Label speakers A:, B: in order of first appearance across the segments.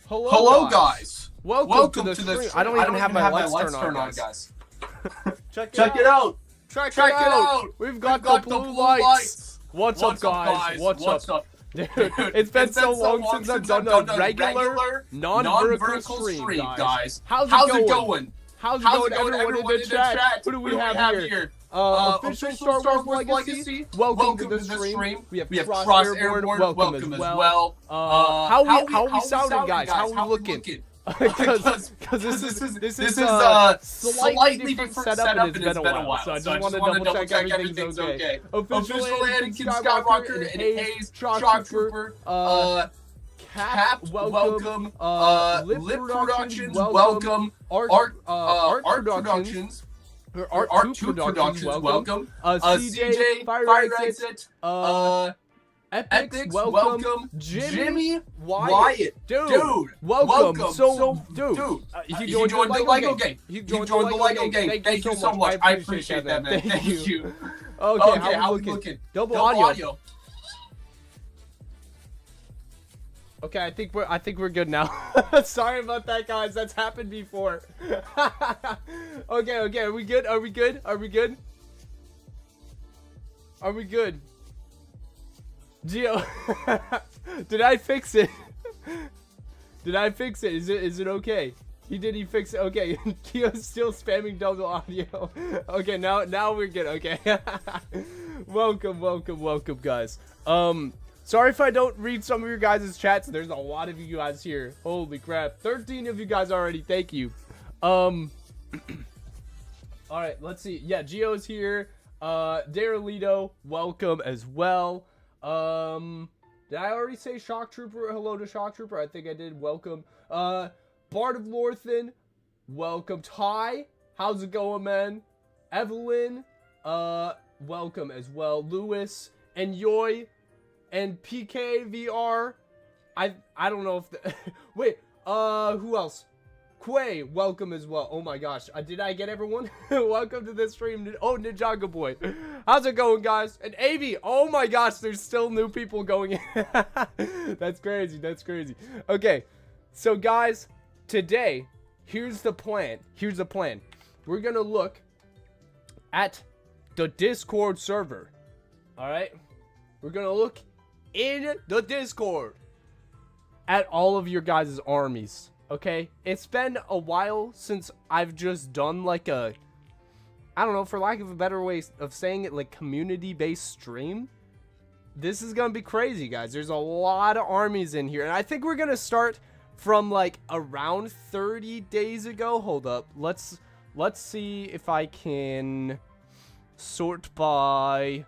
A: Hello, guys.
B: Welcome to the stream. I don't even have my lights turned on, guys.
A: Check it out.
B: Check it out. We've got the blue lights. What's up, guys? What's up? Dude, it's been so long since I've done a regular, non-vertical stream, guys. How's it going? How's it going, everyone in the chat? Who do we have here? Official Star Wars Legacy. Welcome to the stream. We have Cross Airborne. Welcome as well. How are we sounding, guys? How are we looking? Because this is a slightly different setup and it's been a while. So I just want to double check everything's okay. Official Anakin Skywalker and Hayes, Shock Trooper, Cap, welcome, Lip Productions, welcome, Art Productions, Art 2 Productions, welcome, CJ, Fire Exit, Epics, welcome, Jimmy, Wyatt, dude, welcome. So, dude, he joined the Lego game. He joined the Lego game. Thank you so much. I appreciate that, man. Thank you. Okay, how we looking? Double audio. Okay, I think we're good now. Sorry about that, guys. That's happened before. Okay. Are we good? Are we good? Gio, did I fix it? Is it okay? He fix it? Okay, Gio's still spamming double audio. Okay, now we're good. Okay. Welcome, guys. Sorry if I don't read some of your guys' chats. There's a lot of you guys here. Holy crap. 13 of you guys already. Thank you. Alright, let's see. Yeah, Gio's here. Darelito, welcome as well. Did I already say Shock Trooper? Hello to Shock Trooper. I think I did. Welcome. Bard of Lorthan, welcome. Ty, how's it going, man? Evelyn, welcome as well. Lewis and Yoy and PKVR. I don't know if the wait, who else? Quay, welcome as well. Oh my gosh, did I get everyone? Welcome to this stream. Oh, Ninjago Boy, how's it going, guys? And Avi, oh my gosh, there's still new people going in. That's crazy. Okay, so guys, today, here's the plan. We're gonna look at the Discord server. All right, we're gonna look in the Discord at all of your guys' armies. Okay, it's been a while since I've just done like a, I don't know, for lack of a better way of saying it, like community-based stream. This is gonna be crazy, guys. There's a lot of armies in here, and I think we're gonna start from like around 30 days ago. Hold up, let's see if I can sort by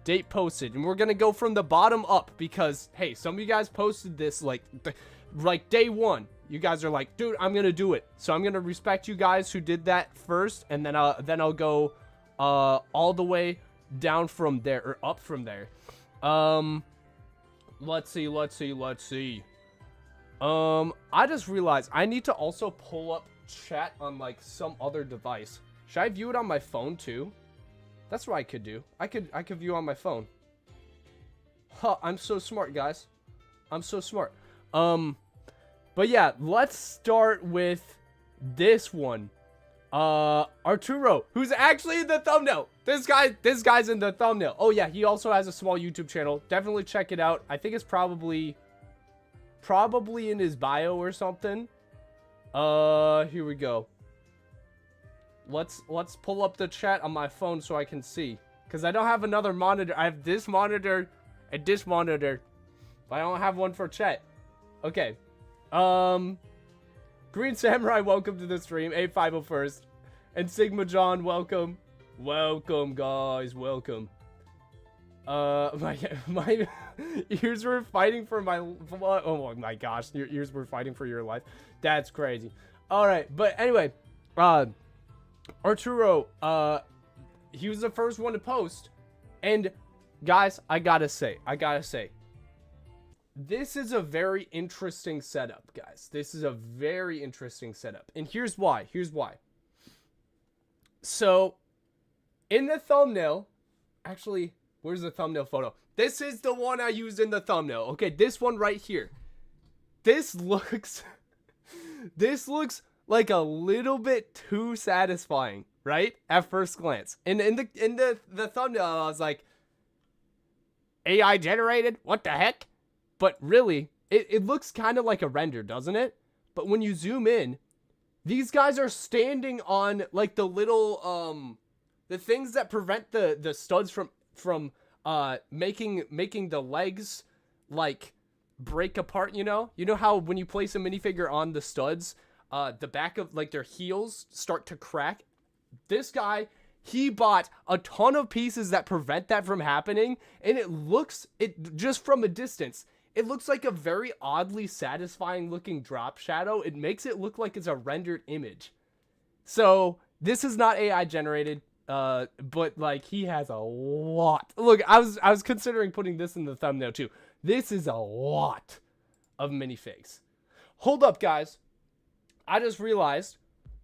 B: date posted, and we're gonna go from the bottom up because hey, some of you guys posted this like day one. You guys are like, dude, I'm gonna do it. So I'm gonna respect you guys who did that first, and then I'll go all the way down from there, or up from there. Let's see. I just realized I need to also pull up chat on like some other device. Should I view it on my phone too? That's what I could do. I could view on my phone. Huh, I'm so smart, guys. I'm so smart. But yeah, let's start with this one. Arturo, who's actually in the thumbnail. This guy's in the thumbnail. Oh yeah, he also has a small YouTube channel. Definitely check it out. I think it's probably in his bio or something. Here we go. Let's pull up the chat on my phone so I can see, because I don't have another monitor. I have this monitor and this monitor, but I don't have one for chat. Okay. Green Samurai, welcome to the stream. 8501st. And Sigma John, welcome. Welcome, guys. Welcome. My ears were fighting for my... Oh my gosh. Your ears were fighting for your life. That's crazy. Alright, but anyway. Arturo, he was the first one to post. And, guys, I gotta say. This is a very interesting setup, guys. This is a very interesting setup. And here's why. So, in the thumbnail, actually, where's the thumbnail photo? This is the one I used in the thumbnail. Okay, this one right here. this looks like a little bit too satisfying, right? At first glance. And in the thumbnail, I was like, AI generated? What the heck? But really, it looks kind of like a render, doesn't it? But when you zoom in, these guys are standing on like the little the things that prevent the studs from making the legs like break apart, you know how when you place a minifigure on the studs, the back of like their heels start to crack. This guy, he bought a ton of pieces that prevent that from happening, and it just from a distance, it looks like a very oddly satisfying looking drop shadow. It makes it look like it's a rendered image. So this is not AI generated, but like he has a lot. Look, I was considering putting this in the thumbnail too. This is a lot of minifigs. Hold up, guys. I just realized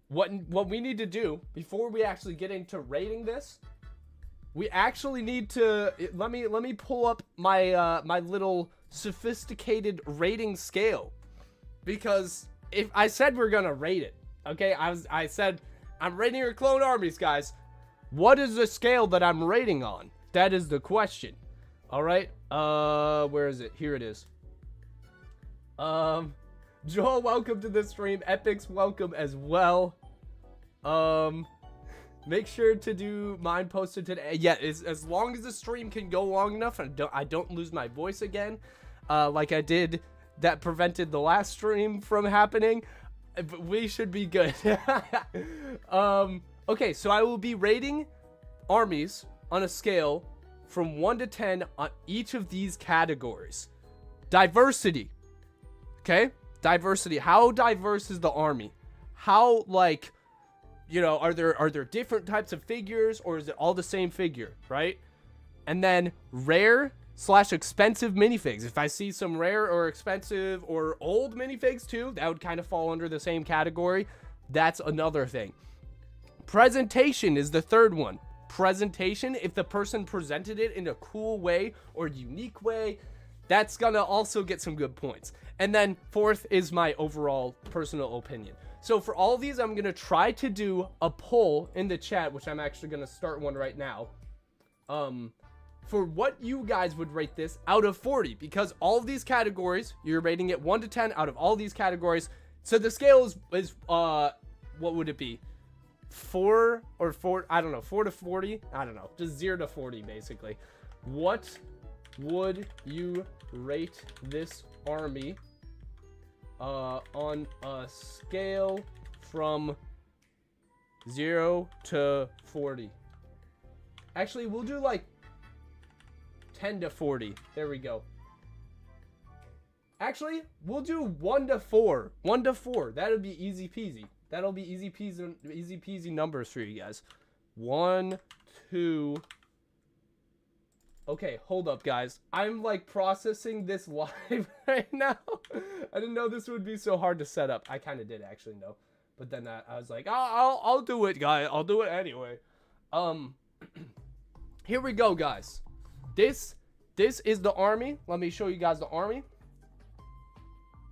B: what we need to do before we actually get into rating this. We actually need to let me pull up my my little sophisticated rating scale, because if I said we're gonna rate it, okay, I said I'm rating your clone armies, guys. What is the scale that I'm rating on? That is the question. All right, where is it? Here it is. Joel, welcome to the stream. Epic's welcome as well. Make sure to do mine posted today. Yeah, as long as the stream can go long enough and I don't lose my voice again, like I did that prevented the last stream from happening, but we should be good. Okay, so I will be rating armies on a scale from 1 to 10 on each of these categories. Diversity. Okay? Diversity. How diverse is the army? How, like, you know, are there different types of figures, or is it all the same figure, right? And then rare / expensive minifigs. If I see some rare or expensive or old minifigs too, that would kind of fall under the same category. That's another thing. Presentation is the third one. Presentation, if the person presented it in a cool way or unique way, that's gonna also get some good points. And then fourth is my overall personal opinion. So for all of these, I'm going to try to do a poll in the chat, which I'm actually going to start one right now. For what you guys would rate this out of 40, because all of these categories, you're rating it 1 to 10 out of all these categories. So the scale is what would it be? 4 or 4, I don't know, 4 to 40, I don't know, just 0 to 40 basically. What would you rate this army on a scale from 0 to 40? Actually, we'll do like 10 to 40. There we go. Actually, we'll do 1 to 4. 1 to 4. That'll be easy peasy. That'll be easy peasy numbers for you guys. 1, 2. Okay, hold up, guys. I'm like processing this live right now. I didn't know this would be so hard to set up. I kind of did actually know, but then I was like, I'll do it, guys. I'll do it anyway. Here we go, guys. This is the army. Let me show you guys the army.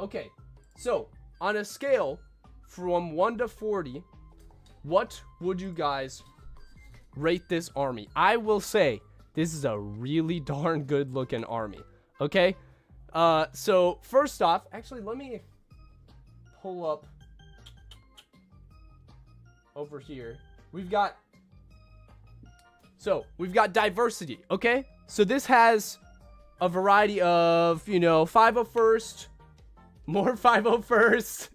B: Okay, so on a scale from 1 to 40, what would you guys rate this army? I will say this is a really darn good looking army. Okay, so first off, actually let me pull up over here. We've got diversity. Okay, so this has a variety of, you know, 501st, more 501st,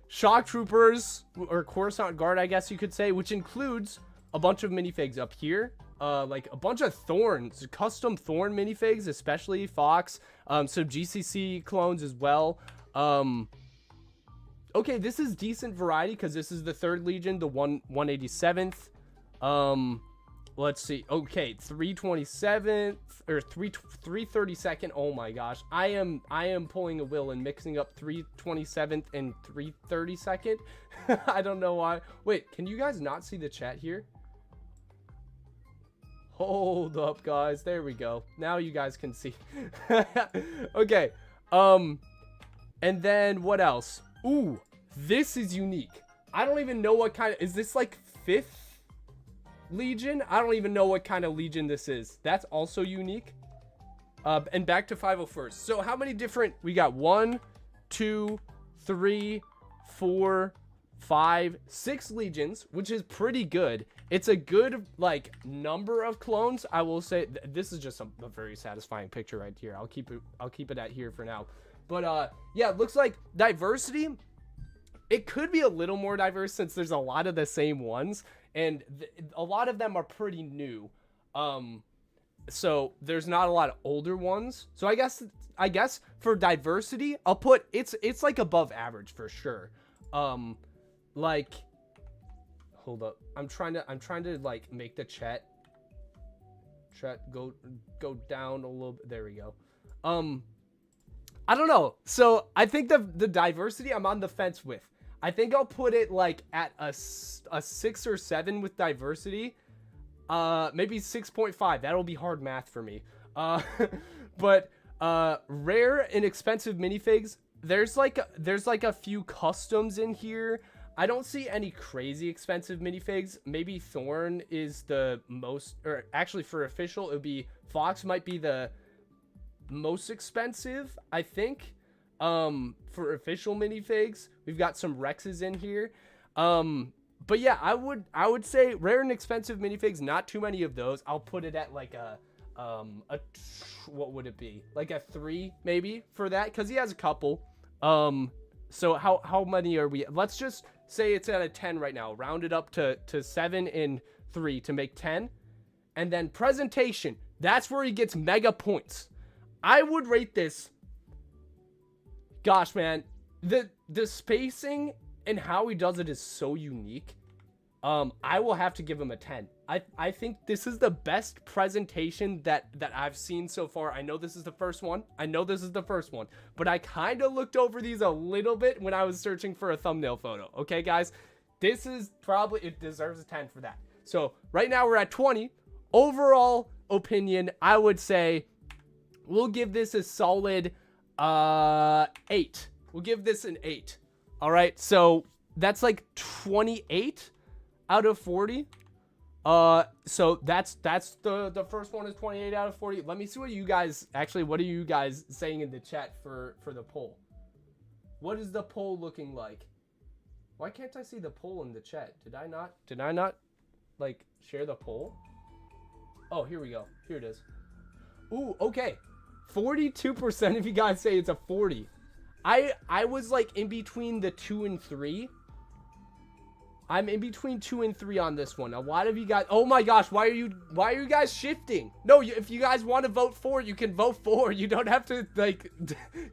B: shock troopers, or Coruscant Guard, I guess you could say, which includes a bunch of minifigs up here. Like a bunch of Thorns, custom Thorn minifigs, especially Fox, some GCC clones as well. Okay, this is decent variety because this is the 3rd Legion, the 187th. Let's see. Okay, 327th or 332nd. Oh my gosh, I am pulling a will and mixing up 327th and 332nd. I don't know why. Wait, can you guys not see the chat here? Hold up, guys. There we go. Now you guys can see. Okay. And then what else? Ooh, this is unique. I don't even know what kind of, is this like 5th Legion? I don't even know what kind of Legion this is. That's also unique. And back to 501st. So how many different, we got 1, 2, 3, 4, 5, 6 Legions, which is pretty good. It's a good like number of clones. I will say this is just a very satisfying picture right here. I'll keep it at here for now. But yeah, it looks like diversity, it could be a little more diverse since there's a lot of the same ones, and a lot of them are pretty new. So there's not a lot of older ones. So I guess for diversity, I'll put it's like above average for sure. Like, hold up, I'm trying to like make the chat go down a little bit. There we go. I don't know. So I think the diversity I'm on the fence with. I think I'll put it like at a 6 or 7 with diversity. Maybe 6.5. That'll be hard math for me. But rare and expensive minifigs. There's like a few customs in here. I don't see any crazy expensive minifigs. Maybe Thorn is the most, or actually for official, it would be Fox might be the most expensive, I think. For official minifigs, we've got some Rexes in here. But yeah, I would say rare and expensive minifigs, not too many of those. I'll put it at like a what would it be? Like a 3 maybe for that, because he has a couple. So how many are we? Let's just say it's at a 10 right now. Round it up to 7 and 3 to make 10. And then presentation, that's where he gets mega points. I would rate this. Gosh, man, the spacing and how he does it is so unique. I will have to give him a 10. I think this is the best presentation that I've seen so far. I know this is the first one. But I kind of looked over these a little bit when I was searching for a thumbnail photo. Okay, guys? This is probably, it deserves a 10 for that. So right now we're at 20. Overall opinion, I would say we'll give this a solid 8. We'll give this an 8. All right, so that's like 28 out of 40. So that's the first one is 28 out of 40. Let me see what you guys, actually, what are you guys saying in the chat for the poll? What is the poll looking like? Why can't I see the poll in the chat? Did I not like share the poll? Oh, here we go. Here it is. Ooh, okay. 42% of you guys say it's a 40. I was like in between the 2 and 3. I'm in between 2 and 3 on this one. A lot of you guys, oh my gosh, why are you guys shifting? No, if you guys want to vote for, you can vote for. You don't have to like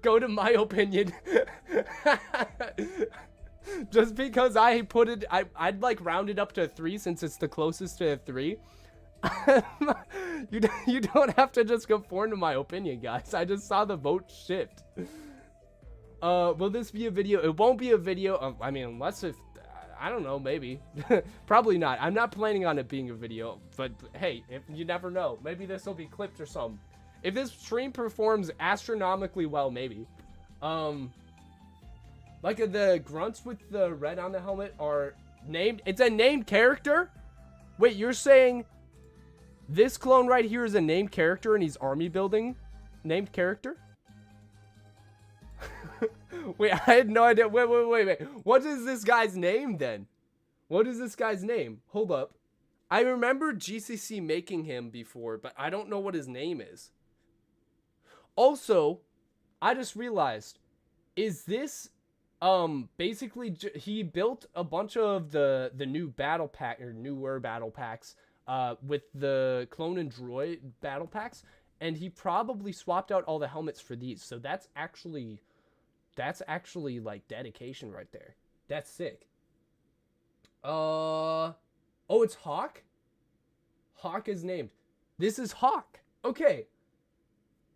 B: go to my opinion. Just because I put it, I'd like round it up to 3 since it's the closest to a 3. You don't have to just conform to my opinion, guys. I just saw the vote shift. Will this be a video? It won't be a video. I mean, unless if, I don't know, maybe. Probably not. I'm not planning on it being a video, but hey, if you never know, maybe this will be clipped or something. If this stream performs astronomically well, maybe. Like the grunts with the red on the helmet are named. It's a named character. Wait, you're saying this clone right here is a named character and he's army building named character? Wait, I had no idea. Wait. What is this guy's name then? What is this guy's name? Hold up. I remember GCC making him before, but I don't know what his name is. Also, I just realized, is this basically he built a bunch of the new battle pack or newer battle packs with the clone and droid battle packs, and he probably swapped out all the helmets for these. So that's actually like dedication right there. That's sick. Oh, it's Hawk? Hawk is named. This is Hawk. Okay.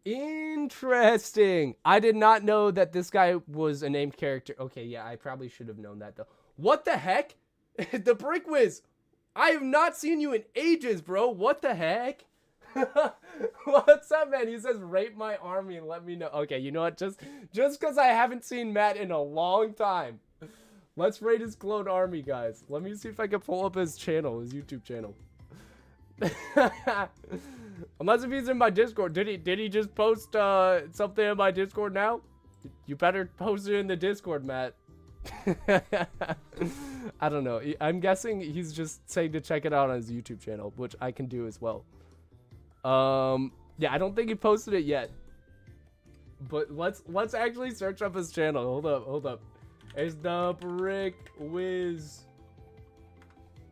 B: Interesting. I did not know that this guy was a named character. Okay, yeah, I probably should have known that though. What the heck? The Brick Wiz. I have not seen you in ages, bro. What the heck? What's up, up, man? He says, rate my army and let me know. Okay, you know what? Just because I haven't seen Matt in a long time. Let's rate his clone army, guys. Let me see if I can pull up his channel, his YouTube channel. Unless if he's in my Discord. Did he just post something in my Discord now? You better post it in the Discord, Matt. I don't know. I'm guessing he's just saying to check it out on his YouTube channel, which I can do as well. Yeah, I don't think he posted it yet. But let's actually search up his channel. Hold up. It's the Brick Wiz.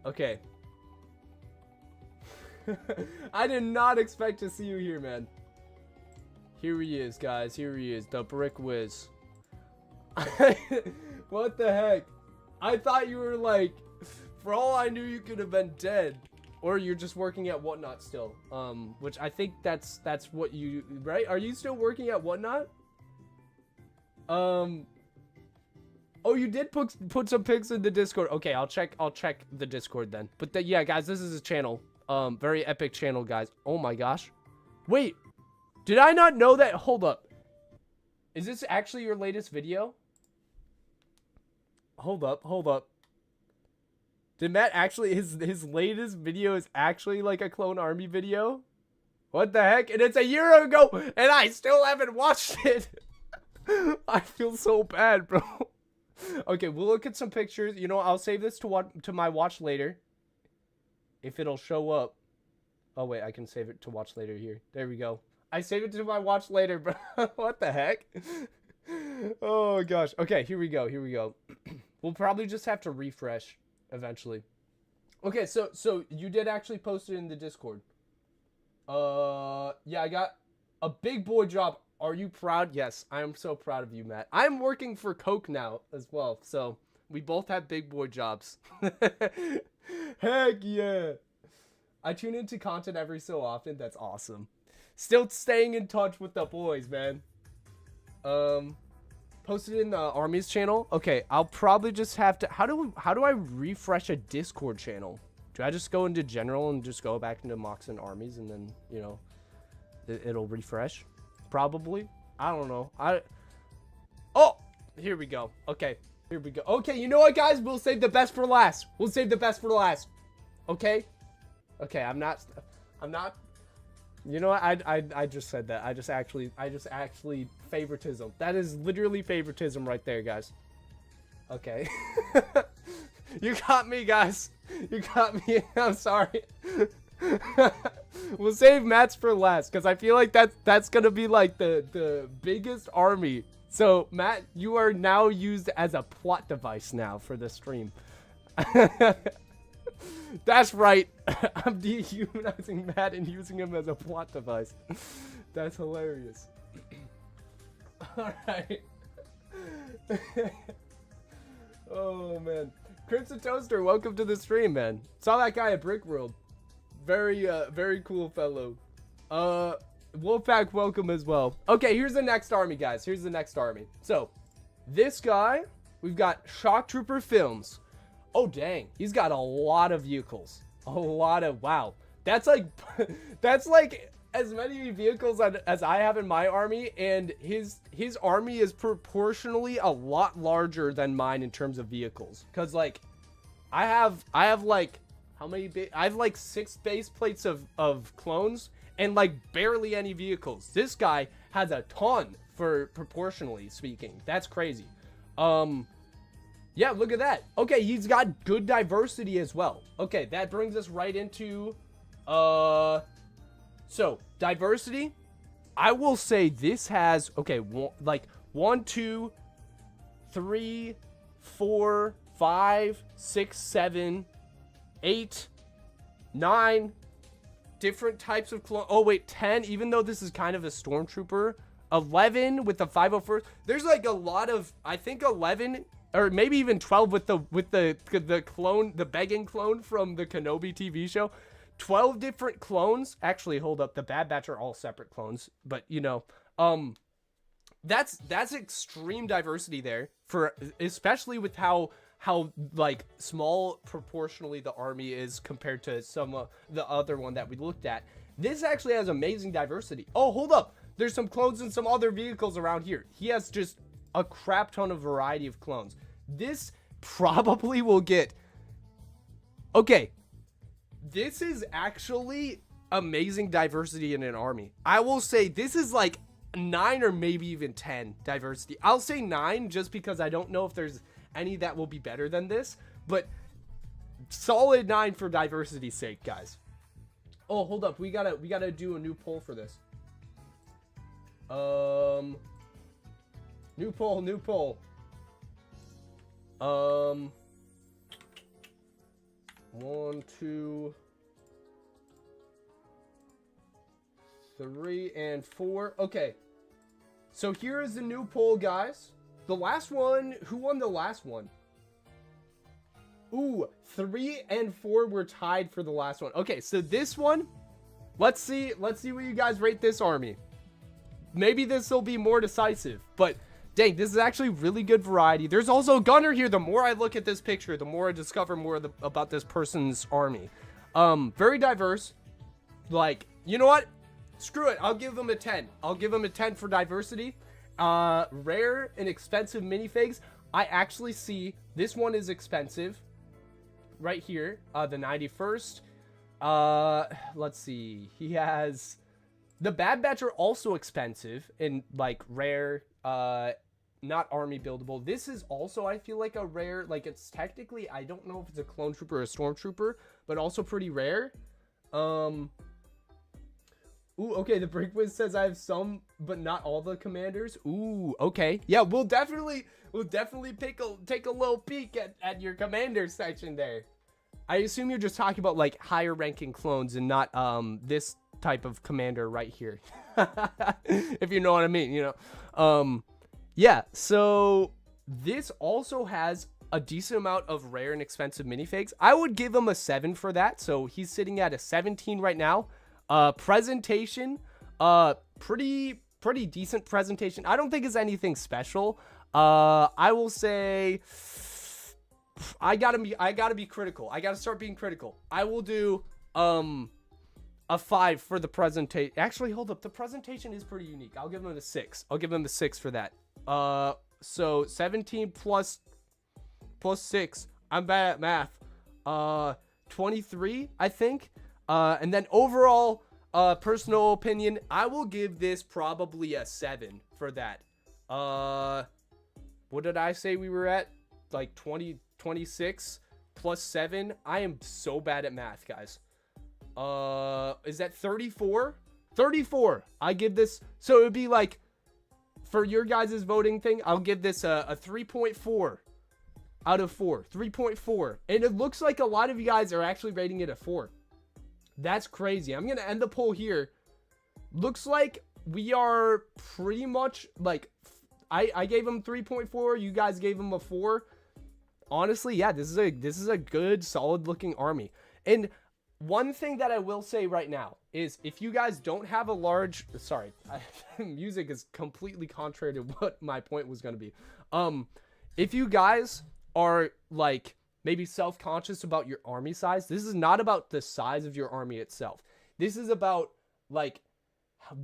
B: Okay. I did not expect to see you here, man. Here he is, guys. Here he is, the Brick Wiz. What the heck? I thought you were like, for all I knew, you could have been dead, or you're just working at Whatnot still. Which I think that's what you, right? Are you still working at Whatnot? Oh, you did put some pics in the Discord. Okay, I'll check the Discord then. But yeah, guys, this is his channel. Very epic channel, guys. Oh my gosh. Wait, did I not know that? Hold up. Is this actually your latest video? Hold up. Did Matt actually, his latest video is actually like a clone army video? What the heck? And it's a year ago, and I still haven't watched it. I feel so bad, bro. Okay, we'll look at some pictures. You know, I'll save this to my watch later. If it'll show up. Oh, wait, I can save it to watch later here. There we go. I saved it to my watch later, bro. What the heck? Oh, gosh. Okay, here we go. We'll probably just have to refresh eventually. Okay, so you did actually post it in the Discord. Yeah, I got a big boy job. Are you proud? Yes, I am so proud of you, Matt. I'm working for Coke now as well, so we both have big boy jobs. Heck yeah. I tune into content every so often. That's awesome. Still staying in touch with the boys, man. Posted in the Armies channel. Okay, I'll probably just have to, how do I refresh a Discord channel? Do I just go into general and just go back into Mox and Armies and then, you know, it'll refresh? Probably. I don't know. Oh, here we go. Okay, here we go. Okay, you know what, guys? We'll save the best for last. Okay? Okay, I'm not, you know what? I just said that. I just actually favoritism. That is literally favoritism right there, guys. Okay. You got me, guys. You got me. I'm sorry. We'll save Matt's for last because I feel like that's gonna be like the biggest army. So Matt, you are now used as a plot device now for the stream. That's right. I'm dehumanizing Matt and using him as a plot device. That's hilarious. All right. Oh man, Crimson Toaster, welcome to the stream, man. Saw that guy at Brick World. Very cool fellow. Wolfpack, welcome as well. Okay, here's the next army, guys. Here's the next army. So, this guy, we've got Shock Trooper Films. Oh, dang. He's got a lot of vehicles. A lot of, wow. That's like as many vehicles as I have in my army, and his army is proportionally a lot larger than mine in terms of vehicles. Because, like, I have like, how many? I have like 6 base plates of clones and like barely any vehicles. This guy has a ton for proportionally speaking. That's crazy. Yeah, look at that. Okay, he's got good diversity as well. Okay, that brings us right into so diversity. I will say this has, okay, like 1, 2, 3, 4, 5, 6, 7, 8, 9 different types of clone. Oh wait, 10, even though this is kind of a stormtrooper. 11 with the 501st. There's like a lot of, I think 11 or maybe even 12 with the clone, the begging clone from the Kenobi TV show. 12 different clones. Actually, hold up, the Bad Batch are all separate clones, but you know, that's extreme diversity there, for especially with how like small proportionally the army is compared to some of the other one that we looked at. This actually has amazing diversity. Oh, hold up. There's some clones and some other vehicles around here. He has just a crap ton of variety of clones. This probably will get... Okay. This is actually amazing diversity in an army. I will say this is like 9 or maybe even 10 diversity. I'll say 9 just because I don't know if there's any that will be better than this. But solid 9 for diversity's sake, guys. Oh, hold up. We gotta do a new poll for this. New poll. 1, 2, 3, and 4. Okay. So here is the new poll, guys. The last one, who won the last one? Ooh, 3 and 4 were tied for the last one. Okay, so this one, let's see what you guys rate this army. Maybe this will be more decisive, but dang, this is actually really good variety. There's also a gunner here. The more I look at this picture, the more I discover more about this person's army. Very diverse. Like, you know what? Screw it. I'll give them a 10. I'll give them a 10 for diversity. Rare and expensive minifigs. I actually see this one is expensive. Right here, the 91st. Let's see. He has... The Bad Batch are also expensive and, like, rare, not army buildable. This is also, I feel like, a rare, like, it's technically, I don't know if it's a clone trooper or a stormtrooper, but also pretty rare. Ooh, okay, the Brick Wiz says I have some, but not all the commanders. Ooh, okay. Yeah, we'll definitely take a little peek at your commander section there. I assume you're just talking about, like, higher ranking clones and not, this type of commander right here. If you know what I mean, you know. Yeah, so this also has a decent amount of rare and expensive minifigs. I would give him a 7 for that. So he's sitting at a 17 right now. Presentation, pretty decent presentation. I don't think it's anything special. I will say I gotta be critical. I gotta start being critical. I will do a 5 for the presentation. Actually, hold up. The presentation is pretty unique. I'll give him a 6. I'll give him a 6 for that. So 17 plus 6. I'm bad at math. 23, I think. And then overall, personal opinion, I will give this probably a 7 for that. What did I say we were at? Like 26 plus 7. I am so bad at math, guys. Is that 34? 34. I give this, so it would be like, for your guys' voting thing, I'll give this a 3.4 out of 4. 3.4. And it looks like a lot of you guys are actually rating it a 4. That's crazy. I'm gonna end the poll here. Looks like we are pretty much like, I gave him 3.4. You guys gave him a 4. Honestly, yeah, this is a good, solid looking army. And one thing that I will say right now is if you guys don't have a large... Sorry, music is completely contrary to what my point was going to be. If you guys are, like, maybe self-conscious about your army size, this is not about the size of your army itself. This is about, like,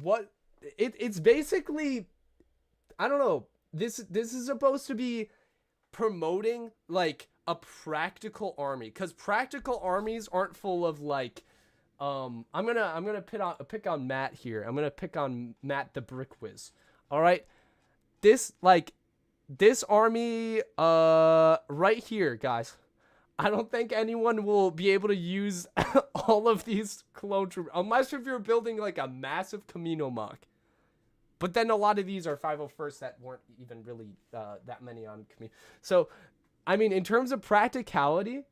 B: what... It's basically... I don't know. This is supposed to be promoting, like, a practical army, because practical armies aren't full of, like, I'm gonna pick on Matt here. I'm gonna pick on Matt the Brick Wiz. All right, this army right here, guys. I don't think anyone will be able to use all of these clone troopers unless if you're building like a massive Camino mock. But then a lot of these are 501st that weren't even really that many on Camino. So I mean, in terms of practicality,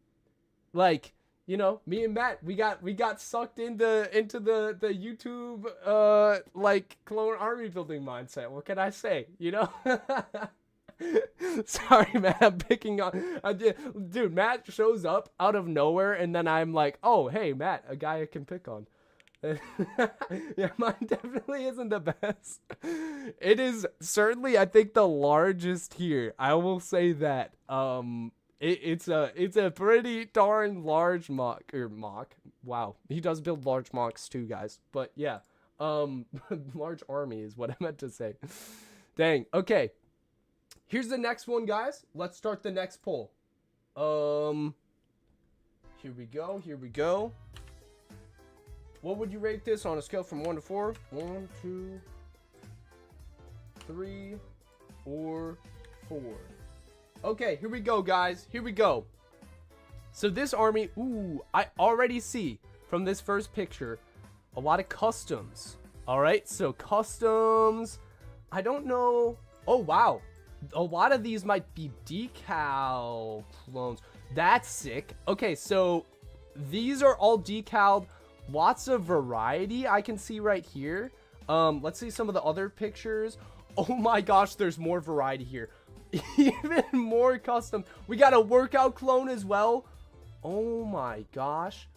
B: like, you know, me and Matt, we got sucked into the YouTube like clone army building mindset. What can I say? You know? Sorry, Matt, I'm picking on. Dude, Matt shows up out of nowhere, and then I'm like, oh, hey, Matt, a guy I can pick on. Yeah, mine definitely isn't the best. It is certainly, I think, the largest here. I will say that. It's a pretty darn large mock. Wow, he does build large mocks too, guys. But yeah, large army is what I meant to say. Dang. Okay. Here's the next one, guys. Let's start the next poll. Here we go. Here we go. What would you rate this on a scale from 1 to 4? 1, 2, 3, or 4. Okay, here we go, guys. Here we go. So this army, ooh, I already see from this first picture a lot of customs. All right, so customs. I don't know. Oh, wow. A lot of these might be decal clones. That's sick. Okay, so these are all decaled. Lots of variety I can see right here. Let's see some of the other pictures. Oh my gosh, there's more variety here. Even more custom. We got a workout clone as well. Oh my gosh.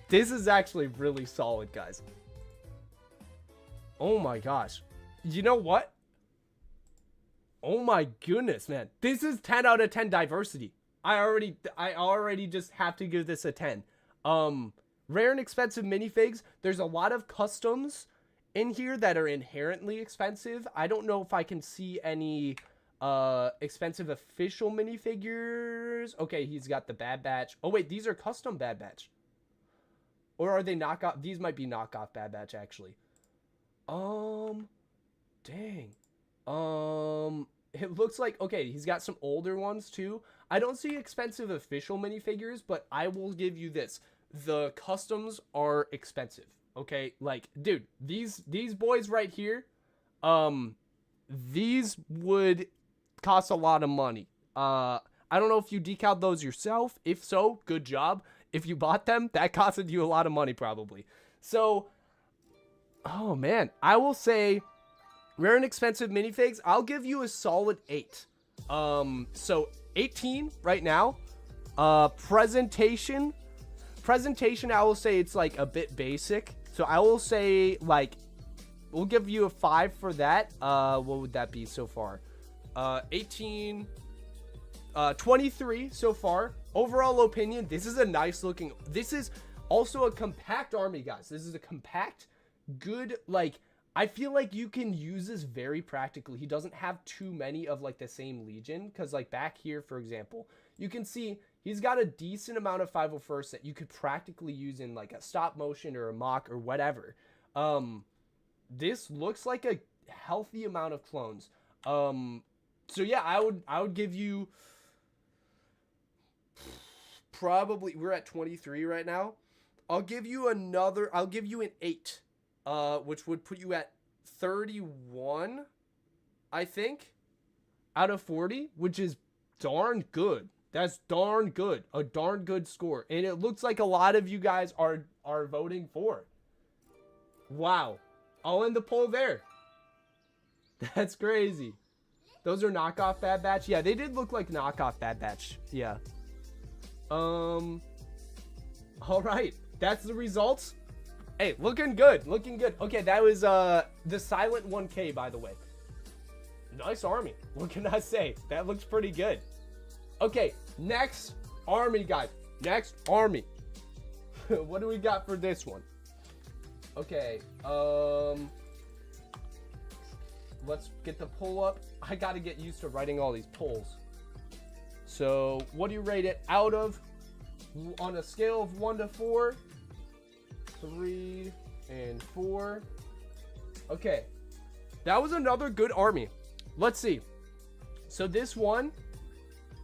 B: This is actually really solid, guys. Oh my gosh. You know what? Oh my goodness, man. This is 10 out of 10 diversity. I already just have to give this a 10. Rare and expensive minifigs. There's a lot of customs in here that are inherently expensive. I don't know if I can see any expensive official minifigures. Okay, he's got the Bad Batch. Oh wait, these are custom Bad Batch. Or are they knockoff? These might be knockoff Bad Batch actually. Dang. It looks like, okay, he's got some older ones too. I don't see expensive official minifigures, but I will give you this. The customs are expensive. Okay, like, dude, these boys right here, these would cost a lot of money. I don't know if you decaled those yourself. If so, good job. If you bought them, that costed you a lot of money probably. So, oh man, I will say rare and expensive minifigs, I'll give you a solid 8. So 18 right now. Presentation, I will say it's like a bit basic. So I will say, like, we'll give you a 5 for that. What would that be so far? 18, 23 so far. Overall opinion, this is a nice looking, this is also a compact army, guys. This is a compact, good, like, I feel like you can use this very practically. He doesn't have too many of, like, the same legion. Because, like, back here, for example, you can see he's got a decent amount of 501st that you could practically use in, like, a stop motion or a mock or whatever. This looks like a healthy amount of clones. So, yeah, I would give you probably, we're at 23 right now. I'll give you an 8. Which would put you at 31, I think, out of 40, which is darn good. That's darn good. A darn good score. And it looks like a lot of you guys are voting for. Wow. I'll end the poll there. That's crazy. Those are knockoff Bad Batch. Yeah, they did look like knockoff Bad Batch. Yeah. All right. That's the results. Hey, looking good, looking good. Okay, that was the Silent 1K, by the way. Nice army. What can I say? That looks pretty good. Okay, next army, guys. Next army. What do we got for this one? Okay, let's get the poll up. I gotta get used to writing all these polls. So, what do you rate it out of? On a scale of 1 to 4? 3 and 4. Okay, that was another good army. Let's see. So this one,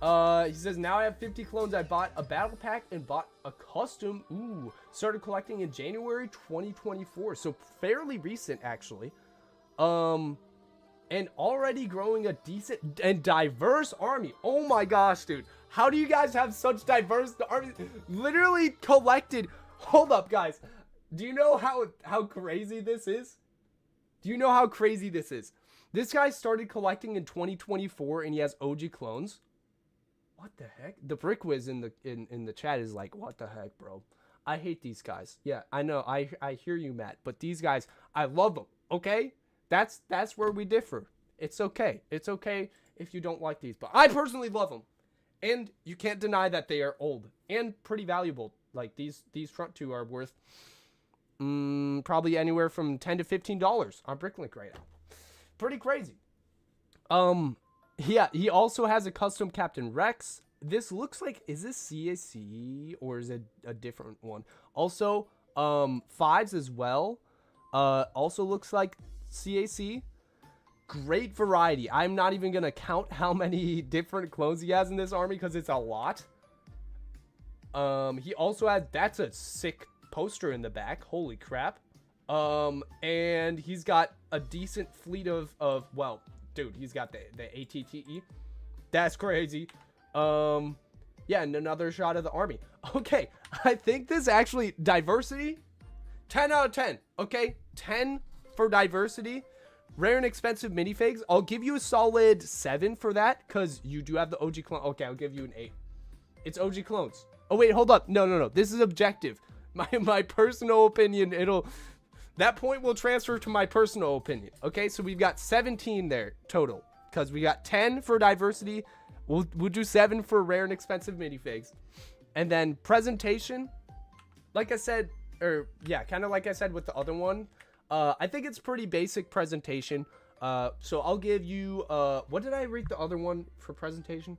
B: he says, now I have 50 clones. I bought a battle pack and bought a custom. Ooh, started collecting in January 2024. So fairly recent, actually. And already growing a decent and diverse army. Oh my gosh, dude. How do you guys have such diverse armies? Literally collected. Hold up, guys. Do you know how crazy this is? Do you know how crazy this is? This guy started collecting in 2024 and he has OG clones. What the heck? The Brick Wiz in the chat is like, what the heck, bro? I hate these guys. Yeah, I know. I hear you, Matt. But these guys, I love them. Okay? That's where we differ. It's okay. It's okay if you don't like these. But I personally love them. And you can't deny that they are old and pretty valuable. Like these front two are worth probably anywhere from $10 to $15 on Bricklink right now. Pretty crazy. Yeah, he also has a custom Captain Rex. This looks like, is this CAC or is it a different one? Also, fives as well. Also looks like CAC. Great variety. I'm not even gonna count how many different clones he has in this army because it's a lot. He also has, that's a sick poster in the back. Holy crap. And he's got a decent fleet of well, dude, he's got the ATTE. That's crazy. Yeah, and another shot of the army. Okay, I think this actually, diversity, 10 out of 10. Okay, 10 for diversity. Rare and expensive minifigs, I'll give you a solid 7 for that, because you do have the OG clone. Okay, I'll give you an 8. It's OG clones. Oh, wait, hold up. No. This is objective. My personal opinion, that point will transfer to my personal opinion. Okay, so we've got 17 there total, because we got 10 for diversity. We'll do 7 for rare and expensive minifigs. And then presentation, like I said, or yeah, kind of like I said with the other one, I think it's pretty basic presentation. So I'll give you, what did I rate the other one for presentation?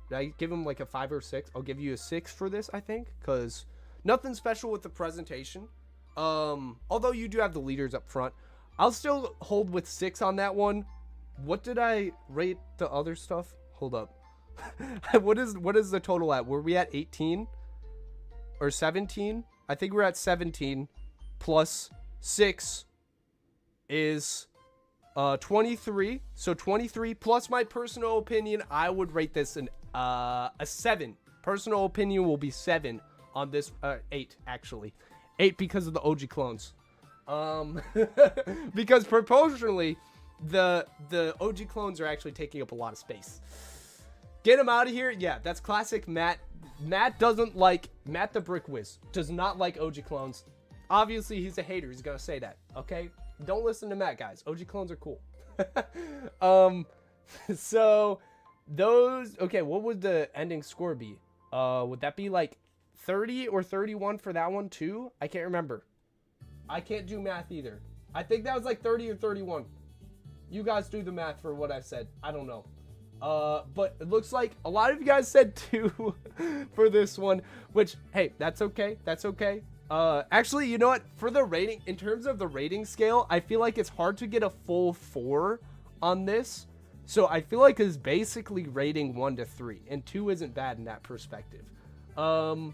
B: Did I give him like a 5 or 6? I'll give you a 6 for this, I think, because nothing special with the presentation. Although you do have the leaders up front, I'll still hold with 6 on that one. What did I rate the other stuff? Hold up. What is the total at? Were we at 18 or 17? I think we're at 17 plus 6 is 23. So 23 plus my personal opinion, I would rate this a 7. Personal opinion will be 7 on this. 8 actually. 8 because of the OG clones. Because proportionally, the OG clones are actually taking up a lot of space. Get him out of here. Yeah, that's classic Matt. Matt the Brick Wiz does not like OG clones. Obviously, he's a hater. He's gonna say that. Okay, don't listen to Matt, guys. OG clones are cool. So those. Okay, what would the ending score be? Would that be like 30 or 31 for that one too? I can't remember. I can't do math either. I think that was like 30 or 31. You guys do the math for what I said. I don't know. But it looks like a lot of you guys said 2 for this one, which, hey, that's okay. That's okay. Actually, you know what? For the rating, in terms of the rating scale, I feel like it's hard to get a full 4 on this. So I feel like it's basically rating 1 to 3, and 2 isn't bad in that perspective. Gio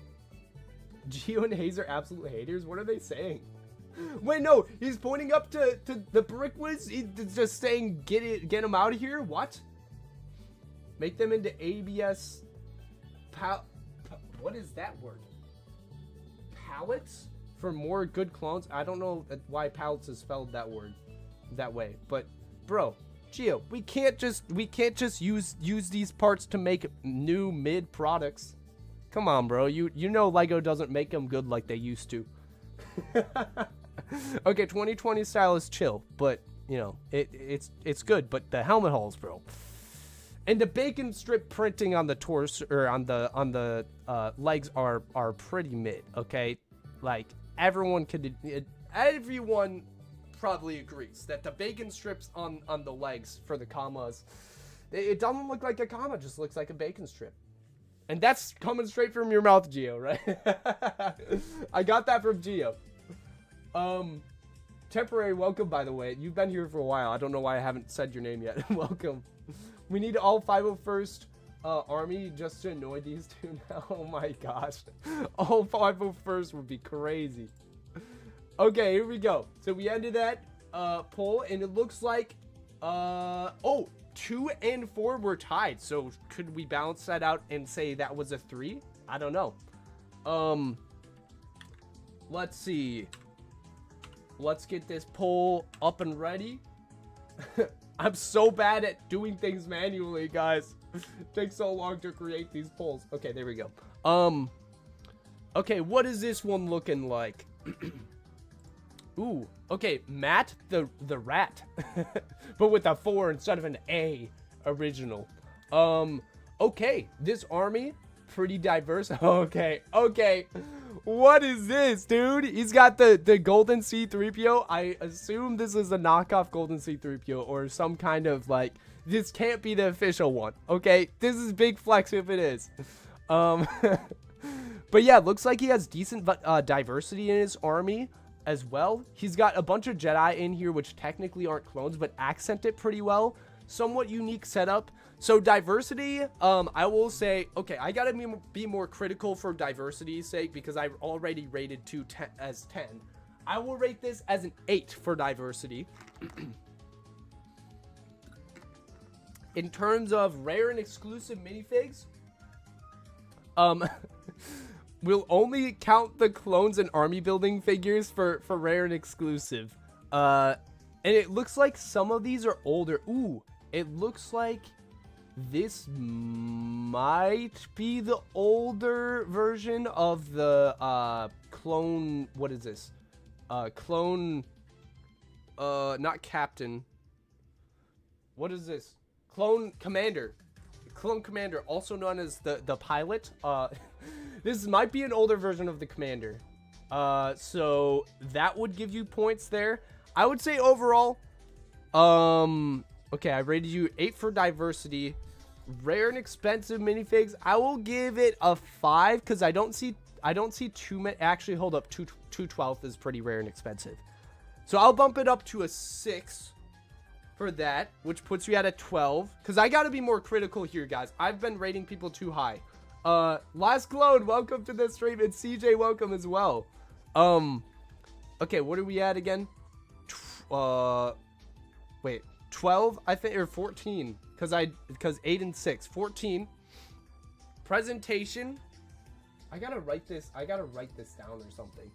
B: and Hayes are absolute haters. What are they saying? Wait, no, he's pointing up to the Brick Wiz. He's just saying, get him out of here. What? Make them into ABS. What is that word? Pallets for more good clones. I don't know why pallets is spelled that word that way, but bro, Gio, we can't just use these parts to make new mid products. Come on, bro. You know Lego doesn't make them good like they used to. Okay, 2020 style is chill, but you know it's good. But the helmet holes, bro. And the bacon strip printing on the torso or on the legs are pretty mid, okay? Like everyone probably agrees that the bacon strips on the legs for the commas, it doesn't look like a comma, it just looks like a bacon strip. And that's coming straight from your mouth, Gio, right? I got that from Gio. Temporary welcome, by the way. You've been here for a while. I don't know why I haven't said your name yet. Welcome. We need all 501st Army just to annoy these two now. Oh my gosh. All 501st would be crazy. Okay, here we go. So we ended that poll, and it looks like 2 and 4 were tied. So could we balance that out and say that was a 3? I don't know. Let's see. Let's get this poll up and ready. I'm so bad at doing things manually, guys. It takes so long to create these polls. Okay, there we go. Okay, what is this one looking like? Ooh, okay, Matt the rat. But with a 4 instead of an A original. Okay, this army, pretty diverse. Okay. What is this, dude? He's got the golden C-3PO. I assume this is a knockoff golden C-3PO or some kind of like, this can't be the official one. Okay, this is big flex if it is. But yeah, looks like he has decent diversity in his army as well. He's got a bunch of Jedi in here, which technically aren't clones, but accent it pretty well. Somewhat unique setup. So diversity, I will say, okay, I gotta be more critical for diversity's sake because I've already rated 10 as 10. I will rate this as an 8 for diversity. In terms of rare and exclusive minifigs, we'll only count the clones and army building figures for rare and exclusive. And it looks like some of these are older. Ooh, it looks like this might be the older version of the clone. What is this? Clone. Not captain. What is this? Clone commander. Clone commander, also known as the pilot. This might be an older version of the commander. So that would give you points there. I would say overall, okay, I rated you 8 for diversity. Rare and expensive minifigs, I will give it a 5 because I don't see too many. Actually, hold up, 12th is pretty rare and expensive, so I'll bump it up to a 6 for that, which puts you at a 12 because I gotta be more critical here, guys. I've been rating people too high. Last Clone, welcome to the stream, and CJ, welcome as well. Okay, what are we at again? Wait, 12, I think, or 14, because 8 and 6, 14. Presentation, I gotta write this down or something.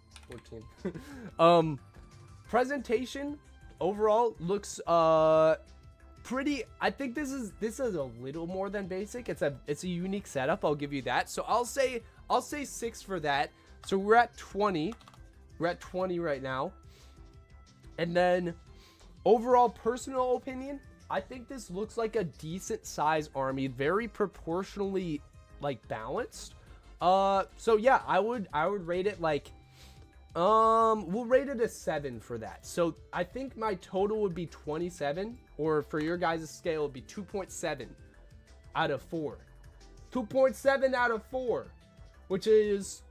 B: 14. Presentation overall looks pretty. I think this is a little more than basic. It's a unique setup, I'll give you that. So I'll say 6 for that. So we're at 20. We're at 20 right now. And then overall personal opinion, I think this looks like a decent size army, very proportionally like balanced. So yeah, I would rate it like, we'll rate it a 7 for that. So I think my total would be 27, or for your guys' scale, it would be 2.7 out of 4. 2.7 out of 4, which is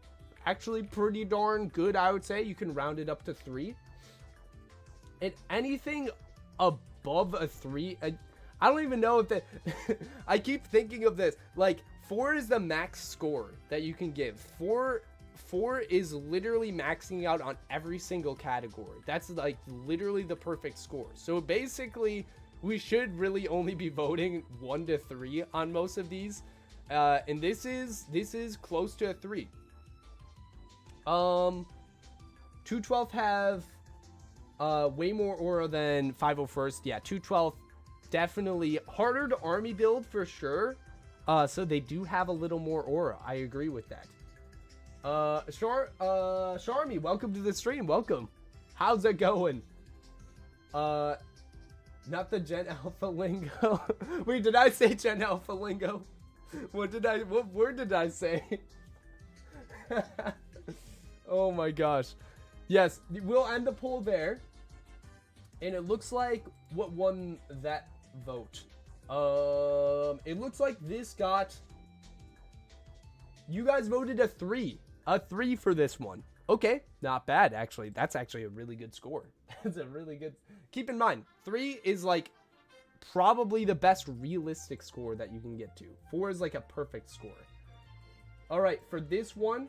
B: actually pretty darn good, I would say. You can round it up to 3. And anything above a 3, I don't even know if that. I keep thinking of this. Like, 4 is the max score that you can give. 4 is literally maxing out on every single category. That's like literally the perfect score. So basically, we should really only be voting 1 to 3 on most of these. And this is close to a 3. 212th have way more aura than 501st. Yeah, 212th definitely harder to army build for sure. So they do have a little more aura. I agree with that. Sharmy, welcome to the stream. Welcome. How's it going? Not the Gen Alpha lingo. Wait, did I say Gen Alpha lingo? What word did I say? Oh my gosh. Yes, we'll end the poll there. And it looks like what won that vote. It looks like this got, you guys voted a 3. A 3 for this one. Okay, not bad actually. That's actually a really good score. That's a really good. Keep in mind, 3 is like probably the best realistic score that you can get to. 4 is like a perfect score. All right, for this one.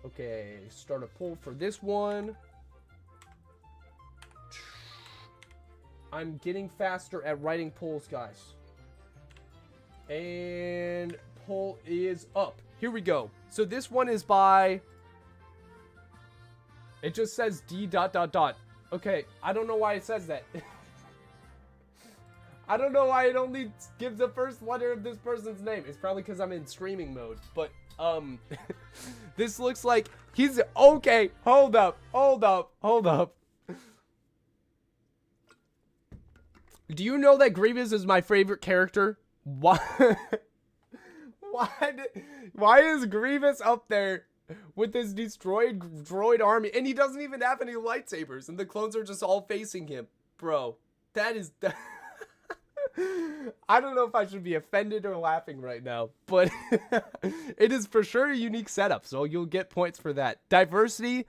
B: Okay, start a poll for this one. I'm getting faster at writing polls, guys. And poll is up. Here we go. So this one is by, it just says D ... Okay, I don't know why it says that. I don't know why it only gives the first letter of this person's name. It's probably because I'm in streaming mode. But, this looks like he's, okay, hold up. Do you know that Grievous is my favorite character Why? Why is Grievous up there with this destroyed droid army, and he doesn't even have any lightsabers, and the clones are just all facing him, bro? That is. I don't know if I should be offended or laughing right now, but it is for sure a unique setup, so you'll get points for that. Diversity,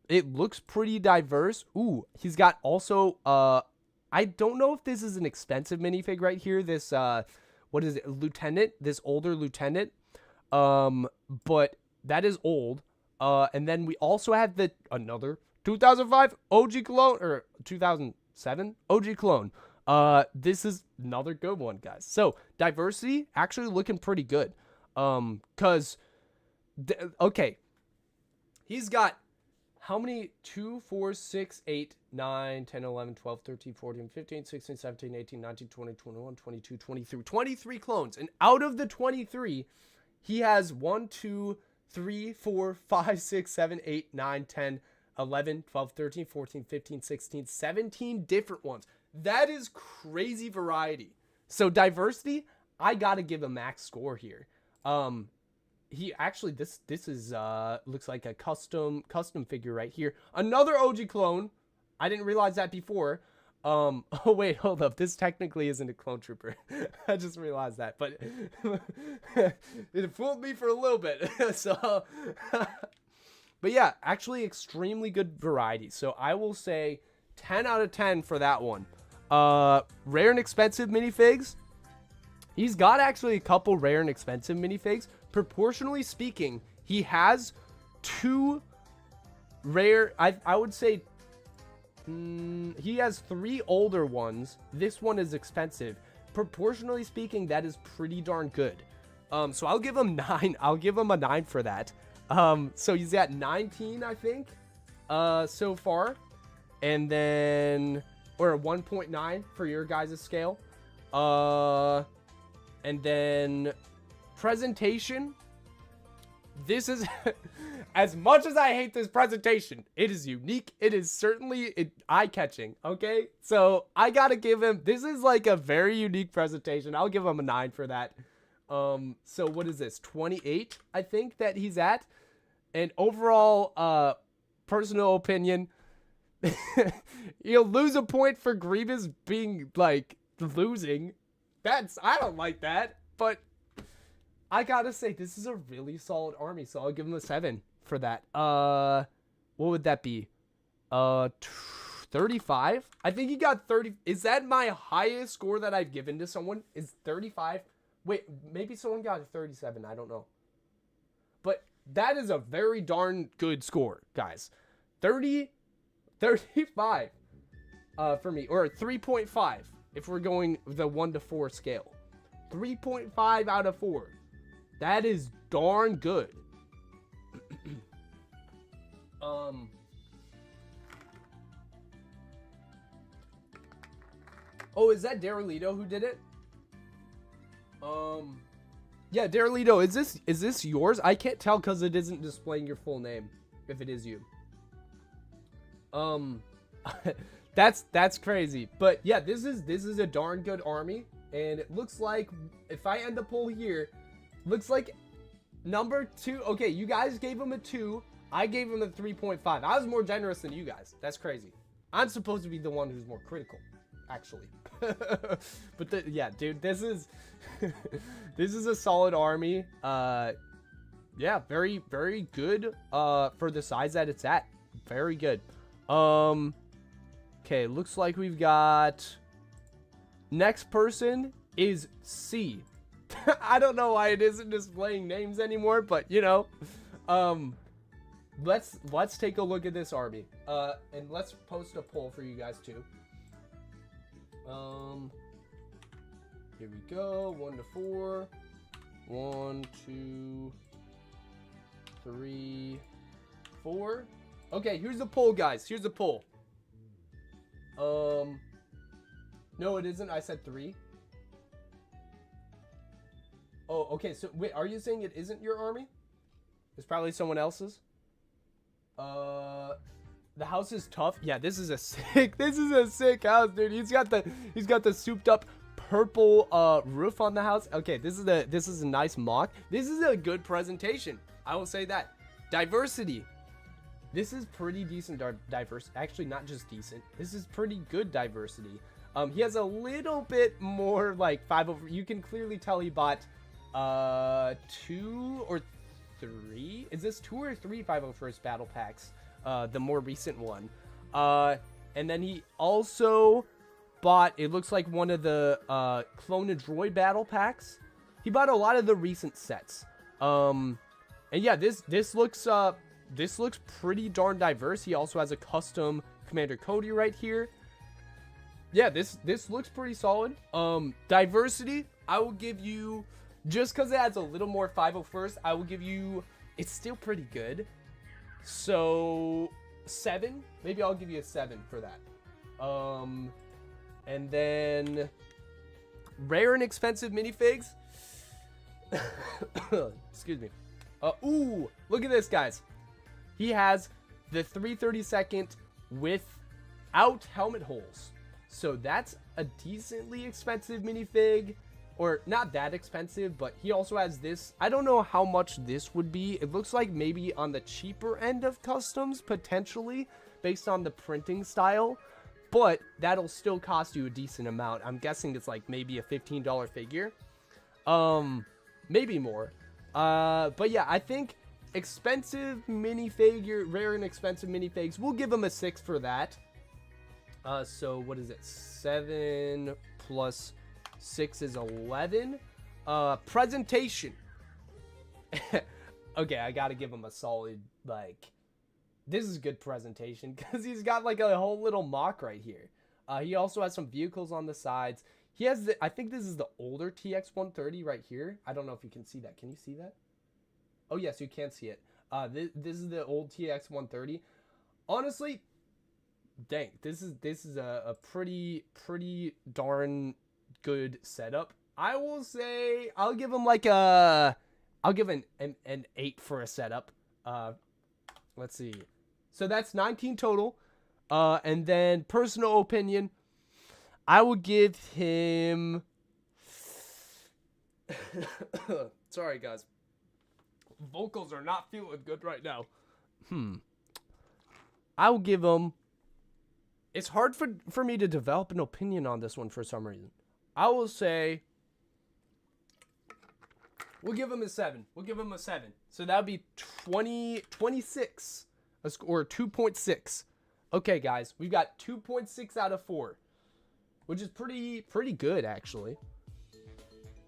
B: it looks pretty diverse. Ooh, he's got also, I don't know if this is an expensive minifig right here, this, what is it, lieutenant, this older lieutenant, but that is old. And then we also have another 2005 OG clone, or 2007 OG clone. This is another good one, guys. So diversity actually looking pretty good. Okay, he's got how many? 2, 4, 6, 8, 9, 10, 11, 12, 13, 14, 15, 16, 17, 18, 19, 20, 21, 22, 23, 23 clones. And out of the 23, he has 1, 2, 3, 4, 5, 6, 7, 8, 9, 10, 11, 12, 13, 14, 15, 16, 17 different ones. That is crazy variety. So diversity, I gotta give a max score here. He actually, this is looks like a custom figure right here. Another OG clone. I didn't realize that before. Oh wait, hold up. This technically isn't a clone trooper. I just realized that, but it fooled me for a little bit. So, but yeah, actually extremely good variety. So I will say 10 out of 10 for that one. Rare and expensive minifigs. He's got actually a couple rare and expensive minifigs. Proportionally speaking, he has 2 rare. I would say he has 3 older ones. This one is expensive. Proportionally speaking, that is pretty darn good. So I'll give him 9. I'll give him a 9 for that. So he's at 19, I think, so far, and then or a 1.9 for your guys' scale. And then presentation. This is as much as I hate this presentation, it is unique. It is certainly eye-catching. Okay, so I gotta give him. This is like a very unique presentation. I'll give him a 9 for that. So what is this? 28, I think that he's at. And overall, personal opinion, you'll lose a point for Grievous being like losing. I don't like that, but I gotta say this is a really solid army, so I'll give him a 7 for that. What would that be? 35? I think he got 30. Is that my highest score that I've given to someone? Is 35? Wait, maybe someone got a 37. I don't know. But that is a very darn good score, guys. 35 for me, or 3.5 if we're going the 1 to 4 scale. 3.5 out of 4. That is darn good. Oh, is that Darylito who did it? Yeah, Darylito, is this yours? I can't tell because it isn't displaying your full name. If it is you. That's crazy. But yeah, this is a darn good army, and it looks like if I end the poll here, looks like number 2. Okay, you guys gave him a 2. I gave him a 3.5. I was more generous than you guys. That's crazy. I'm supposed to be the one who's more critical, actually. But yeah, dude, this is this is a solid army. Yeah, very, very good for the size that it's at. Very good. Okay, looks like we've got next person is C. I don't know why it isn't displaying names anymore, but you know, let's take a look at this army, and let's post a poll for you guys too. Here we go. 1 to 4. 1, 2, 3, 4. Okay, here's the poll, guys. Here's the poll. No, it isn't. I said 3. Oh, okay. So wait, are you saying it isn't your army? It's probably someone else's. The house is tough. Yeah, this is a sick house, dude. He's got the souped up purple roof on the house. Okay, this is a nice mock. This is a good presentation. I will say that. Diversity. This is pretty decent diverse. Actually, not just decent. This is pretty good diversity. He has a little bit more like 5 over. You can clearly tell he bought 2 or 3. Is this 2 or 3 501st battle packs? The more recent one. And then he also bought, it looks like one of the Clone a Droid battle packs. He bought a lot of the recent sets. And yeah, this looks pretty darn diverse. He also has a custom Commander Cody right here. Yeah, this looks pretty solid. Diversity, I will give you, just because it has a little more 501st, I will give you, it's still pretty good. So 7, maybe I'll give you a 7 for that. And then rare and expensive minifigs. Excuse me. Ooh, look at this, guys. He has the 332nd without helmet holes. So that's a decently expensive minifig. Or not that expensive, but he also has this. I don't know how much this would be. It looks like maybe on the cheaper end of customs, potentially, based on the printing style. But that'll still cost you a decent amount. I'm guessing it's like maybe a $15 figure. Maybe more. But yeah, I think expensive minifigure, rare and expensive minifigs, we'll give him a 6 for that. So what is it? 7 plus 6 is 11. Presentation. Okay, I gotta give him a solid, like, this is good presentation because he's got like a whole little mock right here. He also has some vehicles on the sides. He has the, I think this is the older TX-130 right here. I don't know if you can see that. Can you see that? Oh yes, you can see it. This is the old TX-130. Honestly, dang, this is a pretty darn good setup. I will say I'll give him like a, I'll give an 8 for a setup. Let's see. So that's 19 total. And then personal opinion, I will give him sorry guys. Vocals are not feeling good right now. I will give him, it's hard for me to develop an opinion on this one for some reason. I will say we'll give him a 7. We'll give him a 7. So that would be 26. A score 2.6. Okay, guys, we've got 2.6 out of 4, which is pretty good actually.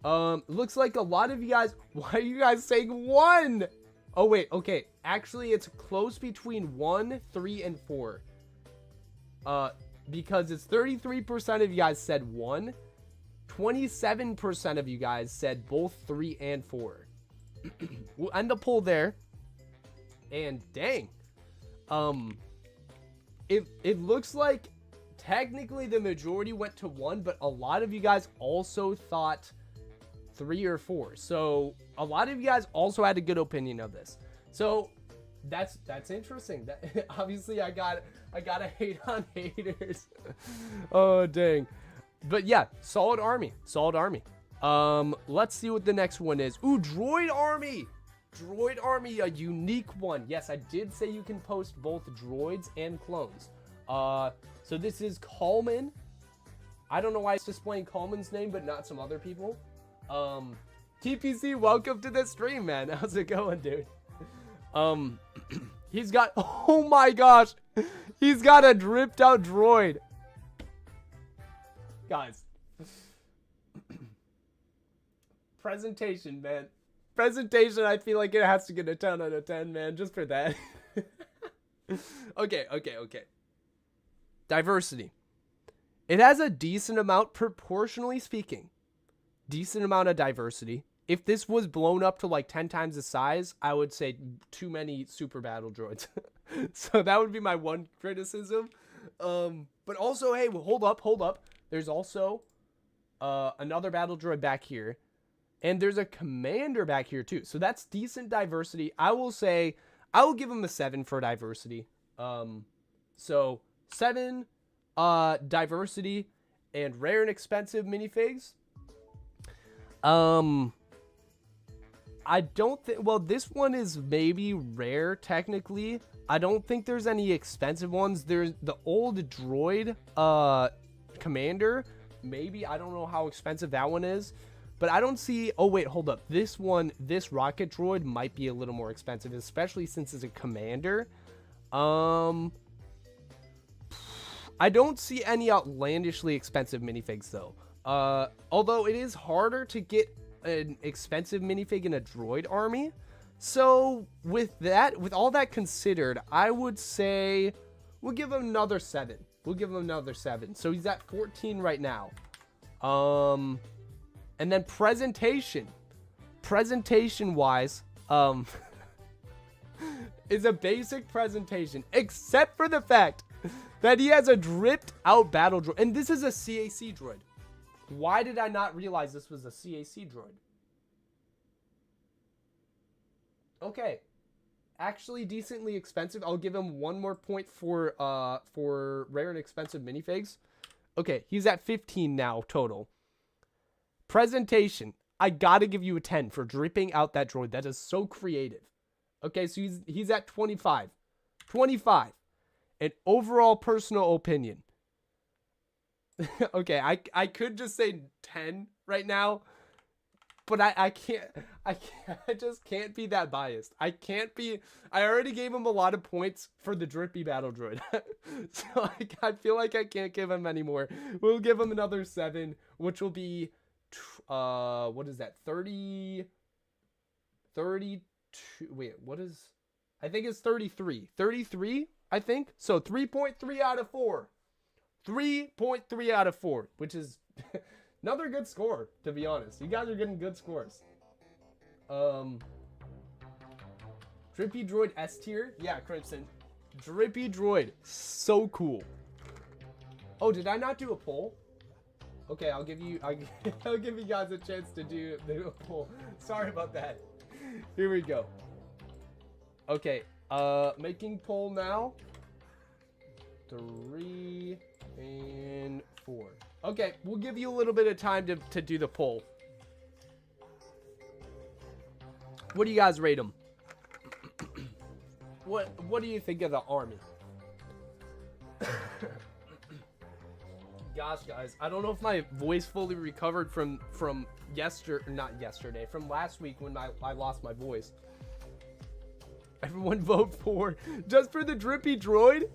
B: Looks like a lot of you guys. Why are you guys saying 1? Oh wait, okay. Actually, it's close between 1, 3, and 4. Because it's 33% of you guys said 1. 27% of you guys said both 3 and 4. We'll end the poll there. And dang. It looks like technically the majority went to 1, but a lot of you guys also thought 3 or 4. So a lot of you guys also had a good opinion of this. So that's interesting. That obviously I gotta hate on haters. Oh dang. But yeah, solid army. Let's see what the next one is. Ooh, Droid Army. Droid Army, a unique one. Yes, I did say you can post both droids and clones. So this is Coleman. I don't know why it's displaying Coleman's name, but not some other people. TPC, welcome to the stream, man. How's it going, dude? He's got, oh my gosh, he's got a dripped out droid. Guys. Presentation, man. Presentation, I feel like it has to get a 10 out of 10, man, just for that. Okay. Diversity. It has a decent amount, proportionally speaking. Decent amount of diversity. If this was blown up to like 10 times the size, I would say too many super battle droids. So that would be my one criticism. But also, hey, well, hold up. There's also another battle droid back here. And there's a commander back here too. So that's decent diversity. I will say, I will give him a 7 for diversity. So 7 diversity. and rare and expensive minifigs. I don't think, well, this one is maybe rare technically. I don't think there's any expensive ones. There's the old droid commander. Maybe, I don't know how expensive that one is. But I don't see, oh wait, hold up. This one, this rocket droid might be a little more expensive, especially since it's a commander. I don't see any outlandishly expensive minifigs though. Although it is harder to get an expensive minifig in a droid army. So with all that considered, I would say we'll give him another 7. We'll give him another 7. So he's at 14 right now. And then presentation wise, is a basic presentation, except for the fact that he has a dripped out battle droid. And this is a CAC droid. Why did I not realize this was a CAC droid? Okay. Actually decently expensive. I'll give him 1 more point for rare and expensive minifigs. Okay, he's at 15 now total. Presentation. I gotta give you a 10 for dripping out that droid. That is so creative. Okay, so he's at 25. 25. An overall personal opinion. Okay, I could just say 10 right now, but I just can't be that biased. I already gave him a lot of points for the drippy battle droid. So I feel like I can't give him any more. We'll give him another 7, which will be, what is that? 32, wait, what is, I think it's 33. 33, I think. So 3.3 out of 4. 3.3 out of 4, which is another good score, to be honest. You guys are getting good scores. Drippy Droid S tier? Yeah, Crimson. Drippy Droid. So cool. Oh, did I not do a poll? Okay, I'll give you guys a chance to do a poll. Sorry about that. Here we go. Okay, making poll now. 3 and 4. Okay, we'll give you a little bit of time to do the poll. What do you guys rate them? What do you think of the army? Gosh, guys, I don't know if my voice fully recovered from last week when I lost my voice. Everyone vote for just for the drippy droid.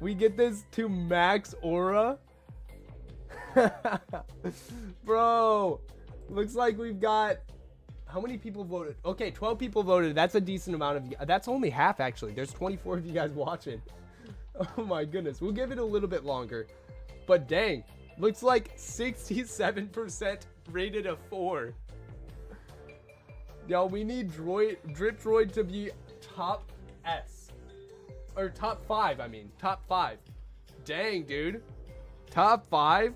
B: We get this to max aura. Bro, looks like we've got, how many people voted? Okay, 12 people voted. That's a decent amount of, that's only half actually. There's 24 of you guys watching. Oh my goodness. We'll give it a little bit longer. But dang, looks like 67% rated a 4. Yo, we need Drip Droid to be top S. Or top 5, I mean. Top 5. Dang, dude. Top 5?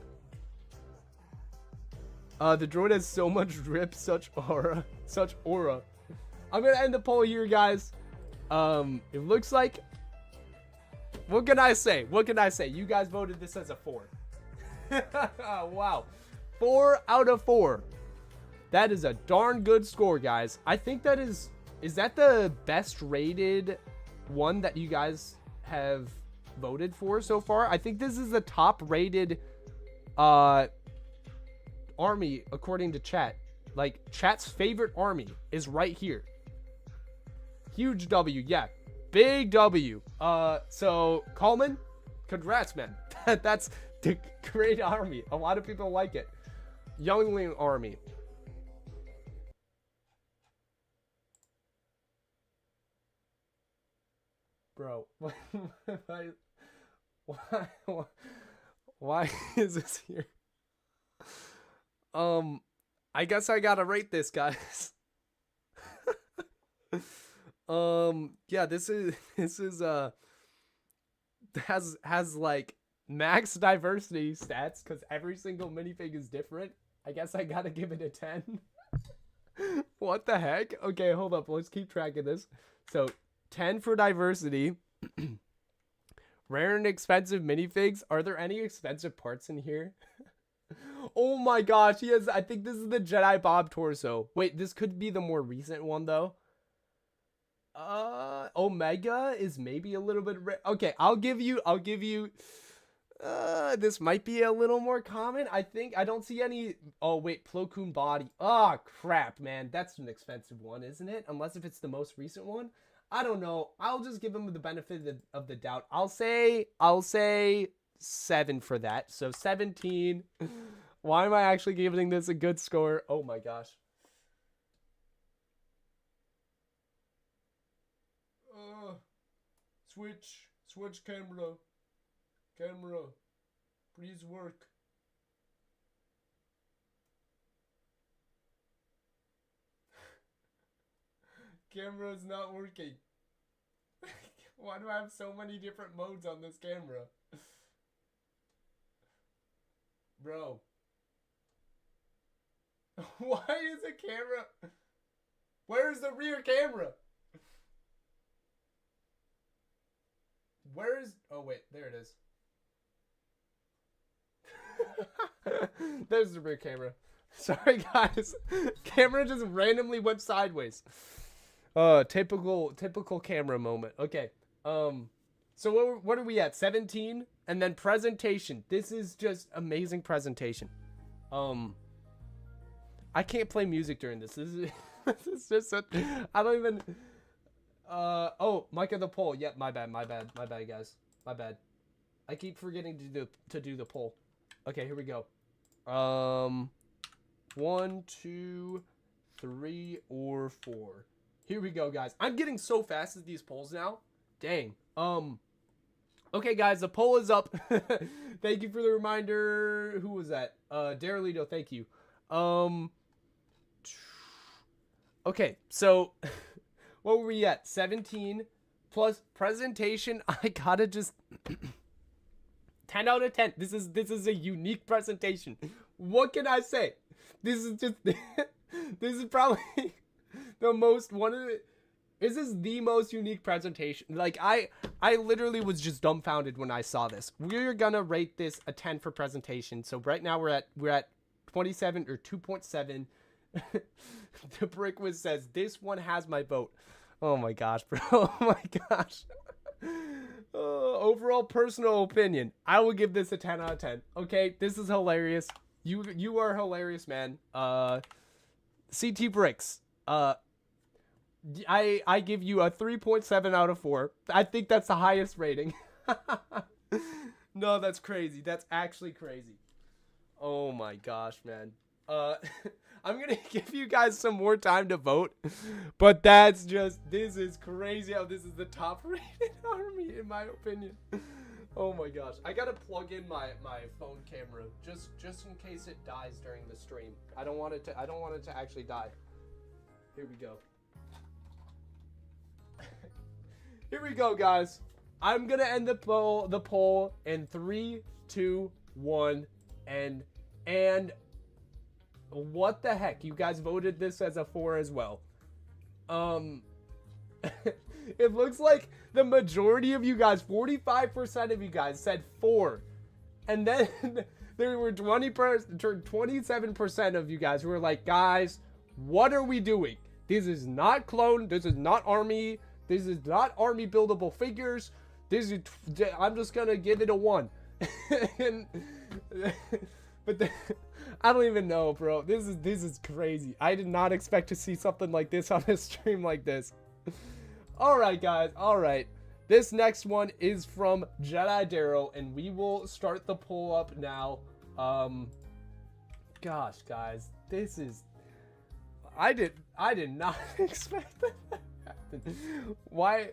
B: The droid has so much drip, such aura. I'm gonna end the poll here, guys. It looks like, what can I say? You guys voted this as a 4. Wow. 4 out of 4. That is a darn good score, guys. I think that is that the best rated one that you guys have voted for so far? I think this is the top rated army according to chat. Like, chat's favorite army is right here. Huge W, yeah. Big W. So Coleman, congrats, man. That's the great army. A lot of people like it. Youngling army. Bro, why is this here? I guess I gotta rate this, guys. Yeah, this is has like max diversity stats because every single minifig is different. I guess I gotta give it a 10. What the heck? Okay, hold up. Let's keep track of this. So 10 for diversity. Rare and expensive minifigs. Are there any expensive parts in here? Oh my gosh, he has, I think this is the Jedi Bob torso. Wait, this could be the more recent one though. Omega is maybe a little bit rare. Okay, I'll give you, this might be a little more common. I think, I don't see any, oh wait, Plo Koon body. Oh crap, man, that's an expensive one, isn't it? Unless if it's the most recent one. I don't know. I'll just give him the benefit of the doubt. I'll say 7 for that. So 17. Why am I actually giving this a good score? Oh my gosh. Switch camera. Please work. Camera is not working. Why do I have so many different modes on this camera? Bro. Why is a camera? Where's the rear camera? Where is... Oh, wait. There it is. There's the rear camera. Sorry, guys. Camera just randomly went sideways. Typical camera moment. Okay. So what are we at? 17? And then presentation. This is just amazing presentation. I can't play music during this. This is just I don't even... Oh, Micah the poll. Yep, my bad, guys. My bad. I keep forgetting to do the poll. Okay, here we go. 1, 2, 3, or 4. Here we go, guys. I'm getting so fast at these polls now. Dang. Okay, guys, the poll is up. Thank you for the reminder. Who was that? Darylito, thank you. Okay, so what were we at? 17 plus presentation. I gotta just 10 out of 10. This is a unique presentation. What can I say? This is just this is probably the most this is the most unique presentation. Like I literally was just dumbfounded when I saw this. We're gonna rate this a 10 for presentation. So right now we're at 27 or 2.7. The Brick Wiz says this one has my vote. Oh my gosh, bro. Oh my gosh. Overall personal opinion, I will give this a 10 out of 10. Okay, this is hilarious. You are hilarious, man. CT Bricks. I give you a 3.7 out of 4. I think that's the highest rating. No, that's crazy. That's actually crazy. Oh my gosh, man. I'm gonna give you guys some more time to vote, but this is crazy how this is the top rated army in my opinion. Oh my gosh, I gotta plug in my phone camera just in case it dies during the stream. I don't want it to actually die. Here we go. Here we go, guys. I'm gonna end the poll in 3, 2, 1, and what the heck? You guys voted this as a 4 as well. It looks like the majority of you guys, 45% of you guys said 4. And then there were 27% of you guys who were like, guys, what are we doing? This is not clone. This is not army. This is not army buildable figures. I'm just going to give it a 1. But I don't even know, bro. This is crazy. I did not expect to see something like this on a stream like this. Alright, guys. Alright. This next one is from Jedi Daryl, and we will start the poll up now. Gosh, guys. This is... I did not expect that to happen. Why...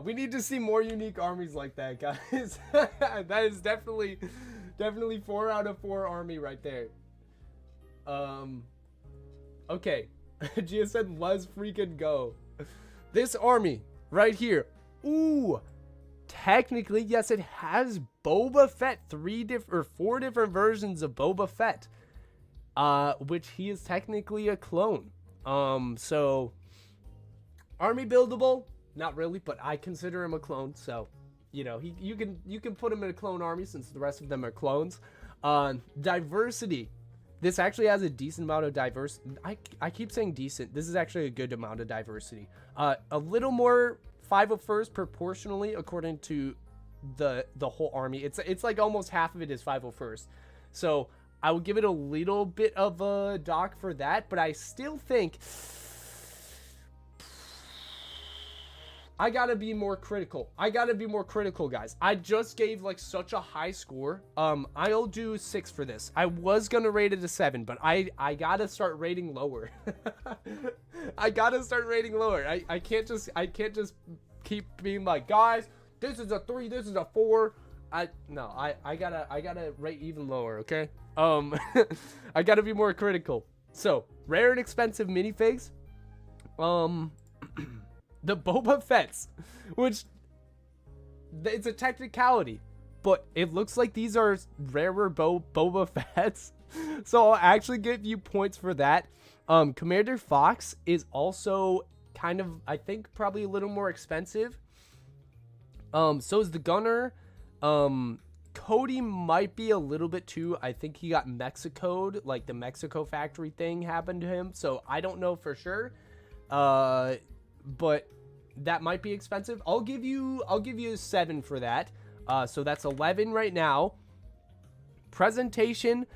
B: we need to see more unique armies like that, guys. That is definitely 4 out of 4 army right there. Okay. Gia said, let's freaking go. This army right here. Ooh. Technically, yes, it has Boba Fett. 4 different versions of Boba Fett. Which he is technically a clone. So army buildable? Not really, but I consider him a clone, so you know, you can put him in a clone army since the rest of them are clones. Diversity. This actually has a decent amount of diversity. I keep saying decent. This is actually a good amount of diversity. A little more 501st proportionally according to the whole army. It's like almost half of it is 501st. So I would give it a little bit of a dock for that, but I still think I gotta be more critical. Guys. I just gave like such a high score. I'll do 6 for this. I was gonna rate it a 7, but I gotta start rating lower. I gotta start rating lower. I can't just keep being like, guys, this is a 3, this is a 4. I gotta rate even lower, okay? I gotta be more critical. So, rare and expensive minifigs. The Boba Fett's, which it's a technicality, but it looks like these are rarer Boba Fett's, so I'll actually give you points for that. Commander Fox is also kind of, I think, probably a little more expensive. So is the Gunner. Cody might be a little bit too. I think he got Mexico'd, like the Mexico factory thing happened to him, so I don't know for sure. But that might be expensive. I'll give you a 7 for that. So that's 11 right now. Presentation.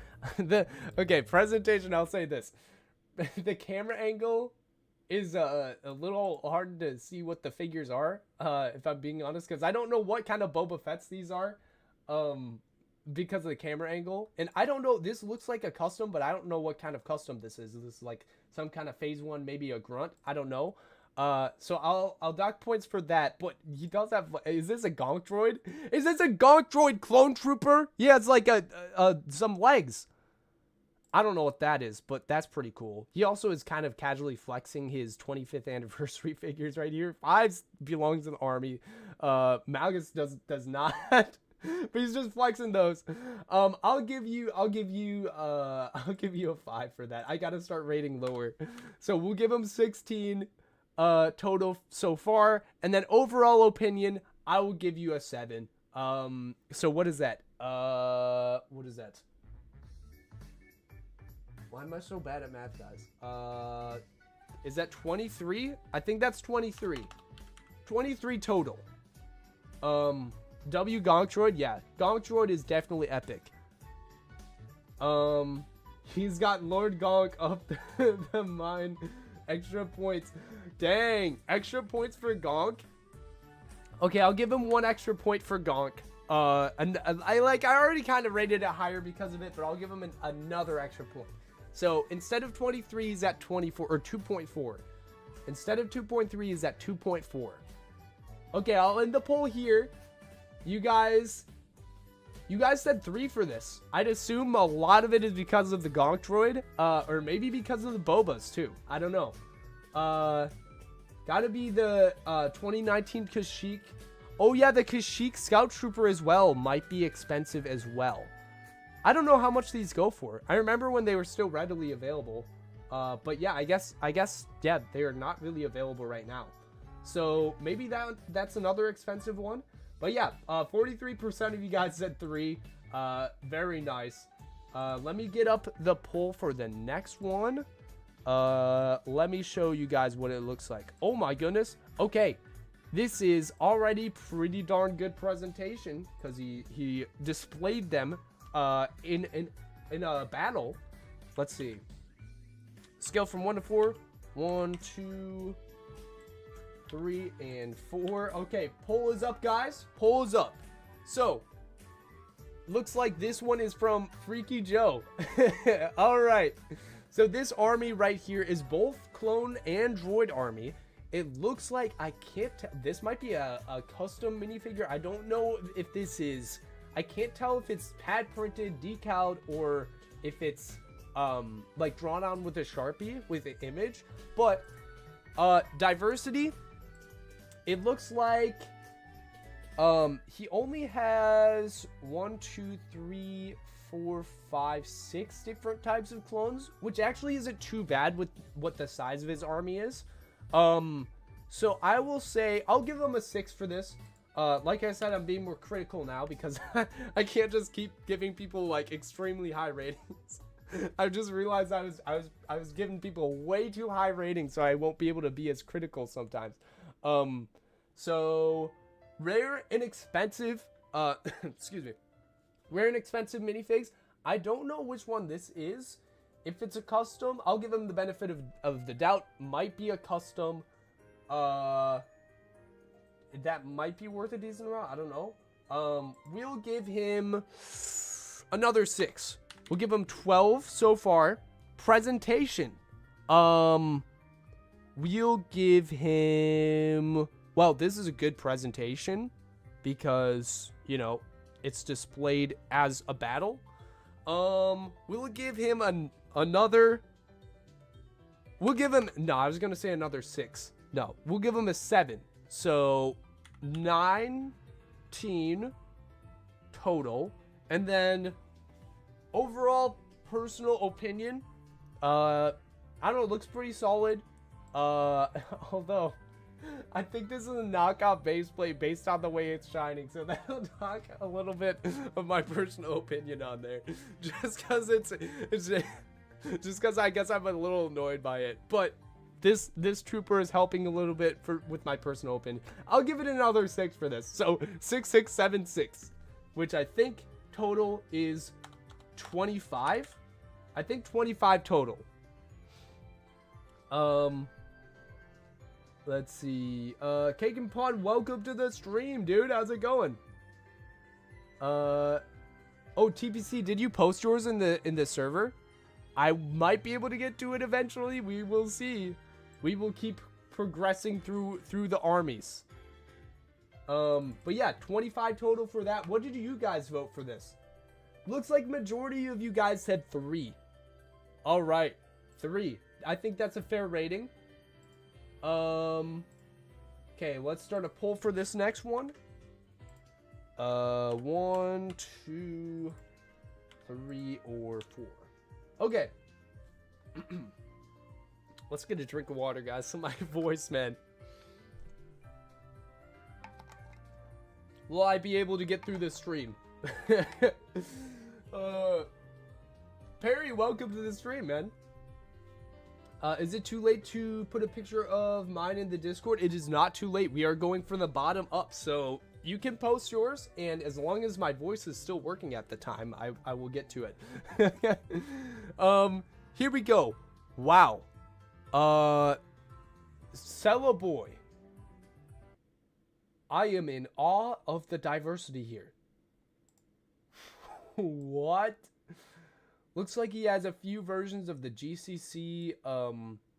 B: Presentation, I'll say this. The camera angle is a little hard to see what the figures are, if I'm being honest, because I don't know what kind of Boba Fett's these are, because of the camera angle. And I don't know, this looks like a custom, but I don't know what kind of custom this is. Is this like some kind of phase 1, maybe a grunt? I don't know. So I'll dock points for that, but he does have, is this a Gonk droid? Is this a Gonk droid clone trooper? Yeah, it's like some legs. I don't know what that is, but that's pretty cool. He also is kind of casually flexing his 25th anniversary figures right here. 5 belongs to the army. Malgus does not, but he's just flexing those. I'll give you a 5 for that. I gotta start rating lower. So we'll give him 16 total so far, and then overall opinion, I will give you a 7. So what is that? What is that? Why am I so bad at math, guys? Is that 23? I think that's 23. 23 total. W Gonk Droid? Yeah. Gonk Droid is definitely epic. He's got Lord Gonk up the mine. Extra points. Dang. Extra points for Gonk? Okay, I'll give him 1 extra point for Gonk. And I already kind of rated it higher because of it, but I'll give him another extra point. So instead of 23, he's at 24 or 2.4. Instead of 2.3, he's at 2.4. Okay, I'll end the poll here. You guys said 3 for this. I'd assume a lot of it is because of the Gonk Droid, or maybe because of the Bobas too. I don't know. Gotta be the 2019 Kashyyyk. Oh yeah, the Kashyyyk Scout Trooper as well might be expensive as well. I don't know how much these go for. I remember when they were still readily available. But yeah, I guess, yeah, they are not really available right now. So maybe that's another expensive one. But yeah, 43% of you guys said 3. Very nice. Let me get up the poll for the next one. Let me show you guys what it looks like. Oh my goodness. Okay. This is already pretty darn good presentation because he displayed them in a battle. Let's see. Scale from 1 to 4. 1, 2, 3, and 4. Okay, poll is up, guys. Poll is up. So, looks like this one is from Freaky Joe. All right. So this army right here is both clone and droid army. It looks like, I can't tell, this might be a custom minifigure. I don't know if this is, I can't tell if it's pad printed, decaled, or if it's like drawn on with a Sharpie with an image. But diversity, it looks like he only has 1, 2, 3, 4, 5, 6 different types of clones, which actually isn't too bad with what the size of his army is. So I will say I'll give him a 6 for this. Like I said, I'm being more critical now because I can't just keep giving people like extremely high ratings. I just realized I was giving people way too high ratings, so I won't be able to be as critical sometimes. So rare and expensive, excuse me, rare and expensive minifigs. I don't know which one this is. If it's a custom, I'll give him the benefit of the doubt. Might be a custom. That might be worth a decent amount. I don't know. We'll give him another 6. We'll give him 12 so far. Presentation. We'll give him... Well, this is a good presentation because, you know, it's displayed as a battle. We'll give him another... We'll give him... No, I was going to say another 6. No, we'll give him a 7. So, 19 total. And then... Overall, personal opinion, I don't know, it looks pretty solid, although, I think this is a knockoff base plate based on the way it's shining, so that'll knock a little bit of my personal opinion on there, just because just because I guess I'm a little annoyed by it, but this trooper is helping a little bit with my personal opinion. I'll give it another 6 for this, so 6, 6, 7, 6, which I think total is 25. I think 25 total. Let's see. Cake and Pod, welcome to the stream, dude. How's it going? Oh, TPC, did you post yours in the server? I might be able to get to it eventually. We will see. We will keep progressing through the armies. But yeah, 25 total for that. What did you guys vote for this? Looks like majority of you guys said 3. All right, 3. I think that's a fair rating. Okay, let's start a poll for this next one. 1, 2, 3, or 4. Okay. Let's get a drink of water, guys. So my voice, man. Will I be able to get through this stream? Perry, welcome to the stream, man. Is it too late to put a picture of mine in the Discord? It is not too late. We are going from the bottom up, so you can post yours, and as long as my voice is still working at the time, I will get to it. Here we go. Wow. Cella Boy. I am in awe of the diversity here. What? Looks like he has a few versions of the GCC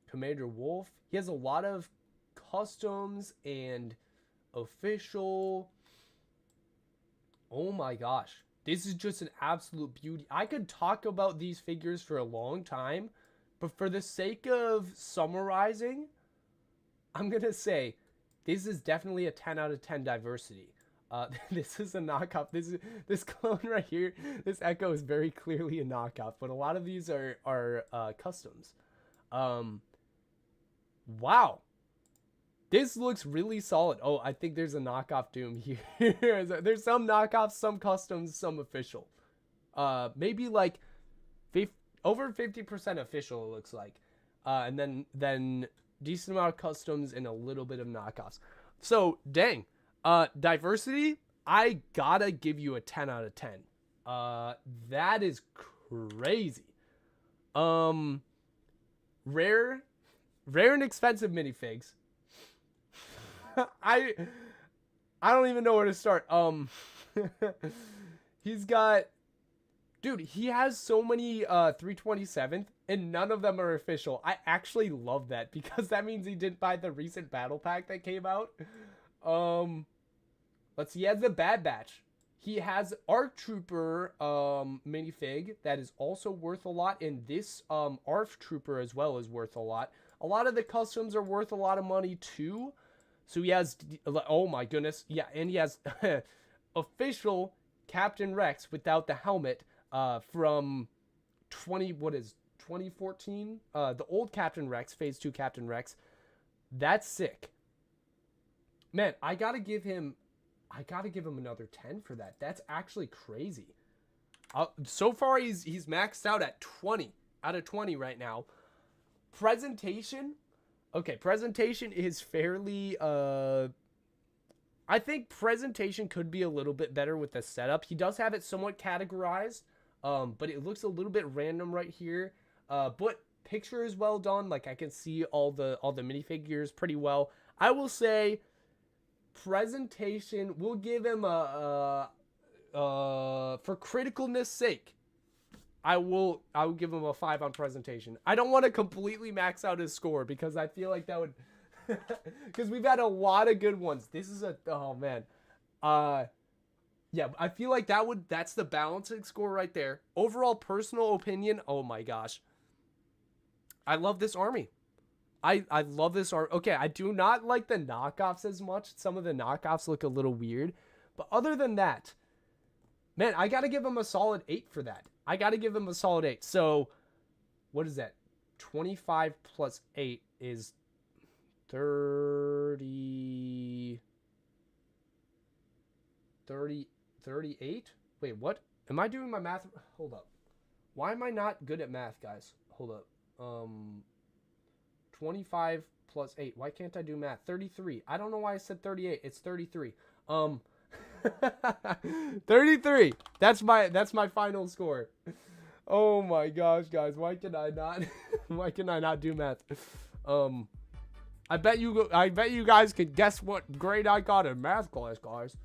B: Commander Wolf. He has a lot of customs and official. Oh my gosh. This is just an absolute beauty. I could talk about these figures for a long time, but for the sake of summarizing, I'm going to say this is definitely a 10 out of 10 diversity. This is a knockoff. This clone right here, this Echo is very clearly a knockoff, but a lot of these are customs. Wow. This looks really solid. Oh, I think there's a knockoff Doom here. There's some knockoffs, some customs, some official. Maybe like over 50% official, it looks like. And then decent amount of customs and a little bit of knockoffs. So, dang. Diversity, I gotta give you a 10 out of 10. That is crazy. Rare and expensive minifigs. I don't even know where to start. He's got, dude, he has so many 327th and none of them are official. I actually love that because that means he didn't buy the recent battle pack that came out. Let's see, he has the Bad Batch. He has ARC Trooper minifig that is also worth a lot, and this ARF Trooper as well is worth a lot. A lot of the customs are worth a lot of money too. So he has, oh my goodness, yeah, and he has official Captain Rex without the helmet from 2014? The old Captain Rex, Phase 2 Captain Rex. That's sick. Man, I gotta give him I gotta give him another 10 for that. That's actually crazy. So far, he's maxed out at 20 out of 20 right now. Presentation. Okay, presentation is fairly... I think presentation could be a little bit better with the setup. He does have it somewhat categorized, but it looks a little bit random right here. But picture is well done. Like I can see all the minifigures pretty well. I will say presentation, we'll give him for criticalness sake, I will give him a 5 on presentation. I don't want to completely max out his score because I feel like that would... because we've had a lot of good ones. This is oh man. Yeah, I feel like that's the balancing score right there. Overall personal opinion, oh my gosh. I love this army. I love this army. Okay, I do not like the knockoffs as much. Some of the knockoffs look a little weird. But other than that, man, I got to give him a solid 8 for that. I got to give him a solid 8. So, what is that? 25 plus 8 is 38? Wait, what? Am I doing my math? Hold up. Why am I not good at math, guys? Hold up. 25 plus 8. Why can't I do math? 33. I don't know why I said 38. It's 33. 33. That's my final score. Oh my gosh, guys. Why can I not do math? I bet you guys can guess what grade I got in math class, guys.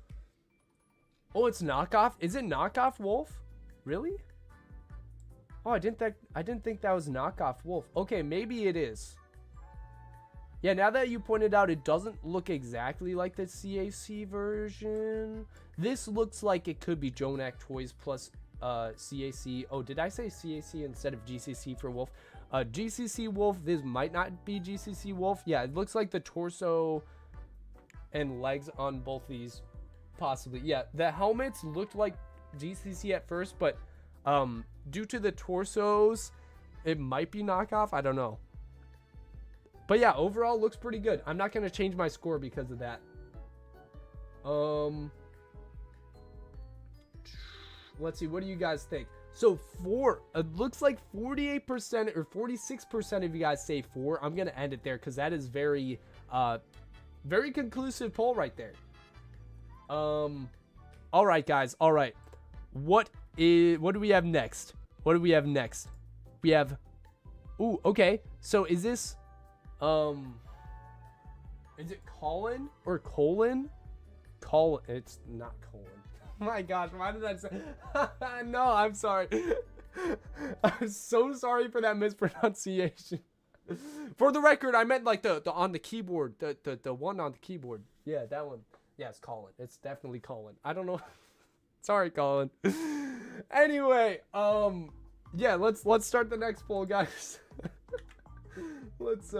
B: Oh, it's knockoff. Is it knockoff Wolf? Really? Oh, I didn't think that was knockoff Wolf. Okay, maybe it is. Yeah, now that you pointed out, it doesn't look exactly like the CAC version. This looks like it could be Jonak Toys plus CAC. Oh, did I say CAC instead of GCC for Wolf? GCC Wolf, this might not be GCC Wolf. Yeah, it looks like the torso and legs on both these, possibly. Yeah, the helmets looked like GCC at first, but due to the torsos, it might be knockoff. I don't know. But yeah, overall looks pretty good. I'm not going to change my score because of that. Let's see, what do you guys think? So it looks like 48% or 46% of you guys say 4. I'm going to end it there because that is very conclusive poll right there. All right, guys. All right. What do we have next? What do we have next? We have, ooh, okay. So is this, is it Colin or Colin? Colin, it's not Colin. Oh my gosh, why did I say? No, I'm sorry. I'm so sorry for that mispronunciation. For the record, I meant like the on the keyboard, the one on the keyboard. Yeah, that one. Yeah, it's Colin. It's definitely Colin. I don't know. Sorry, Colin. Anyway, yeah, let's start the next poll, guys. Let's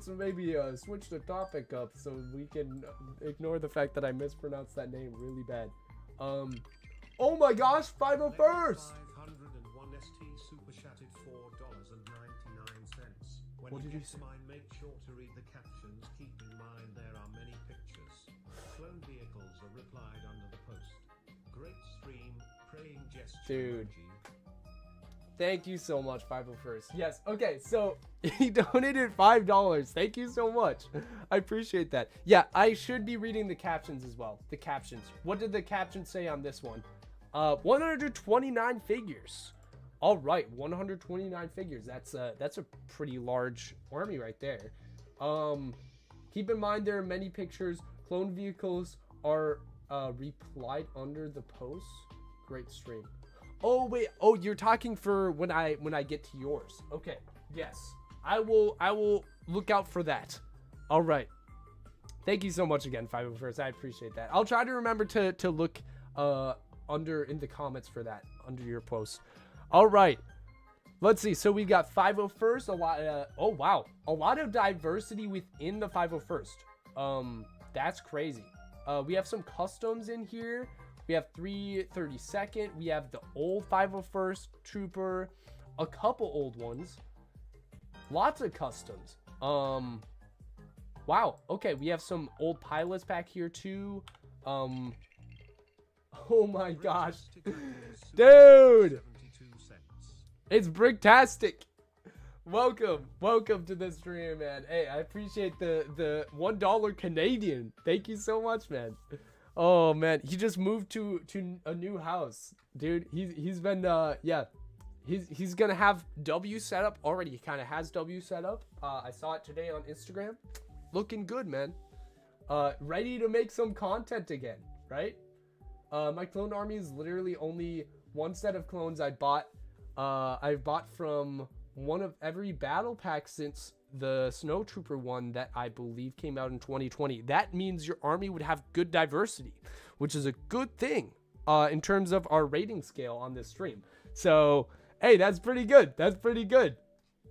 B: maybe switch the topic up so we can ignore the fact that I mispronounced that name really bad. Oh my gosh, 501st!
C: 501 ST super chatted $4.99.
B: What did you say?
C: Make sure to read the captions. Keep in mind there are many pictures. Clone vehicles are replied under the post. Great stream, praying gesture.
B: Dude.
C: Emoji.
B: Thank you so much, 501st. Yes, okay, so he donated $5. Thank you so much. I appreciate that. Yeah, I should be reading the captions as well. The captions. What did the captions say on this one? 129 figures. All right, 129 figures. That's a pretty large army right there. Keep in mind there are many pictures. Clone vehicles are replied under the posts. Great stream. Oh wait, oh, you're talking for when I get to yours. Okay. Yes. I will look out for that. All right. Thank you so much again, 501st. I appreciate that. I'll try to remember to look under in the comments for that under your posts. All right. Let's see. So we got 501st, a lot oh wow. A lot of diversity within the 501st. That's crazy. We have some customs in here. We have 332nd. We have the old 501st Trooper. A couple old ones. Lots of customs. Wow. Okay, we have some old pilots back here too. Oh my gosh. Dude! It's Bricktastic. Welcome to the stream, man. Hey, I appreciate the $1 Canadian. Thank you so much, man. Oh man, he just moved to a new house, dude. He's been yeah, he's gonna have W set up already. He kind of has W set up. I saw it today on Instagram. Looking good, man. Ready to make some content again, right? My clone army is literally only one set of clones I bought. I've bought from one of every battle pack since the Snow Trooper one that I believe came out in 2020. That means your army would have good diversity, which is a good thing in terms of our rating scale on this stream. So, hey, that's pretty good. That's pretty good.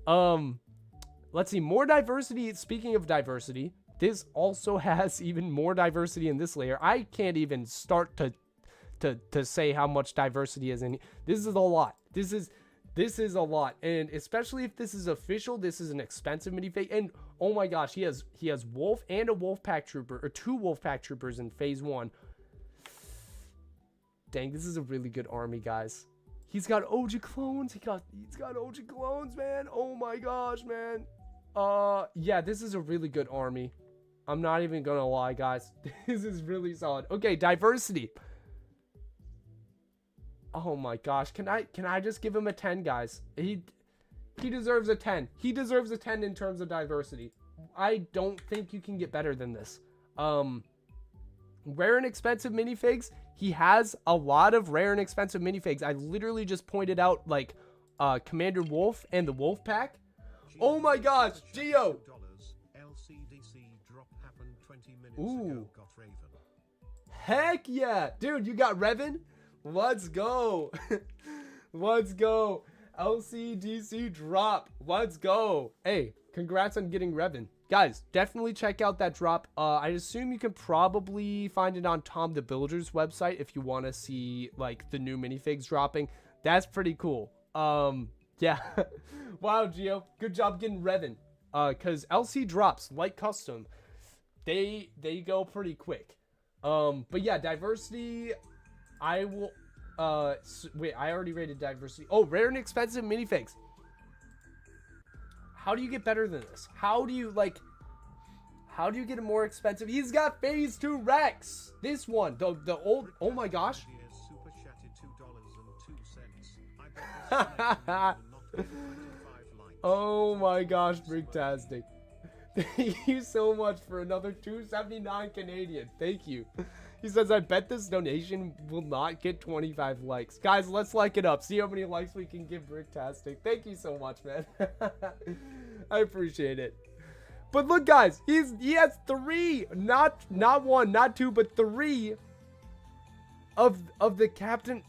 B: Let's see, more diversity. Speaking of diversity, this also has even more diversity in this layer. I can't even start to say how much diversity is in. This is a lot. This is a lot, and especially if this is official, this is an expensive minifig. And oh my gosh, he has Wolf and a Wolf Pack Trooper, or 2 Wolf Pack Troopers in phase 1. Dang, this is a really good army, guys. He's got OG clones. He's got OG clones, man. Oh my gosh, man. Yeah, this is a really good army. I'm not even gonna lie, guys. This is really solid. Okay, diversity. Oh my gosh, can I just give him a 10, guys? He deserves a 10. He deserves a 10 in terms of diversity. I don't think you can get better than this. Rare and expensive minifigs. He has a lot of rare and expensive minifigs. I literally just pointed out like Commander Wolf and the Wolf Pack. Oh my gosh, Geo. Ooh. Heck yeah, dude, you got Revan? Let's go. Let's go. LCDC drop. Let's go. Hey, congrats on getting Revan. Guys, definitely check out that drop. I assume you can probably find it on Tom the Builder's website if you want to see like the new minifigs dropping. That's pretty cool. Yeah. Wow, Gio. Good job getting Revan. Cause LC drops like custom. They go pretty quick. But yeah, diversity. I will, wait, I already rated diversity. Oh, rare and expensive minifigs. How do you get better than this? How do you get a more expensive? He's got phase 2 Rex. This one, the old, oh my gosh. Oh my gosh, Bricktastic. Thank you so much for another 279 Canadian. Thank you. He says, I bet this donation will not get 25 likes. Guys, let's like it up. See how many likes we can give Bricktastic. Thank you so much, man. I appreciate it. But look, guys, he has 3, not 1, not 2, but 3 of the captain.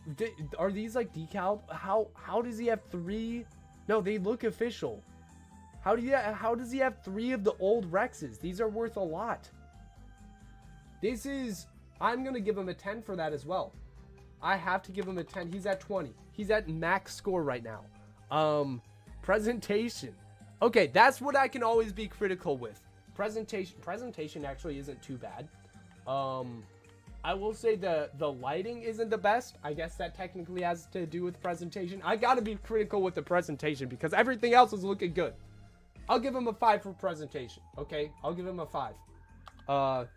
B: Are these like decaled? How does he have 3? No, they look official. How does he have 3 of the old Rexes? These are worth a lot. I'm going to give him a 10 for that as well. I have to give him a 10. He's at 20. He's at max score right now. Presentation. Okay, that's what I can always be critical with. Presentation actually isn't too bad. I will say the lighting isn't the best. I guess that technically has to do with presentation. I got to be critical with the presentation because everything else is looking good. I'll give him a 5 for presentation. Okay, I'll give him a 5.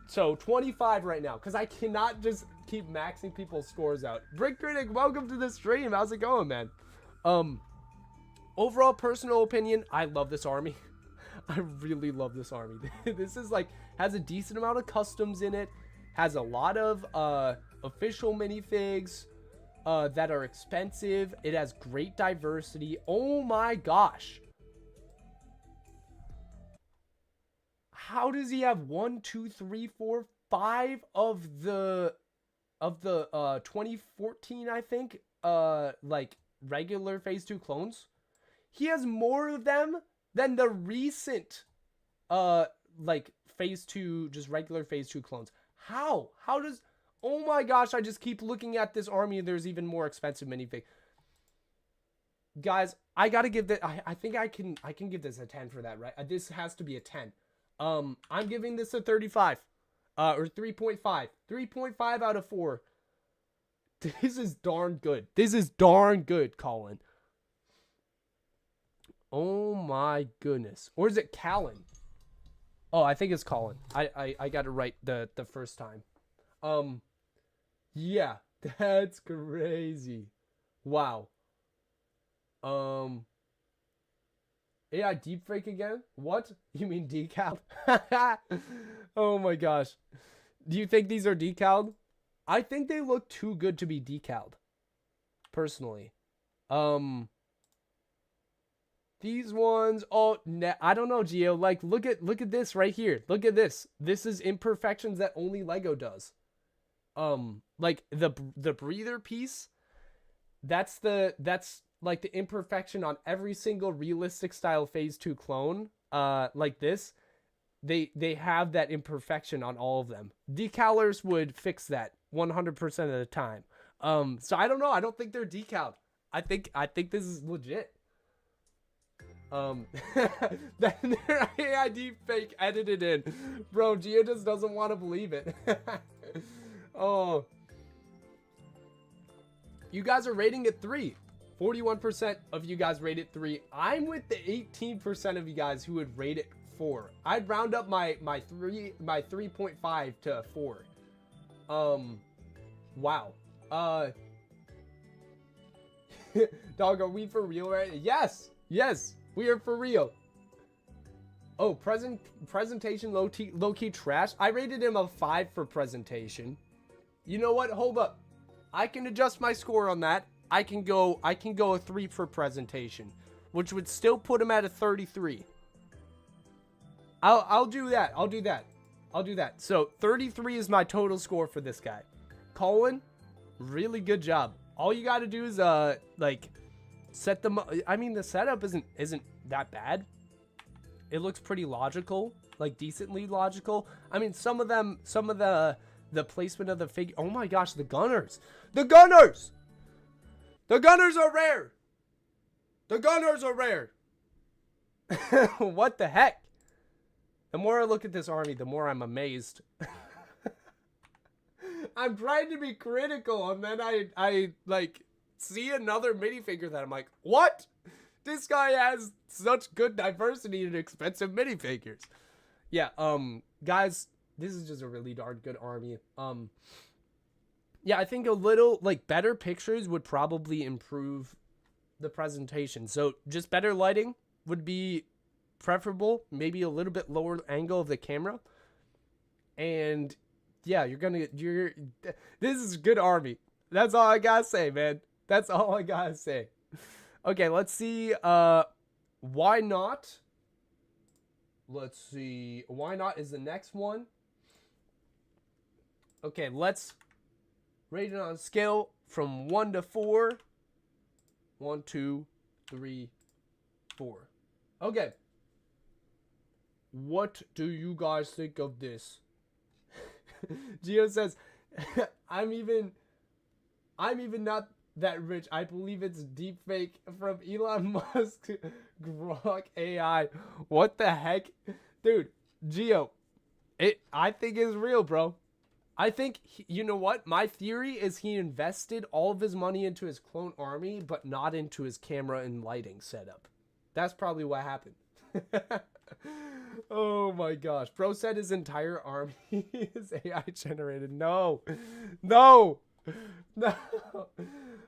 B: So 25 right now, because I cannot just keep maxing people's scores out. Brick Critic, welcome to the stream. How's it going, man? Overall personal opinion, I love this army. I really love this army. This is like, has a decent amount of customs in it, has a lot of official minifigs that are expensive. It has great diversity. Oh my gosh. How does he have 1, 2, 3, 4, 5 of the 2014, I think, like regular phase 2 clones? He has more of them than the recent like phase 2, just regular phase 2 clones. How does, oh my gosh, I just keep looking at this army and there's even more expensive minifig. Guys, I gotta give that, I think I can give this a 10 for that, right? This has to be a 10. I'm giving this a 35. Or 3.5. 3.5 out of 4. This is darn good. This is darn good, Colin. Oh my goodness. Or is it Callan? Oh, I think it's Colin. I got it right the first time. Yeah, that's crazy. Wow. AI deepfake again? What? You mean decal? Oh my gosh. Do you think these are decaled? I think they look too good to be decaled. Personally. These ones, oh, I don't know, Gio. Like, look at this right here. Look at this. This is imperfections that only Lego does. Like the breather piece, that's like the imperfection on every single realistic style phase 2 clone. Like this, they have that imperfection on all of them. Decalers would fix that 100% of the time. So I don't know. I don't think they're decaled. I think this is legit. That their AI deepfake edited in. Bro, Gio just doesn't want to believe it. Oh. You guys are rating it 3. 41% of you guys rate it 3. I'm with the 18% of you guys who would rate it 4. I'd round up my 3.5 to 4. Wow. Dog, are we for real right? Yes. Yes. We are for real. Oh, presentation low-key trash. I rated him a 5 for presentation. You know what? Hold up. I can adjust my score on that. I can go a 3 for presentation, which would still put him at a 33. I'll do that. I'll do that. So 33 is my total score for this guy. Colin, really good job. All you got to do is like set them up. I mean, the setup isn't that bad. It looks pretty logical, like decently logical. I mean, some of the placement of the figure. Oh my gosh, the gunners are rare. The gunners are rare. What the heck? The more I look at this army, the more I'm amazed. I'm trying to be critical, and then I like see another minifigure that I'm like, what? This guy has such good diversity in expensive minifigures. Yeah, guys, this is just a really darn good army. Yeah, I think a little like better pictures would probably improve the presentation. So just better lighting would be preferable. Maybe a little bit lower angle of the camera. And yeah, this is a good army. That's all I gotta say, man. That's all I gotta say. Okay, let's see. Why not? Let's see. Why not is the next one. Okay, let's rate it on a scale from 1 to 4. 1, 2, 3, 4. Okay. What do you guys think of this? Gio says, I'm even not that rich. I believe it's deepfake from Elon Musk Grok AI. What the heck? Dude, Gio, I think it's real, bro. I think, you know what? My theory is he invested all of his money into his clone army, but not into his camera and lighting setup. That's probably what happened. Oh my gosh. Bro said his entire army is AI generated. No.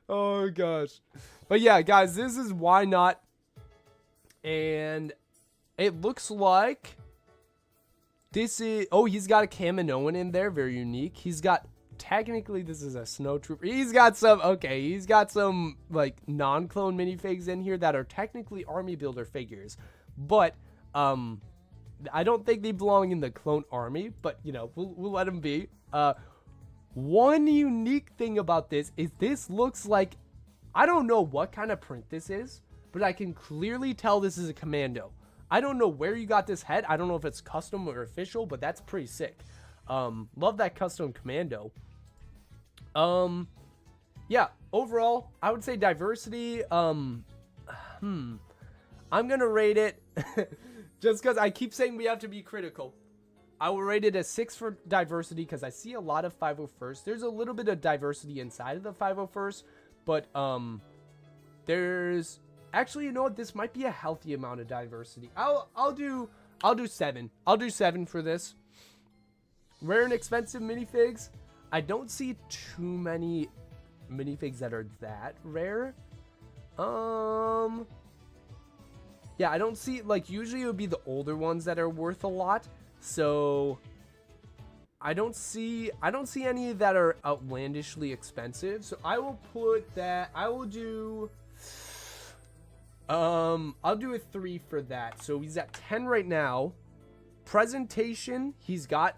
B: Oh gosh. But yeah, guys, this is Why Not. And it looks like this is, oh, he's got a Kaminoan in there, very unique. He's got, technically this is a snow trooper. He's got some like non-clone minifigs in here that are technically army builder figures. But I don't think they belong in the clone army, but you know, we'll let them be. One unique thing about this is this looks like, I don't know what kind of print this is, but I can clearly tell this is a commando. I don't know where you got this head. I don't know if it's custom or official, but that's pretty sick. Love that custom commando. Yeah, overall, I would say diversity. I'm gonna rate it Just because I keep saying we have to be critical. I will rate it a 6 for diversity because I see a lot of 501st. There's a little bit of diversity inside of the 501st, but there's actually, you know what? This might be a healthy amount of diversity. I'll do 7. I'll do 7 for this. Rare and expensive minifigs. I don't see too many minifigs that are that rare. Yeah, I don't see, like, usually it would be the older ones that are worth a lot. So I don't see any that are outlandishly expensive. So I will put that, I'll do a 3 for that. So he's at 10 right now. Presentation, he's got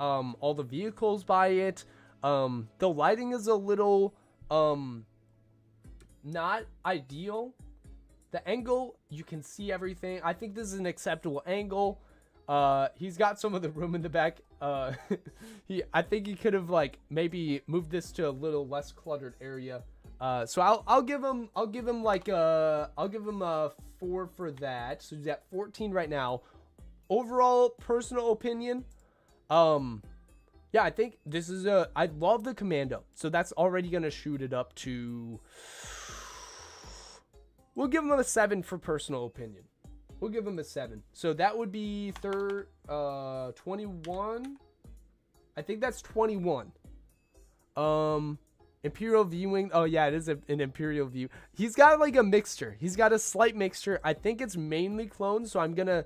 B: all the vehicles by it. The lighting is a little not ideal. The angle, you can see everything. I think this is an acceptable angle. He's got some of the room in the back. I think he could have like maybe moved this to a little less cluttered area. So I'll give him like a 4 for that. So he's at 14 right now. Overall personal opinion, yeah, I think this is I love the commando. So that's already gonna shoot it up to, we'll give him a 7 for personal opinion. We'll give him a 7. So that would be 21. I think that's 21. Imperial viewing. Oh yeah, it is an Imperial view. He's got like a mixture. He's got a slight mixture. I think it's mainly clones. So I'm gonna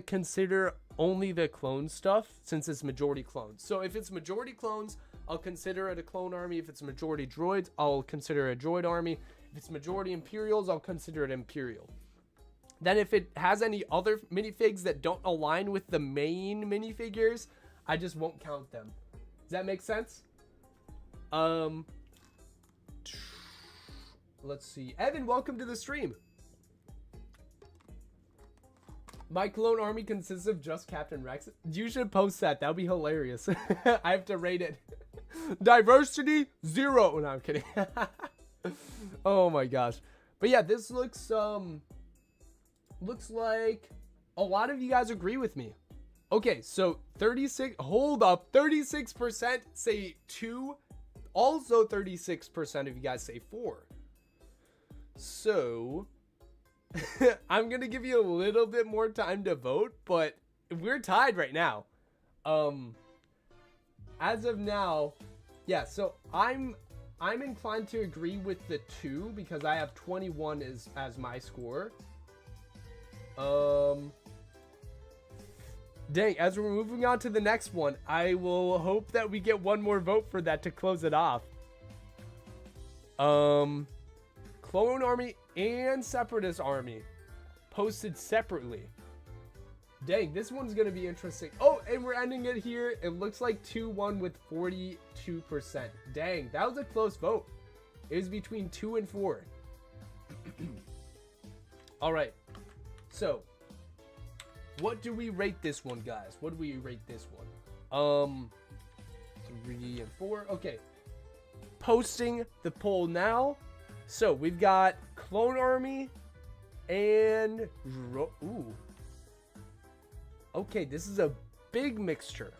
B: consider only the clone stuff since it's majority clones. So if it's majority clones, I'll consider it a clone army. If it's majority droids, I'll consider it a droid army. If it's majority Imperials, I'll consider it Imperial. Then if it has any other minifigs that don't align with the main minifigures, I just won't count them. Does that make sense? Let's see. Evan, welcome to the stream. My clone army consists of just Captain Rex. You should post that. That would be hilarious. I have to rate it. Diversity 0. No, I'm kidding. Oh my gosh. But yeah, this looks like a lot of you guys agree with me. Okay, so 36, hold up, 36% say 2. Also 36% of you guys say 4. So I'm gonna give you a little bit more time to vote, but we're tied right now. As of now, yeah, so I'm inclined to agree with the 2 because I have 21 as my score. Dang, as we're moving on to the next one, I will hope that we get one more vote for that to close it off. Clone Army and Separatist Army posted separately. Dang, this one's gonna be interesting. Oh, and we're ending it here. It looks like 2-1 with 42%. Dang, that was a close vote. It was between 2 and 4. All right, so what do we rate this one, guys? What do we rate this one? 3 and 4. Okay, posting the poll now. So we've got Clone Army and ooh. Okay, this is a big mixture.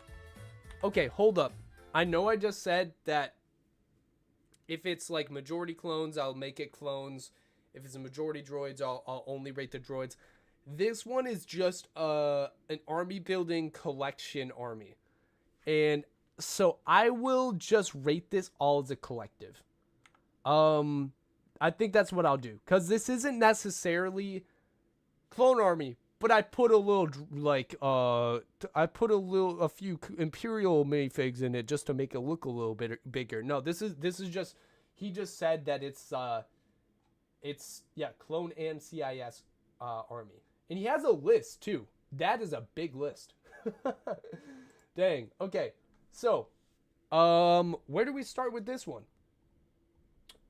B: Okay, hold up. I know I just said that if it's like majority clones, I'll make it clones. If it's a majority droids, I'll only rate the droids. This one is just an army building collection army. And so I will just rate this all as a collective. I think that's what I'll do. Because this isn't necessarily clone army. But I put a little, like, a few Imperial minifigs in it just to make it look a little bit bigger. No, this is just, he just said that it's clone and CIS army. And he has a list, too. That is a big list. Dang. Okay. So, where do we start with this one?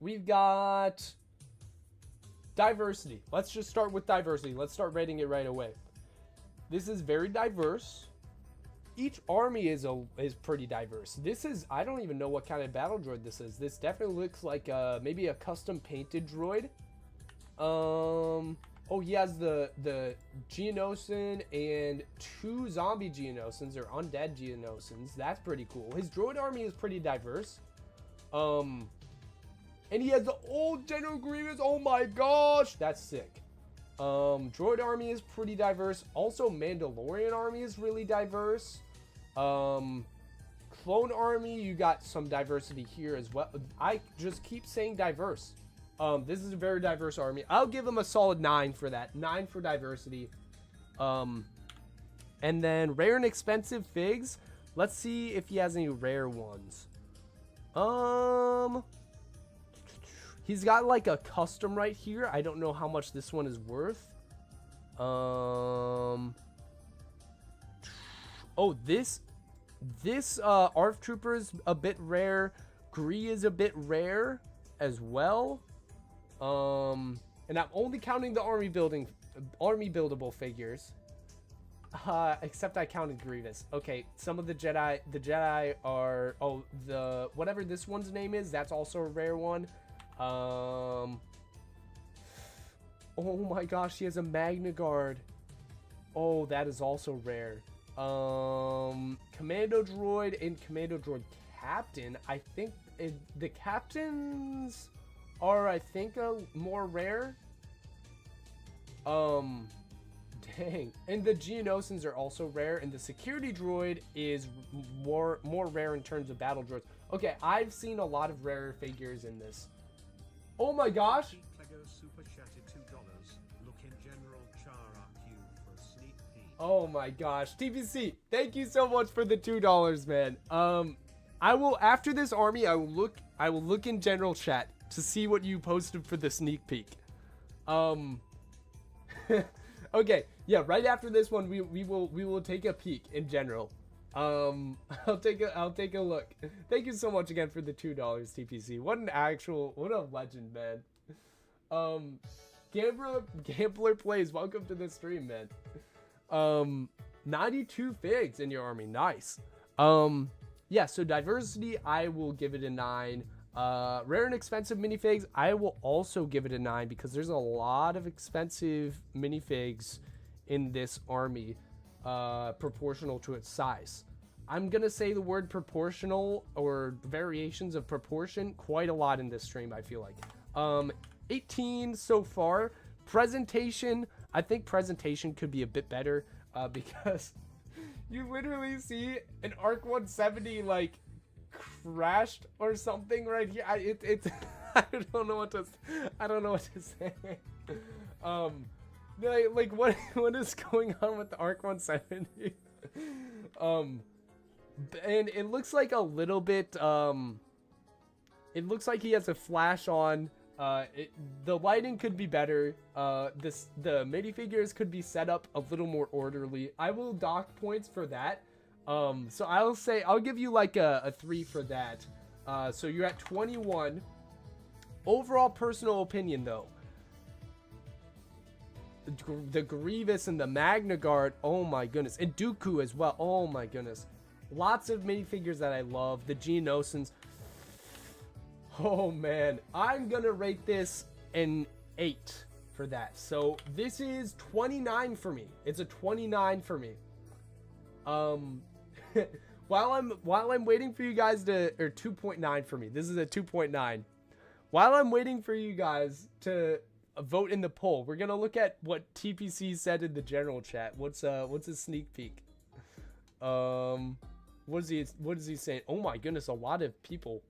B: We've got diversity. Let's just start with diversity. Let's start rating it right away. This is very diverse. Each army is pretty diverse. This is, I don't even know what kind of battle droid this is. This definitely looks like maybe a custom painted droid. Oh, he has the Geonosian and 2 zombie Geonosians or undead Geonosians. That's pretty cool. His droid army is pretty diverse. And he has the old General Grievous. Oh my gosh, that's sick. Droid army is pretty diverse. Also, Mandalorian army is really diverse. Clone army, you got some diversity here as well. I just keep saying diverse. This is a very diverse army. I'll give him a solid 9 for that. 9 for diversity. And then rare and expensive figs. Let's see if he has any rare ones. He's got like a custom right here. I don't know how much this one is worth. Oh, this ARF Trooper is a bit rare. Gree is a bit rare as well. And I'm only counting the army buildable figures. Except I counted Grievous. Okay, some of the Jedi are, oh, whatever this one's name is, that's also a rare one. Oh my gosh, he has a Magna Guard. Oh, that is also rare. Commando Droid and Commando Droid Captain. I think the Captains are, I think, more rare. Dang. And the Geonosians are also rare, and the Security Droid is more rare in terms of battle droids. Okay, I've seen a lot of rare figures in this. Oh my gosh. Oh my gosh. TPC, thank you so much for the $2, man. I will, after this army, I will look in general chat to see what you posted for the sneak peek. Okay, yeah, right after this one, we will take a peek in general. I'll take a look. Thank you so much again for the $2, TPC. What a legend, man. Gambler Plays, welcome to the stream, man. 92 figs in your army, nice. Yeah, so diversity, I will give it a 9. Rare and expensive minifigs, I will also give it a 9 because there's a lot of expensive minifigs in this army, proportional to its size. I'm gonna say the word proportional or variations of proportion quite a lot in this stream, I feel like. 18 so far. Presentation, I think presentation could be a bit better, because you literally see an ARC 170 like crashed or something right here. I don't know what to say. Like what is going on with the ARC 170? And it looks like a little bit, it looks like he has a flash on. The lighting could be better. The minifigures could be set up a little more orderly. I will dock points for that. So I'll give you like a 3 for that. So you're at 21. Overall personal opinion though. The Grievous and the Magna Guard, oh my goodness. And Dooku as well, oh my goodness. Lots of minifigures that I love. The Geonosians. Oh man, I'm gonna rate this an 8 for that. So this is 29 for me. It's a 29 for me. While I'm waiting for you guys to, or 2.9 for me. This is a 2.9. While I'm waiting for you guys to vote in the poll, we're gonna look at what TPC said in the general chat. What's a sneak peek? What is he saying? Oh my goodness, a lot of people.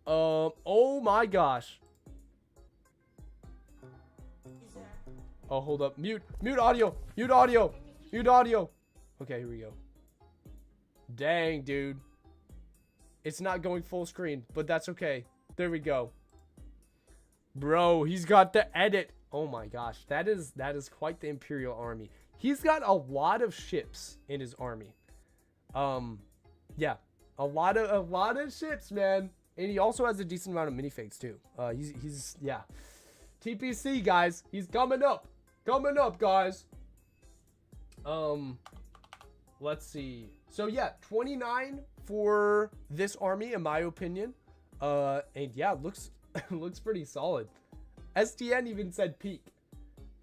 B: Oh my gosh. Oh, hold up. Mute audio. Mute audio. Okay, here we go. Dang, dude. It's not going full screen, but that's okay. There we go. Bro, he's got the edit. Oh my gosh. That is quite the Imperial army. He's got a lot of ships in his army. Yeah. A lot of ships, man. And he also has a decent amount of minifigs too. He's yeah. TPC guys, he's coming up. Coming up, guys. Let's see. So yeah, 29 for this army in my opinion. And yeah, looks looks pretty solid. STN even said peak.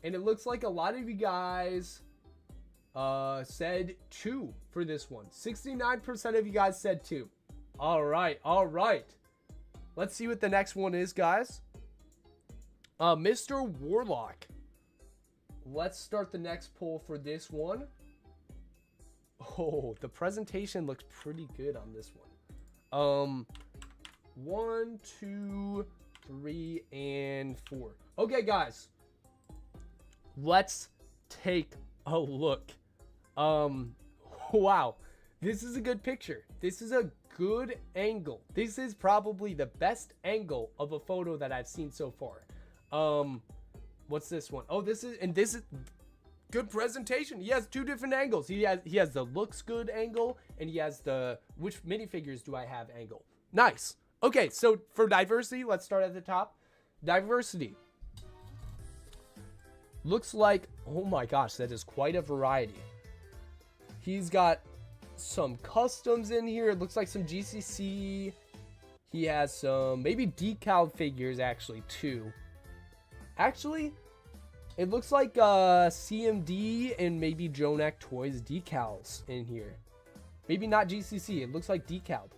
B: And it looks like a lot of you guys said 2 for this one. 69% of you guys said 2. All right. Let's see what the next one is, guys. Mr. Warlock. Let's start the next poll for this one. Oh, the presentation looks pretty good on this one. 1, 2, 3, and 4. Okay, guys. Let's take a look. Wow. This is a good picture. This is a good angle. This is probably the best angle of a photo that I've seen so far. What's this one? Oh, this is good presentation. He has 2 different angles. He has the looks good angle, and he has the which minifigures do I have angle. Nice. Okay, so for diversity, let's start at the top. Diversity. Looks like, oh my gosh, that is quite a variety. He's got some customs in here. It looks like some GCC. He has some maybe decal figures actually too. Actually, it looks like CMD and maybe Jonak Toys decals in here. Maybe not GCC. It looks like decaled.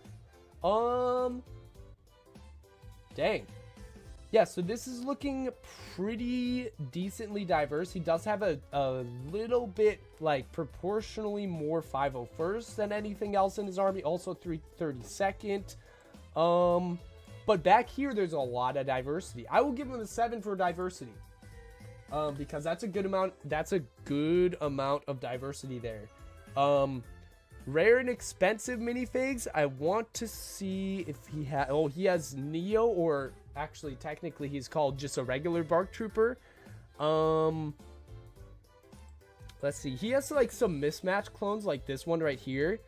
B: Dang. Yeah, so this is looking pretty decently diverse. He does have a little bit, like, proportionally more 501st than anything else in his army. Also 332nd. But back here, there's a lot of diversity. I will give him a 7 for diversity. Because that's a good amount. That's a good amount of diversity there. Rare and expensive minifigs. I want to see if he has... Oh, he has Neo, or actually, technically, he's called just a regular Bark Trooper. Let's see. He has, like, some mismatch clones, like this one right here.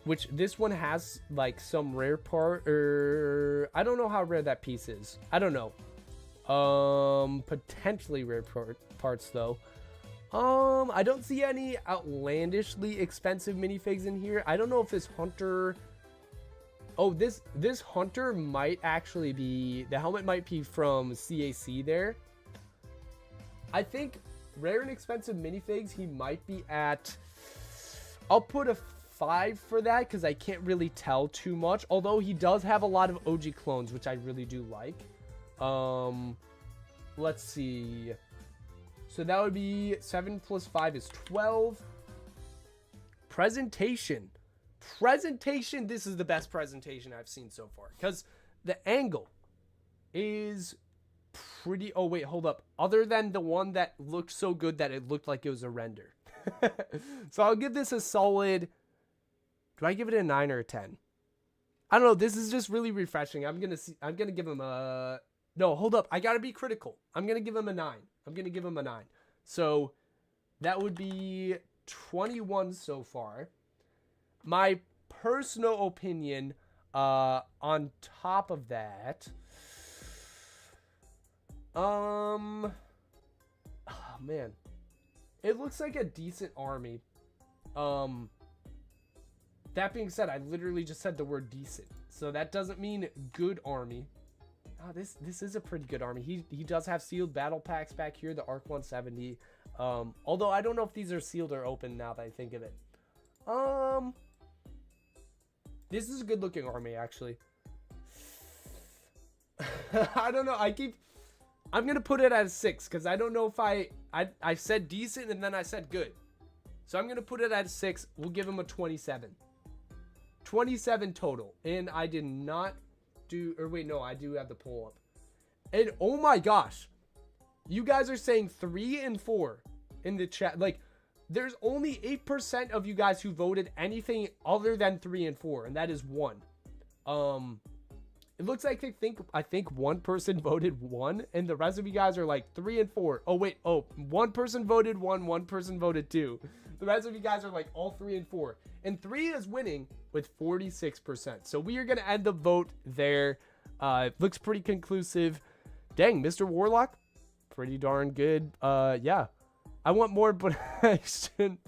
B: Which, this one has, like, some rare part... I don't know how rare that piece is. I don't know. Potentially rare parts, though. I don't see any outlandishly expensive minifigs in here. I don't know if this Hunter... Oh, this Hunter might actually be... The helmet might be from CAC there. I think rare and expensive minifigs, he might be at... I'll put a 5 for that because I can't really tell too much. Although he does have a lot of OG clones, which I really do like. Let's see... So that would be 7 plus 5 is 12. Presentation. Presentation. This is the best presentation I've seen so far. Because the angle is pretty... Oh, wait, hold up. Other than the one that looked so good that it looked like it was a render. So I'll give this a solid... Do I give it a 9 or a 10? I don't know. This is just really refreshing. I'm going to give him a... No, hold up. I got to be critical. I'm going to give him a 9. I'm going to give him a 9. So that would be 21 so far. My personal opinion on top of that. Oh, man. It looks like a decent army. That being said, I literally just said the word decent. So that doesn't mean good army. Oh, this is a pretty good army. He does have sealed battle packs back here, the ARC 170. Although I don't know if these are sealed or open now that I think of it. This is a good looking army, actually. I don't know. I'm going to put it at a 6 because I don't know if I said decent and then I said good. So I'm going to put it at a 6. We'll give him a 27. 27 total. And I did not do, or wait, no, I do have the poll up. And oh my gosh, you guys are saying 3 and 4 in the chat. Like, there's only 8% of you guys who voted anything other than 3 and 4, and that is 1. It looks like I think one person voted 1, and the rest of you guys are like 3 and 4. Oh wait, one person voted 1, one person voted 2. The rest of you guys are like all 3 and 4. And 3 is winning with 46%. So we are going to end the vote there. It looks pretty conclusive. Dang, Mr. Warlock, pretty darn good. Yeah. I want more, but I shouldn't.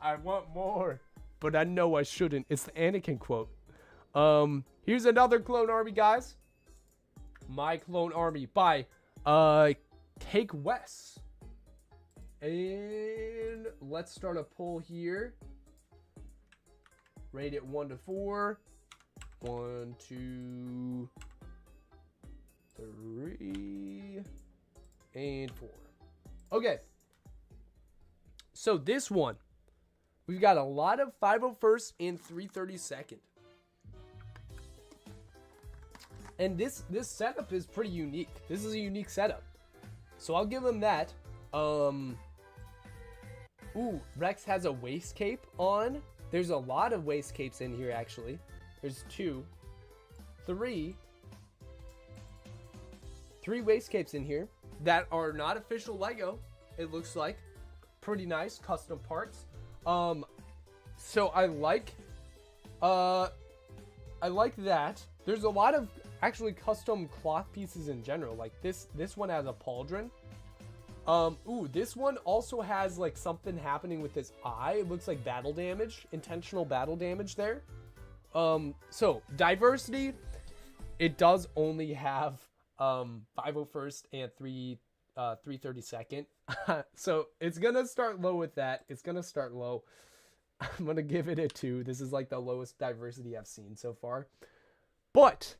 B: I want more, but I know I shouldn't. It's the Anakin quote. Here's another clone army, guys. My Clone Army by Cake Wes. And let's start a poll here. Rate it 1 to 4. 1, 2, 3, and 4. Okay. So this one, we've got a lot of 501st and 332nd. And this setup is pretty unique. This is a unique setup. So I'll give him that. Ooh, Rex has a waist cape on. There's a lot of waist capes in here, actually. There's 2, 3 waist capes in here that are not official Lego. It looks like pretty nice custom parts. So I like that. There's a lot of actually custom cloth pieces in general. Like this one has a pauldron. Ooh, this one also has like something happening with this eye. It looks like battle damage, intentional battle damage there. So diversity, it does only have 501st and 332nd. So it's gonna start low with that. It's gonna start low. I'm gonna give it a 2. This is like the lowest diversity I've seen so far. But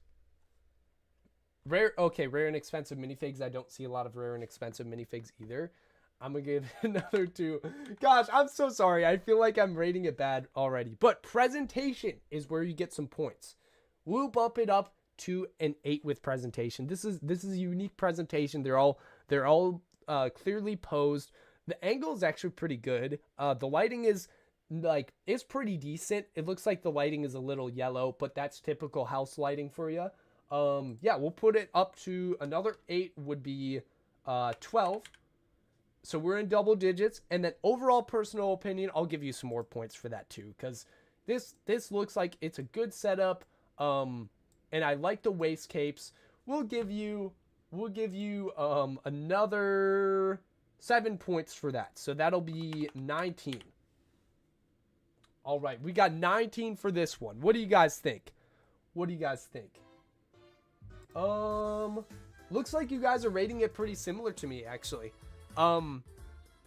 B: rare and expensive minifigs. I don't see a lot of rare and expensive minifigs either. I'm gonna give it another 2. Gosh, I'm so sorry. I feel like I'm rating it bad already. But presentation is where you get some points. We'll bump it up to an 8 with presentation. This is a unique presentation. They're all clearly posed. The angle is actually pretty good. The lighting is pretty decent. It looks like the lighting is a little yellow, but that's typical house lighting for you. Yeah, we'll put it up to another 8 would be 12. So we're in double digits. And then overall personal opinion, I'll give you some more points for that too, because this looks like it's a good setup. And I like the waist capes. We'll give you another 7 points for that. So that'll be 19. All right, we got 19 for this one. What do you guys think? Looks like you guys are rating it pretty similar to me, actually.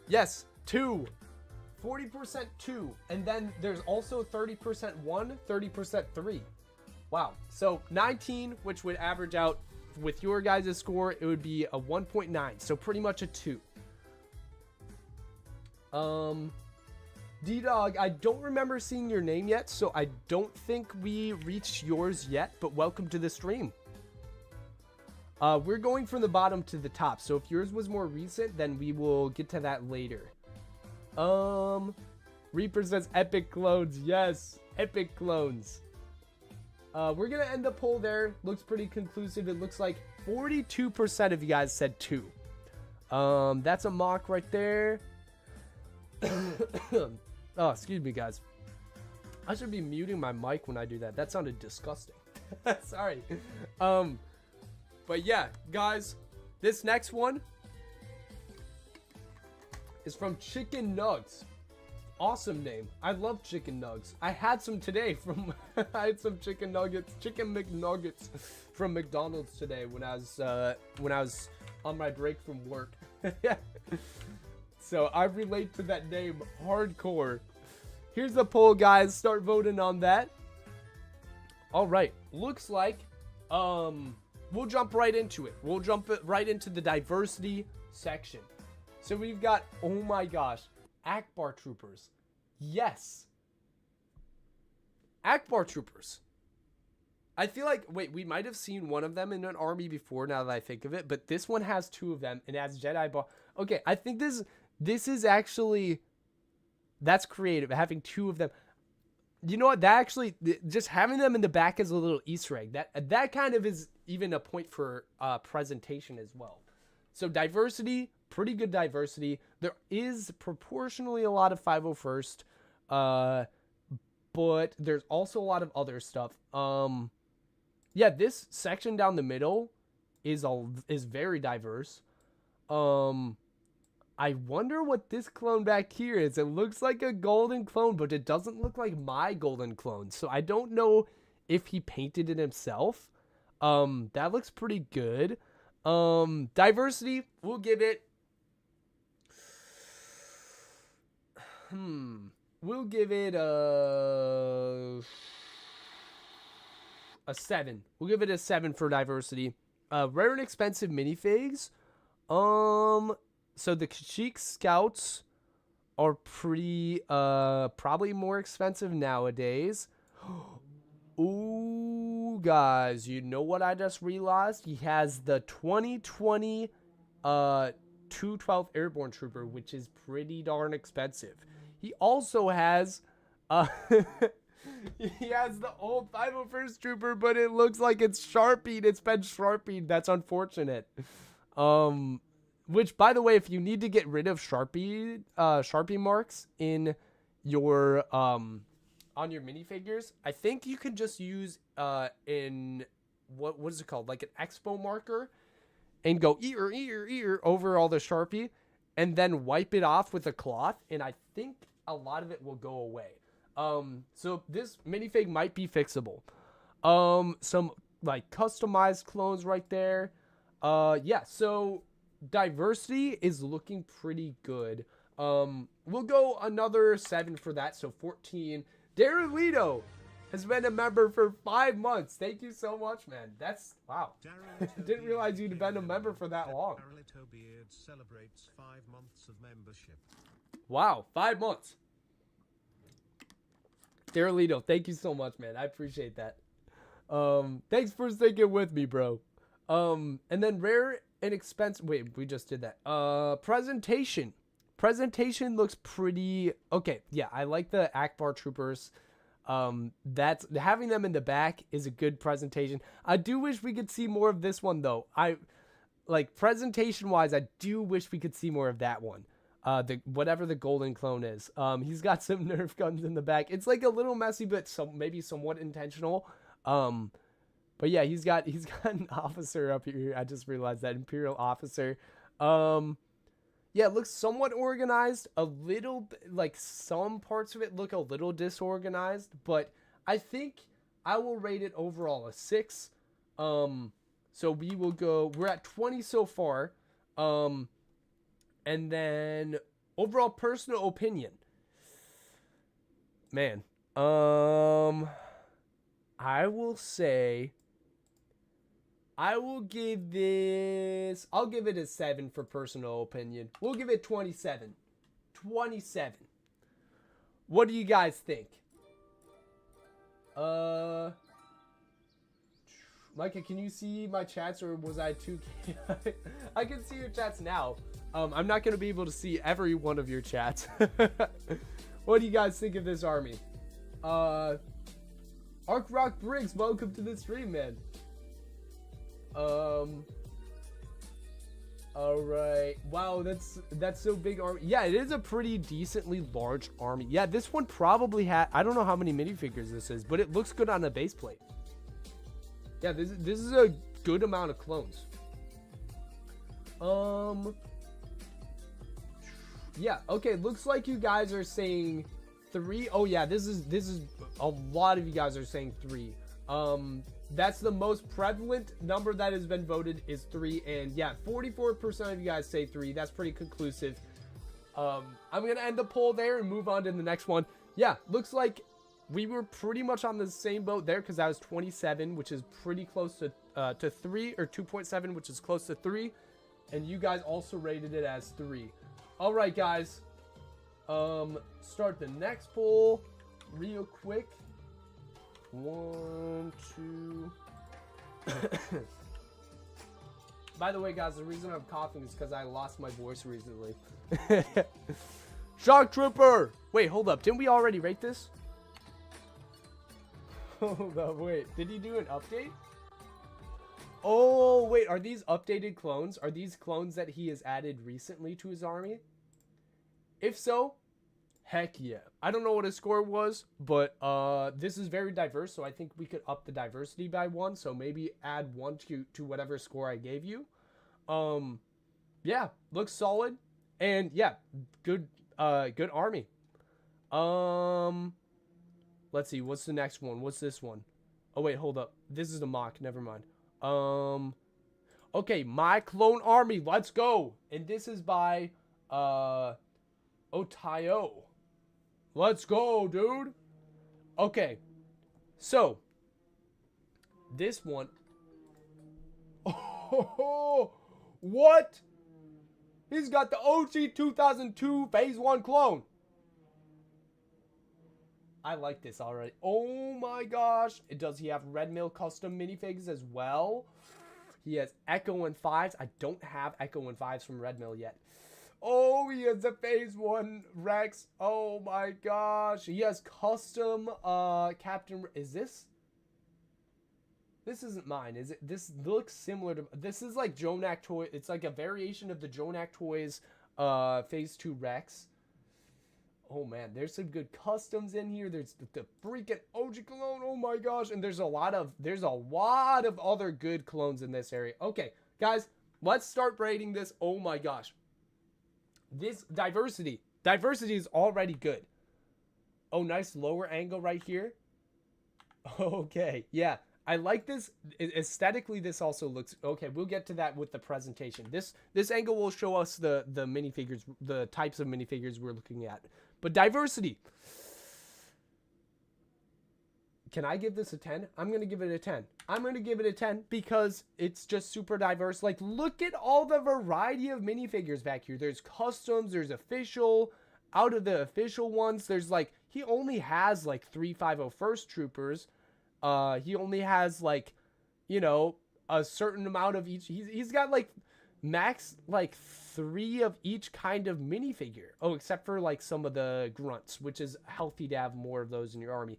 B: Yes, 2. 40% 2. And then there's also 30% 1, 30% 3. Wow. So 19, which would average out with your guys' score, it would be a 1.9. So pretty much a 2. D-Dog, I don't remember seeing your name yet, so I don't think we reached yours yet, but welcome to the stream. We're going from the bottom to the top, so if yours was more recent, then we will get to that later. Reaper says epic clones. Yes, epic clones. We're gonna end the poll there. Looks pretty conclusive. It looks like 42% of you guys said 2. That's a mock right there. Oh, excuse me, guys. I should be muting my mic when I do that. That sounded disgusting. Sorry. But yeah, guys, this next one is from Chicken Nugs. Awesome name. I love chicken nugs. I had some today from I had some chicken McNuggets from McDonald's today when I was on my break from work. Yeah. So I relate to that name hardcore. Here's the poll, guys. Start voting on that. All right. Looks like we'll jump right into it. We'll jump right into the diversity section. So we've got, oh my gosh, Akbar troopers. Yes. Akbar troopers. I feel like, wait, we might have seen one of them in an army before now that I think of it, but this one has 2 of them and has Jedi bar. Okay, I think this is actually, that's creative, having 2 of them. You know what, that actually, just having them in the back is a little Easter egg. That kind of is even a point for presentation as well. So diversity, pretty good diversity. There is proportionally a lot of 501st, but there's also a lot of other stuff. Yeah, this section down the middle is very diverse. I wonder what this clone back here is. It looks like a golden clone, but it doesn't look like my golden clone. So I don't know if he painted it himself. That looks pretty good. Diversity, we'll give it We'll give it a 7. We'll give it a 7 for diversity. Rare and expensive minifigs. So the Kashyyyk Scouts are pretty probably more expensive nowadays. Ooh, guys, you know what I just realized? He has the 2020 212th Airborne Trooper, which is pretty darn expensive. He also has he has the old 501st Trooper, but it looks like it's Sharpied. It's been Sharpied. That's unfortunate. Which, by the way, if you need to get rid of Sharpie marks in your on your minifigures, I think you can just use in what is it called, like an expo marker, and go ear over all the Sharpie, and then wipe it off with a cloth, and I think a lot of it will go away. So this minifig might be fixable. Some like customized clones right there. Yeah, so diversity is looking pretty good. We'll go another 7 for that, so 14. Darylito has been a member for 5 months. Thank you so much, man. That's wow. Didn't realize you'd been a member for that long.
C: Darylito Beard celebrates 5 months of membership.
B: Wow, 5 months. Darylito, thank you so much, man. I appreciate that. Thanks for sticking with me, bro. And then rare and expensive. Wait, we just did that. Presentation. Presentation looks pretty okay. Yeah, I like the Akbar troopers. That's having them in the back is a good presentation. I do wish we could see more of this one though. I like presentation wise, I do wish we could see more of that one. The whatever the golden clone is. He's got some Nerf guns in the back. It's like a little messy, but maybe somewhat intentional. But yeah, he's got an officer up here. I just realized that Imperial officer. Yeah, it looks somewhat organized. A little, like some parts of it look a little disorganized, but I think I will rate it overall a 6. So we will go. We're at 20 so far. And then overall personal opinion. Man, I will say I will give this, I'll give it a 7 for personal opinion. We'll give it 27. 27. What do you guys think? Micah, can you see my chats or was I too chaotic? I can see your chats now. I'm not going to be able to see every one of your chats. What do you guys think of this army? Ark Rock Briggs, welcome to the stream, man. Alright. Wow, that's so big army. Yeah, it is a pretty decently large army. Yeah, this one probably had, I don't know how many minifigures this is, but it looks good on a base plate. Yeah, this is a good amount of clones. Yeah, okay, looks like you guys are saying 3. Oh yeah, this is a lot of you guys are saying 3. That's the most prevalent number that has been voted is 3, and yeah, 44% of you guys say 3. That's pretty conclusive. I'm gonna end the poll there and move on to the next one. Yeah, looks like we were pretty much on the same boat there because that was 27, which is pretty close to 3, or 2.7, which is close to 3, and you guys also rated it as 3. All right, guys. Start the next poll real quick. 1, 2. By the way, guys, the reason I'm coughing is because I lost my voice recently. Shock Trooper! Wait, hold up. Didn't we already rate this? Hold up, wait. Did he do an update? Oh, wait. Are these updated clones? Are these clones that he has added recently to his army? If so, heck yeah. I don't know what his score was, but this is very diverse, so I think we could up the diversity by 1, so maybe add 1 to whatever score I gave you. Yeah, looks solid, and yeah, good army. Let's see, what's the next one? What's this one? Oh wait, hold up. This is the mock, never mind. Okay, My Clone Army, let's go. And this is by Otayo. Let's go, dude. Okay. So, this one. Oh, what? He's got the OG 2002 Phase 1 clone. I like this already. Oh my gosh. Does he have Red Mill custom minifigs as well? He has Echo and 5s. I don't have Echo and 5s from Red Mill yet. Oh, he has a Phase 1 Rex. Oh my gosh. He has custom Captain. Is this? This isn't mine, is it? This looks similar to. This is like Jonak Toy. It's like a variation of the Jonak Toys Phase 2 Rex. Oh man, there's some good customs in here. There's the freaking OG clone. Oh my gosh, and there's a lot of other good clones in this area. Okay, guys, let's start braiding this. Oh my gosh. This diversity is already good. Oh, nice lower angle right here. Okay, yeah. I like this. Aesthetically, this also looks okay. We'll get to that with the presentation. This angle will show us the minifigures, the types of minifigures we're looking at. But diversity. Can I give this a 10? I'm going to give it a 10. I'm going to give it a 10 because it's just super diverse. Like, look at all the variety of minifigures back here. There's customs, there's official. Out of the official ones, there's like, he only has like 3501st Troopers. He only has like, you know, a certain amount of each. He's got like max like 3 of each kind of minifigure. Oh, except for like some of the grunts, which is healthy to have more of those in your army.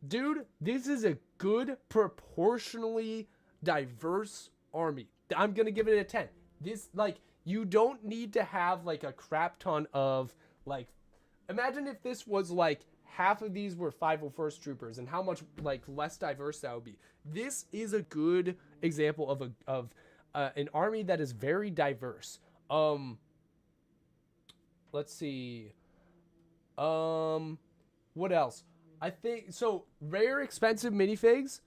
B: Dude, this is a good, proportionally diverse army. I'm gonna give it a 10. This, like, you don't need to have like a crap ton of like. Imagine if this was like half of these were 501st Troopers and how much like less diverse that would be. This is a good example of an army that is very diverse. Let's see. What else? I think so. Rare, expensive minifigs.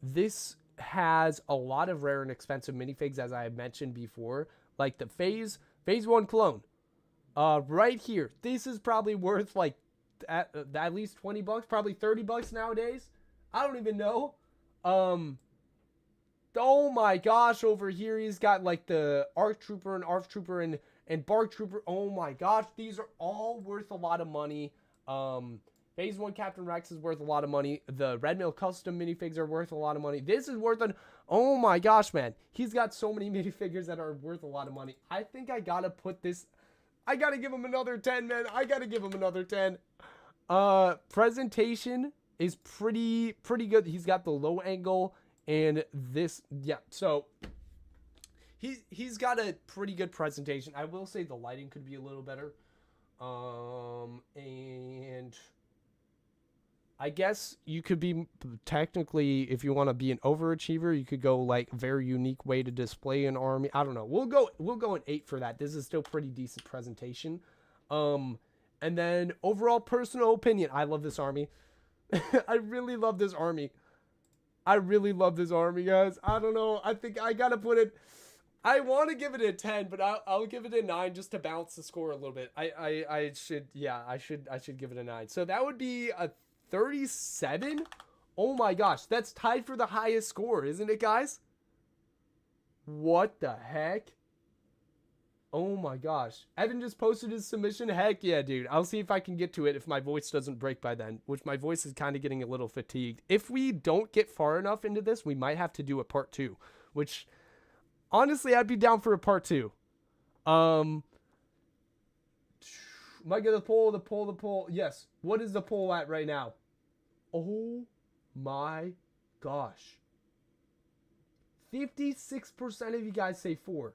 B: This has a lot of rare and expensive minifigs, as I mentioned before, like the Phase 1 clone. Right here. This is probably worth like at least $20, probably $30 nowadays. I don't even know. Oh my gosh, over here he's got like the ARC Trooper and ARF Trooper and Bark Trooper. Oh my gosh, these are all worth a lot of money. Phase 1 Captain Rex is worth a lot of money. The Red Mill custom minifigs are worth a lot of money. This is worth oh my gosh, man. He's got so many minifigures that are worth a lot of money. I think I gotta put this. I gotta give him another 10, man. I gotta give him another 10. Presentation is pretty good. He's got the low angle and this, yeah. So he's got a pretty good presentation. I will say the lighting could be a little better. And I guess you could be technically, if you want to be an overachiever, you could go like very unique way to display an army. I don't know. We'll go an 8 for that. This is still pretty decent presentation. And then overall personal opinion, I love this army. I really love this army. I really love this army, guys. I don't know. I think I gotta put it. I want to give it a 10, but I'll give it a 9 just to balance the score a little bit. I should give it a 9. So that would be a 37. Oh my gosh, that's tied for the highest score, isn't it, guys? What the heck? Oh my gosh. Evan just posted his submission. Heck yeah, dude. I'll see if I can get to it if my voice doesn't break by then, which my voice is kind of getting a little fatigued. If we don't get far enough into this, we might have to do a part 2, which honestly, I'd be down for a part 2. Micah, the poll. Yes. What is the poll at right now? Oh my gosh. 56% of you guys say 4.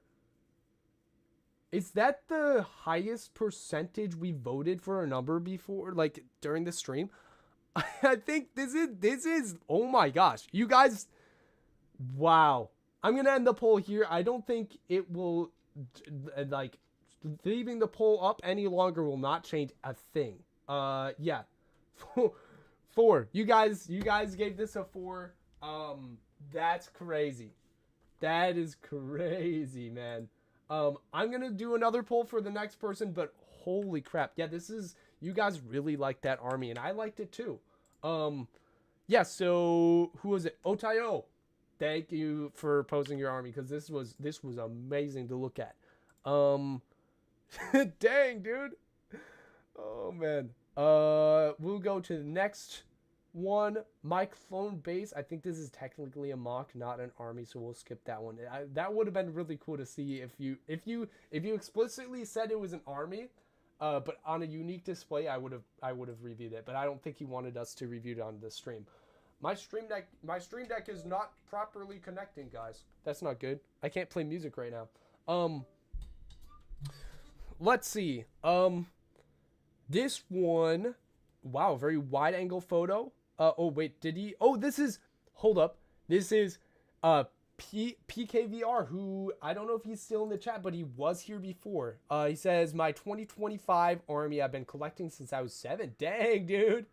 B: Is that the highest percentage we voted for a number before, like during the stream? I think this is, oh my gosh. You guys, wow. I'm going to end the poll here. I don't think it will, like, leaving the poll up any longer will not change a thing. Yeah. 4. You guys gave this a 4. That's crazy. That is crazy, man. I'm going to do another poll for the next person, but holy crap. Yeah, this is, you guys really liked that army, and I liked it too. Yeah, so who was it? Otayo. Thank you for posting your army, because this was amazing to look at. Dang, dude. Oh man. We'll go to the next one. My clone base. I think this is technically a mock, not an army, so we'll skip that one. That would have been really cool to see if you explicitly said it was an army, but on a unique display, I would have reviewed it. But I don't think he wanted us to review it on the stream. My stream deck is not properly connecting, guys. That's not good. I can't play music right now. Let's see. This one, wow, very wide angle photo. Oh wait, did he? Oh, this is. Hold up. This is PKVR, who I don't know if he's still in the chat, but he was here before. He says my 2025 army I've been collecting since I was 7. Dang, dude.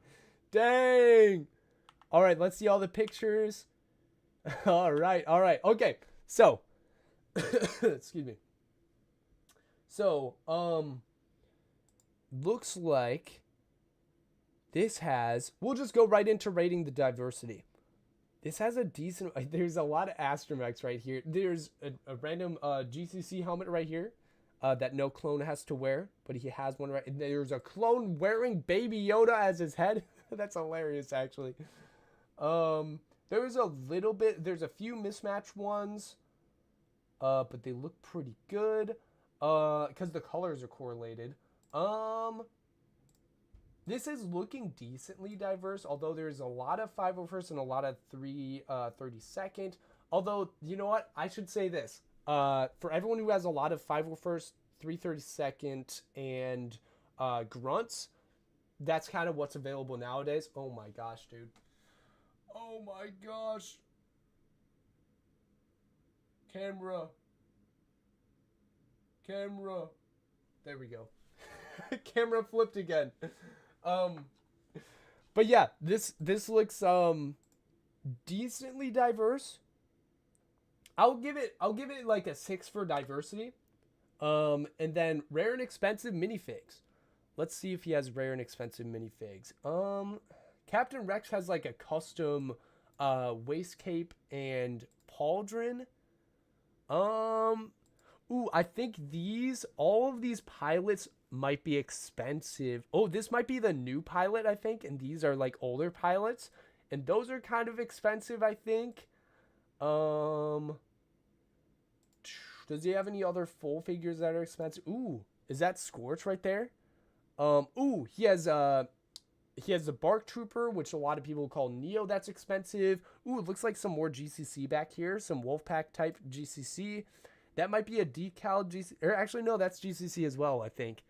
B: Dang. All right, let's see all the pictures. All right. Okay. So, excuse me. So, looks like this has, we'll just go right into rating the diversity. This has a decent, there's a lot of astromechs right here. There's a random GCC helmet right here that no clone has to wear, but he has one right. There's a clone wearing Baby Yoda as his head. That's hilarious, actually. There's a few mismatched ones, but they look pretty good, because the colors are correlated. This is looking decently diverse, although there's a lot of 501st and a lot of 332nd. Although, you know what? I should say this. For everyone who has a lot of 501st, 332nd, and grunts, that's kind of what's available nowadays. Oh my gosh, dude. Oh my gosh. Camera. There we go. Camera flipped again. But yeah, this looks decently diverse. I'll give it like a 6 for diversity. And then rare and expensive minifigs. Let's see if he has rare and expensive minifigs. Captain Rex has like a custom waist cape and pauldron. Ooh, I think all of these pilots might be expensive. Oh, this might be the new pilot, I think, and these are like older pilots, and those are kind of expensive, I think. Does he have any other full figures that are expensive? Ooh, is that Scorch right there? Ooh, he has the Bark Trooper, which a lot of people call Neo. That's expensive. Ooh, it looks like some more GCC back here, some Wolfpack type GCC. That might be a decal GCC, or actually no, that's GCC as well, I think.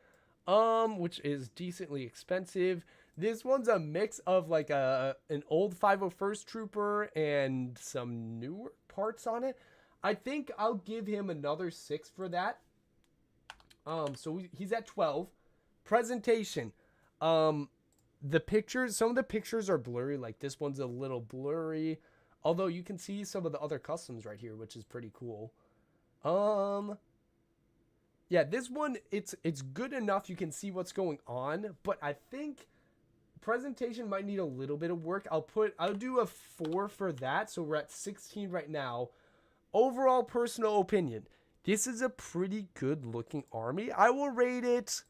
B: Which is decently expensive. This one's a mix of like an old 501st Trooper and some newer parts on it. I think I'll give him another 6 for that. So he's at 12. Presentation. The pictures, some of the pictures are blurry. Like this one's a little blurry, although you can see some of the other customs right here, which is pretty cool. Yeah, this one, it's good enough. You can see what's going on, but I think presentation might need a little bit of work. I'll do a 4 for that. So we're at 16 right now. Overall personal opinion. This is a pretty good looking army. I will rate it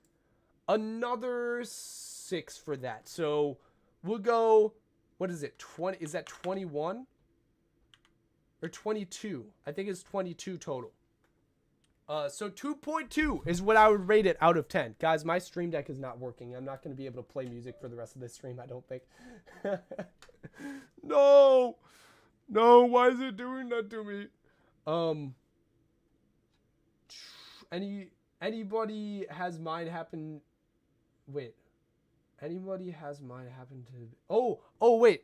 B: another 6 for that. So we'll go, what is it? 20, is that 21 or 22? I think it's 22 total. So 2.2 is what I would rate it out of 10. Guys, my stream deck is not working. I'm not going to be able to play music for the rest of this stream, I don't think. No, why is it doing that to me? Anybody has mine happen? Wait, anybody has mine happen to? Oh wait,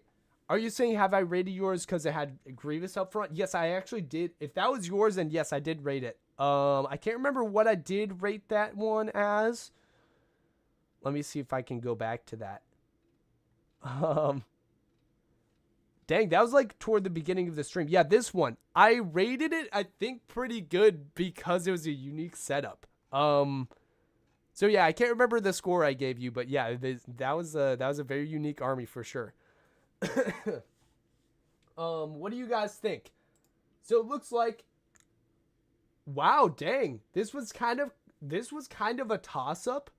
B: are you saying have I rated yours because it had Grievous up front? Yes, I actually did. If that was yours, then yes, I did rate it. I can't remember what I did rate that one as. Let me see if I can go back to that. Dang, that was like toward the beginning of the stream. Yeah, this one. I rated it, I think, pretty good because it was a unique setup. So So yeah, I can't remember the score I gave you, but yeah, that was a very unique army for sure. What do you guys think? So it looks like, wow, dang, this was kind of a toss up.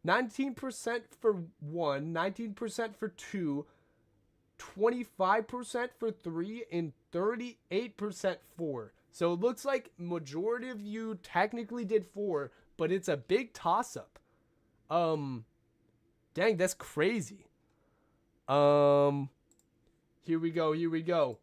B: 19% for 1, 19% for 2, 25% for 3, and 38% 4. So it looks like majority of you technically did 4, but it's a big toss up. Dang, that's crazy. Here we go.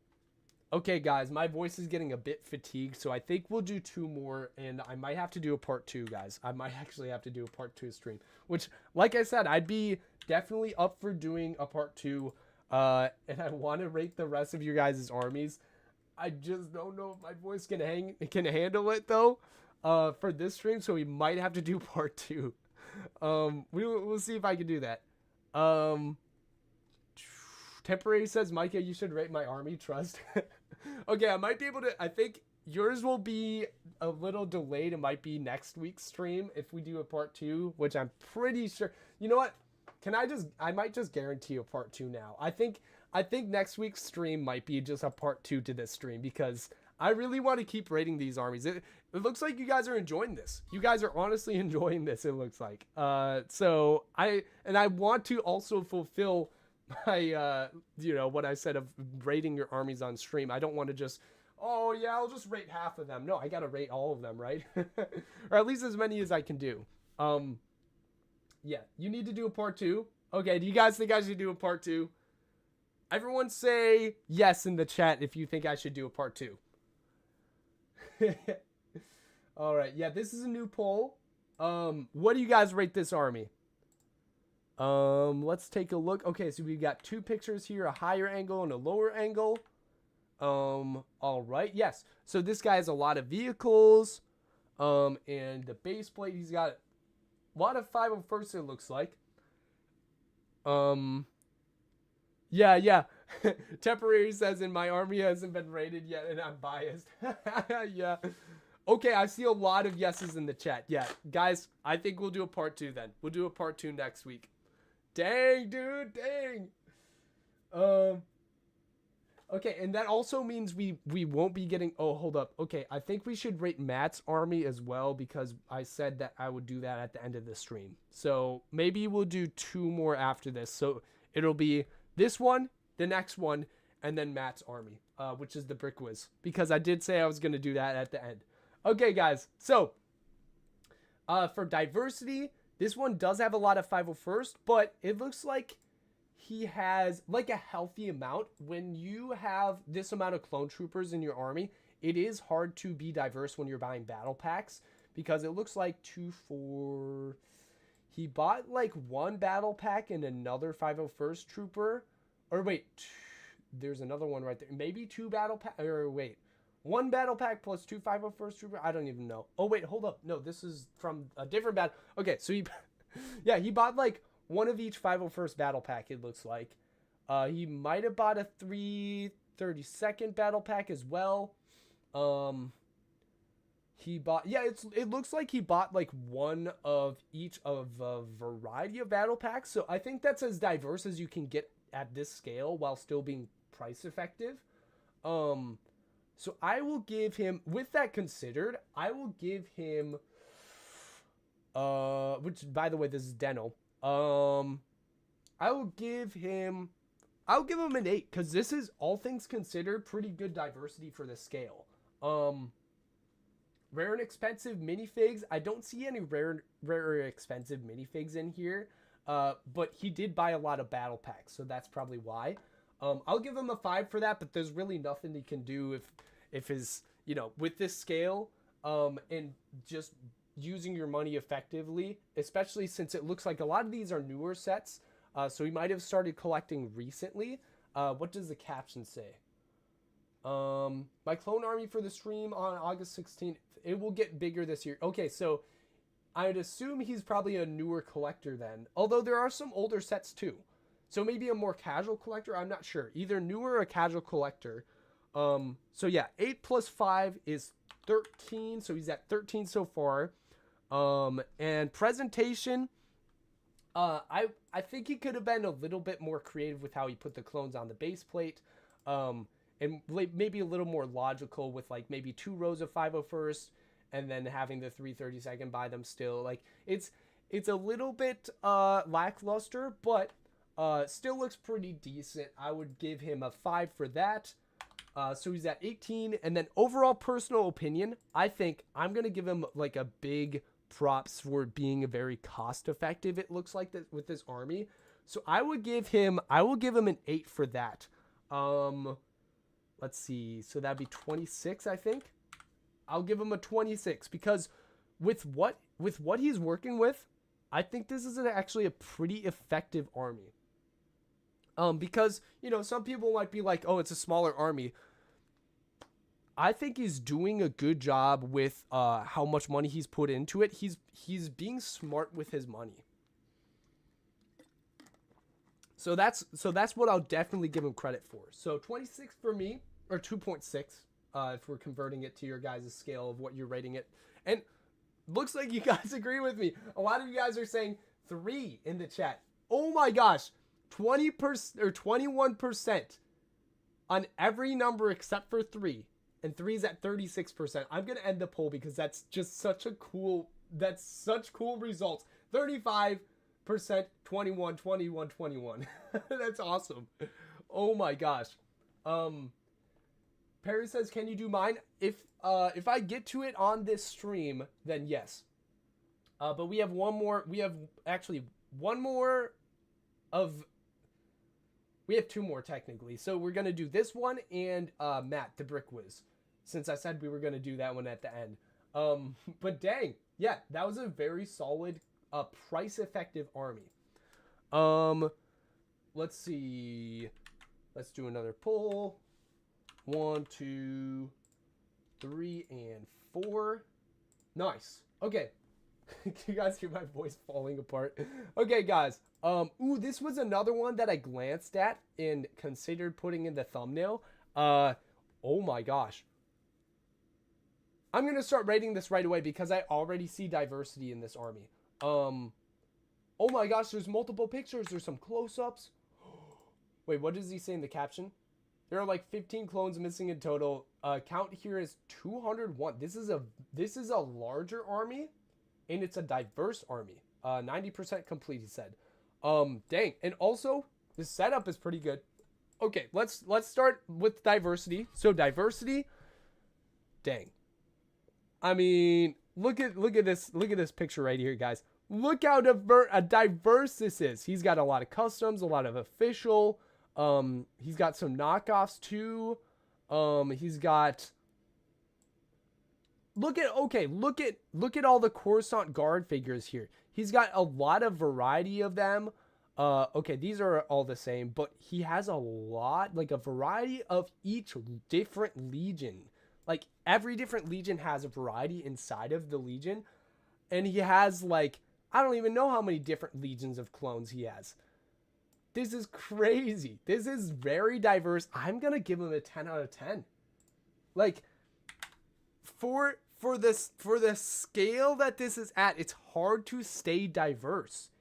B: Okay, guys, my voice is getting a bit fatigued, so I think we'll do 2 more, and I might have to do a part 2, guys. I might actually have to do a part 2 stream, which, like I said, I'd be definitely up for doing a part 2, and I want to rate the rest of you guys' armies. I just don't know if my voice can handle it, though, for this stream, so we might have to do part 2. We'll see if I can do that. Temporary says, Micah, you should rate my army. Trust. Okay, I might be able to. I think yours will be a little delayed. It might be next week's stream if we do a part 2, which I'm pretty sure. You know what? I might just guarantee a part 2 now. I think next week's stream might be just a part 2 to this stream because I really want to keep rating these armies. It looks like you guys are enjoying this. You guys are honestly enjoying this, it looks like. So I want to also fulfill my, what I said of rating your armies on stream. I don't want to just, oh yeah, I'll just rate half of them. No, I got to rate all of them, right? Or at least as many as I can do. Yeah, you need to do a part 2. Okay, do you guys think I should do a part 2? Everyone say yes in the chat if you think I should do a part 2. All right, yeah, this is a new poll. What do you guys rate this army? Let's take a look. Okay, so we've got 2 pictures here, a higher angle and a lower angle. All right, yes. So this guy has a lot of vehicles. And the base plate, he's got a lot of 501st, it looks like. Yeah. Temporary says, in my army hasn't been rated yet, and I'm biased. Yeah. Okay, I see a lot of yeses in the chat. Yeah, guys, I think we'll do a part 2 then. We'll do a part 2 next week. Dang, dude, dang. Okay, and that also means we won't be getting... Oh, hold up. Okay, I think we should rate Matt's army as well because I said that I would do that at the end of the stream. So maybe we'll do 2 more after this. So it'll be this one, the next one, and then Matt's army, which is the Brick Wiz. Because I did say I was going to do that at the end. Okay, guys. So, for diversity, this one does have a lot of 501st, but it looks like he has like a healthy amount. When you have this amount of clone troopers in your army, it is hard to be diverse when you're buying battle packs because it looks like 2, 4... He bought like 1 battle pack and another 501st trooper. Or wait, there's another one right there. Maybe 2 battle pack, or wait. 1 battle pack plus 2 501st trooper. I don't even know. Oh wait, hold up. No, this is from a different battle. Okay, so he, yeah, he bought like 1 of each 501st battle pack. It looks like. He might have bought a 332nd battle pack as well. He bought, yeah, it looks like he bought like 1 of each of a variety of battle packs. So I think that's as diverse as you can get at this scale while still being price effective. So I will give him, with that considered, I will give him, which by the way, this is Deno. I'll give him an 8 because this is, all things considered, pretty good diversity for the scale. Rare and expensive minifigs. I don't see any rare or expensive minifigs in here. But he did buy a lot of battle packs, so that's probably why. I'll give him a 5 for that, but there's really nothing he can do if his, with this scale, and just using your money effectively, especially since it looks like a lot of these are newer sets. So he might have started collecting recently. What does the caption say? My clone army for the stream on August 16th. It will get bigger this year. Okay, so I'd assume he's probably a newer collector then. Although there are some older sets too. So maybe a more casual collector. I'm not sure. Either newer or a casual collector. So yeah, 8 plus 5 is 13. So he's at 13 so far. And presentation, I think he could have been a little bit more creative with how he put the clones on the base plate. And maybe a little more logical with like maybe 2 rows of 501st and then having the 332nd by them still. Like it's a little bit lackluster, but still looks pretty decent. I would give him a 5 for that. So he's at 18. And then overall personal opinion, I think I'm going to give him like a big props for being very cost effective. It looks like that with this army. So I will give him an 8 for that. Let's see. So that'd be 26, I think. I'll give him a 26 because with what he's working with, I think this is actually a pretty effective army. Because, you know, some people might be like, oh, it's a smaller army. I think he's doing a good job with how much money he's put into it. He's being smart with his money. So that's what I'll definitely give him credit for. So 26 for me, or 2.6, if we're converting it to your guys' scale of what you're rating it. And looks like you guys agree with me. A lot of you guys are saying 3 in the chat. Oh my gosh, 20% or 21% on every number except for 3. And 3 is at 36%. I'm going to end the poll because that's just such cool results. 35%, 21, 21, 21. That's awesome. Oh my gosh. Perry says, can you do mine? If I get to it on this stream, then yes. But we have one more. We have actually one more of. We have 2 more technically. So we're going to do this one and Matt, the Brick Wiz. Since I said we were going to do that one at the end. But dang. Yeah, that was a very solid, price-effective army. Let's see. Let's do another poll. 1, 2, 3, and 4. Nice. Okay. Can you guys hear my voice falling apart? Okay, guys. Ooh, this was another one that I glanced at and considered putting in the thumbnail. Oh my gosh. I'm going to start rating this right away because I already see diversity in this army. Oh my gosh, there's multiple pictures. There's some close-ups. Wait, what does he say in the caption? There are like 15 clones missing in total. Count here is 201. This is a larger army, and it's a diverse army. 90% complete, he said. Dang. And also, the setup is pretty good. Okay, let's start with diversity. So diversity, dang. I mean, look at this picture right here, guys. Look how diverse this is. He's got a lot of customs, a lot of official. He's got some knockoffs too. He's got. Look at all the Coruscant Guard figures here. He's got a lot of variety of them. Okay, these are all the same, but he has a lot, like a variety of each different legion. Like every different legion has a variety inside of the legion, and he has like I don't even know how many different legions of clones he has. This is crazy. This is very diverse. I'm gonna give him a 10 out of 10. Like for the scale that this is at, it's hard to stay diverse.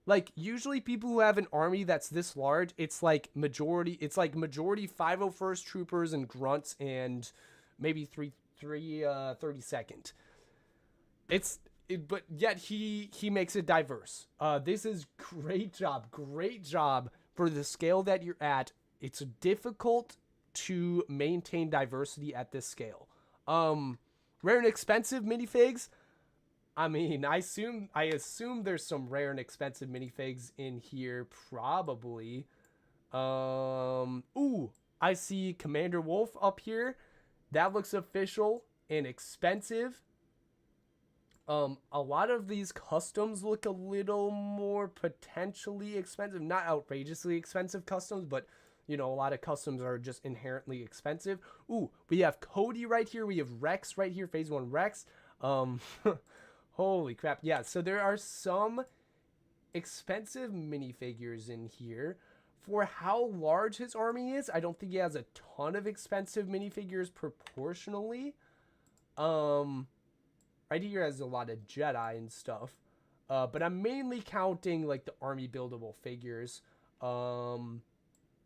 B: Like usually people who have an army that's this large, it's like majority 501st troopers and grunts and maybe 32nd. But yet he makes it diverse. This is great job for the scale that you're at. It's difficult to maintain diversity at this scale. Rare and expensive minifigs. I mean, I assume there's some rare and expensive minifigs in here, probably. Ooh, I see Commander Wolf up here. That looks official and expensive. A lot of these customs look a little more potentially expensive. Not outrageously expensive customs, but, you know, a lot of customs are just inherently expensive. Ooh, we have Cody right here. We have Rex right here, Phase 1 Rex. Holy crap. Yeah, so there are some expensive minifigures in here. For how large his army is, I don't think he has a ton of expensive minifigures proportionally. Right here has a lot of Jedi and stuff. But I'm mainly counting like the army buildable figures. But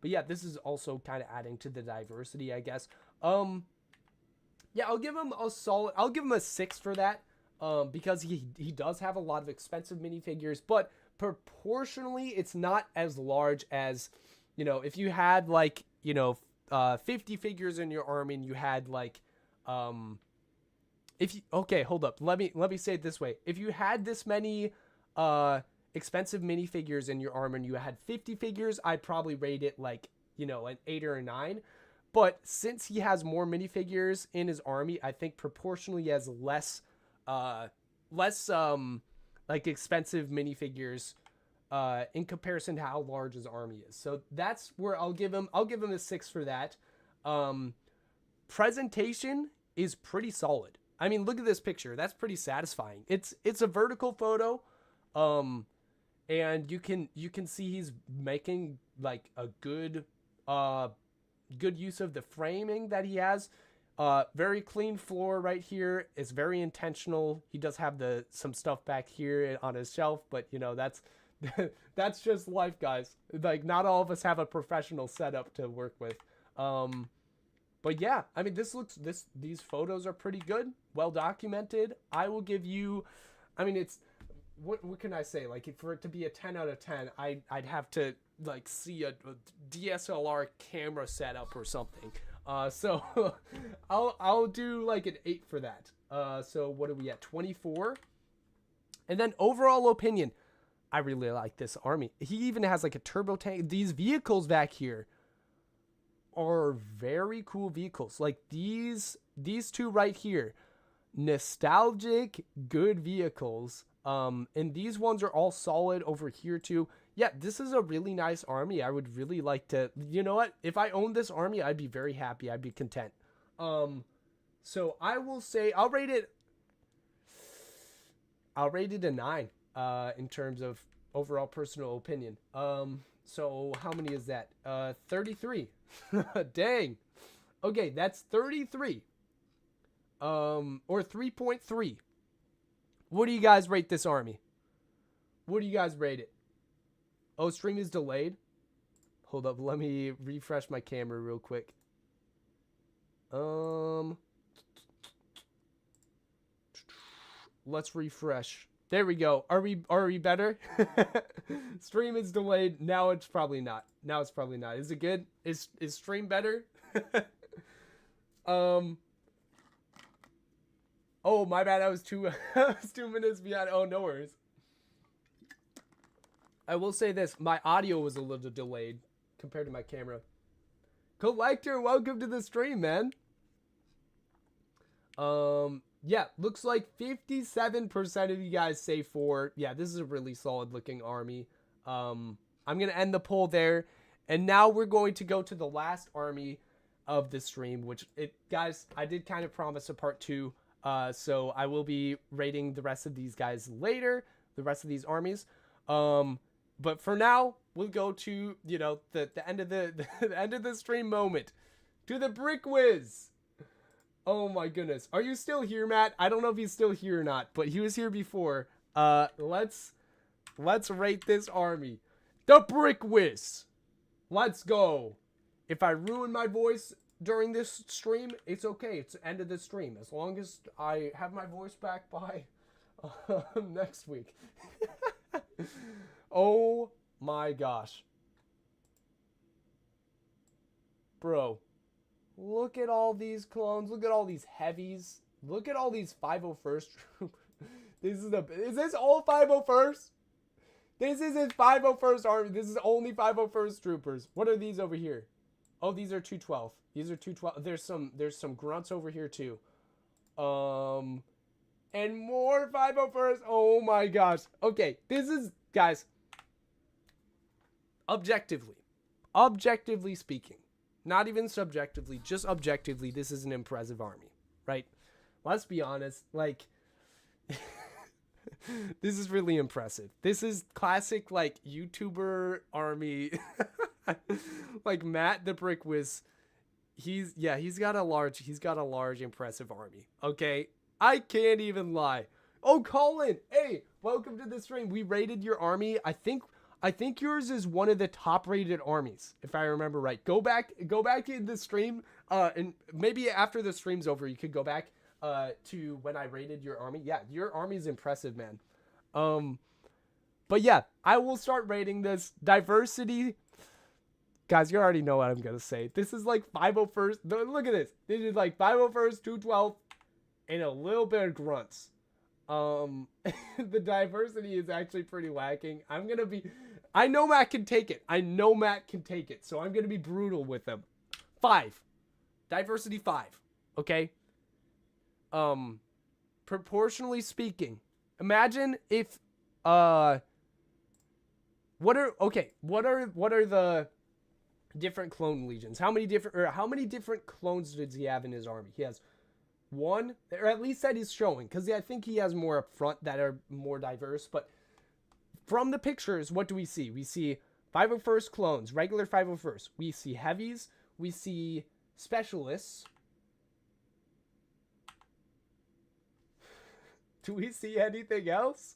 B: yeah, this is also kind of adding to the diversity, I guess. Yeah, I'll give him a solid. I'll give him a 6 for that. Because he does have a lot of expensive minifigures, but proportionally, it's not as large as, you know, if you had like, you know, 50 figures in your army and you had like, okay, hold up. Let me say it this way. If you had this many expensive minifigures in your armor and you had 50 figures, I'd probably rate it like, you know, an 8 or a 9. But since he has more minifigures in his army, I think proportionally he has less like expensive minifigures in comparison to how large his army is. So that's where I'll give him a 6 for that. Presentation is pretty solid. I mean, look at this picture. That's pretty satisfying. It's a vertical photo. And you can see he's making like a good use of the framing that he has. Very clean floor right here. It's very intentional. He does have some stuff back here on his shelf, but you know, that's that's just life, guys. Like, not all of us have a professional setup to work with. But yeah, I mean, these photos are pretty good, well documented. I will give you, I mean, it's what can I say? Like, for it to be a 10 out of 10, I'd have to like see a DSLR camera setup or something. So I'll do like an 8 for that. So what are we at? 24. And then overall opinion, I really like this army. He even has like a turbo tank. These vehicles back here are very cool vehicles. Like these two right here, nostalgic, good vehicles. And these ones are all solid over here too. Yeah, this is a really nice army. I would really like to, you know what? If I owned this army, I'd be very happy. I'd be content. So I will say I'll rate it a 9, in terms of overall personal opinion. So how many is that? 33. Dang. Okay, that's 33. Or 3.3. What do you guys rate this army? What do you guys rate it? Oh, stream is delayed. Hold up, let me refresh my camera real quick. Let's refresh. There we go. Are we better? Stream is delayed. Now it's probably not. Is it good? Is stream better? Oh, my bad. I was 2 minutes behind. Oh, no worries. I will say this. My audio was a little delayed compared to my camera. Collector, welcome to the stream, man. Yeah, looks like 57% of you guys say 4. Yeah, this is a really solid looking army. I'm going to end the poll there. And now we're going to go to the last army of the stream, guys, I did kind of promise a part 2. So I will be rating the rest of these guys later, the rest of these armies. But for now, we'll go to, you know, the end of the end of the stream moment, to the Brick Wiz. Oh my goodness. Are you still here, Matt? I don't know if he's still here or not, but he was here before. Let's rate this army. The Brick Wiz. Let's go. If I ruin my voice during this stream, it's okay. It's the end of the stream. As long as I have my voice back by next week. Oh my gosh. Bro. Look at all these clones. Look at all these heavies. Look at all these 501st troopers. Is this all 501st? This is his 501st army. This is only 501st troopers. What are these over here? Oh, these are 212. These are 212. There's some grunts over here too. And more 501st. Oh my gosh. Okay, this is, guys, objectively speaking, not even subjectively, just objectively, this is an impressive army, right? Let's be honest, like, this is really impressive. This is classic, like, YouTuber army. Like Matt the Brick Wiz, he's got a large impressive army. Okay, I can't even lie. Oh, Colin, hey, welcome to the stream. We rated your army. I think yours is one of the top rated armies, if I remember right. Go back in the stream, and maybe after the stream's over, you could go back to when I rated your army. Yeah, your army is impressive, man. But yeah, I will start rating this diversity. Guys, you already know what I'm gonna say. This is like 501st. Look at this. This is like 501st, 212th, and a little bit of grunts. The diversity is actually pretty lacking. I know Matt can take it. So I'm going to be brutal with them. 5. Diversity 5. Okay. Proportionally speaking, imagine if, what are the different clone legions? How many different clones does he have in his army? He has 1, or at least that he's showing, because I think he has more up front that are more diverse. But from the pictures, what do we see? We see 501st clones, regular 501st. We see heavies. We see specialists. Do we see anything else?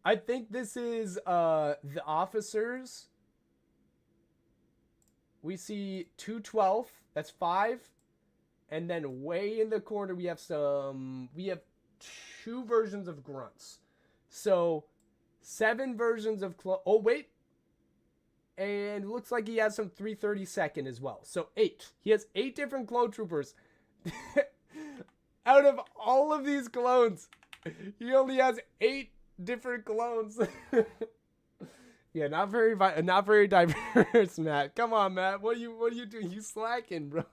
B: I think this is the officers. We see 212th. That's 5. And then way in the corner, we have 2 versions of grunts. So 7 versions of oh, wait. And it looks like he has some 332nd as well. So 8. He has 8 different clone troopers. Out of all of these clones, he only has 8 different clones. Yeah, not very diverse, Matt. Come on, Matt. What are you doing? You slacking, bro.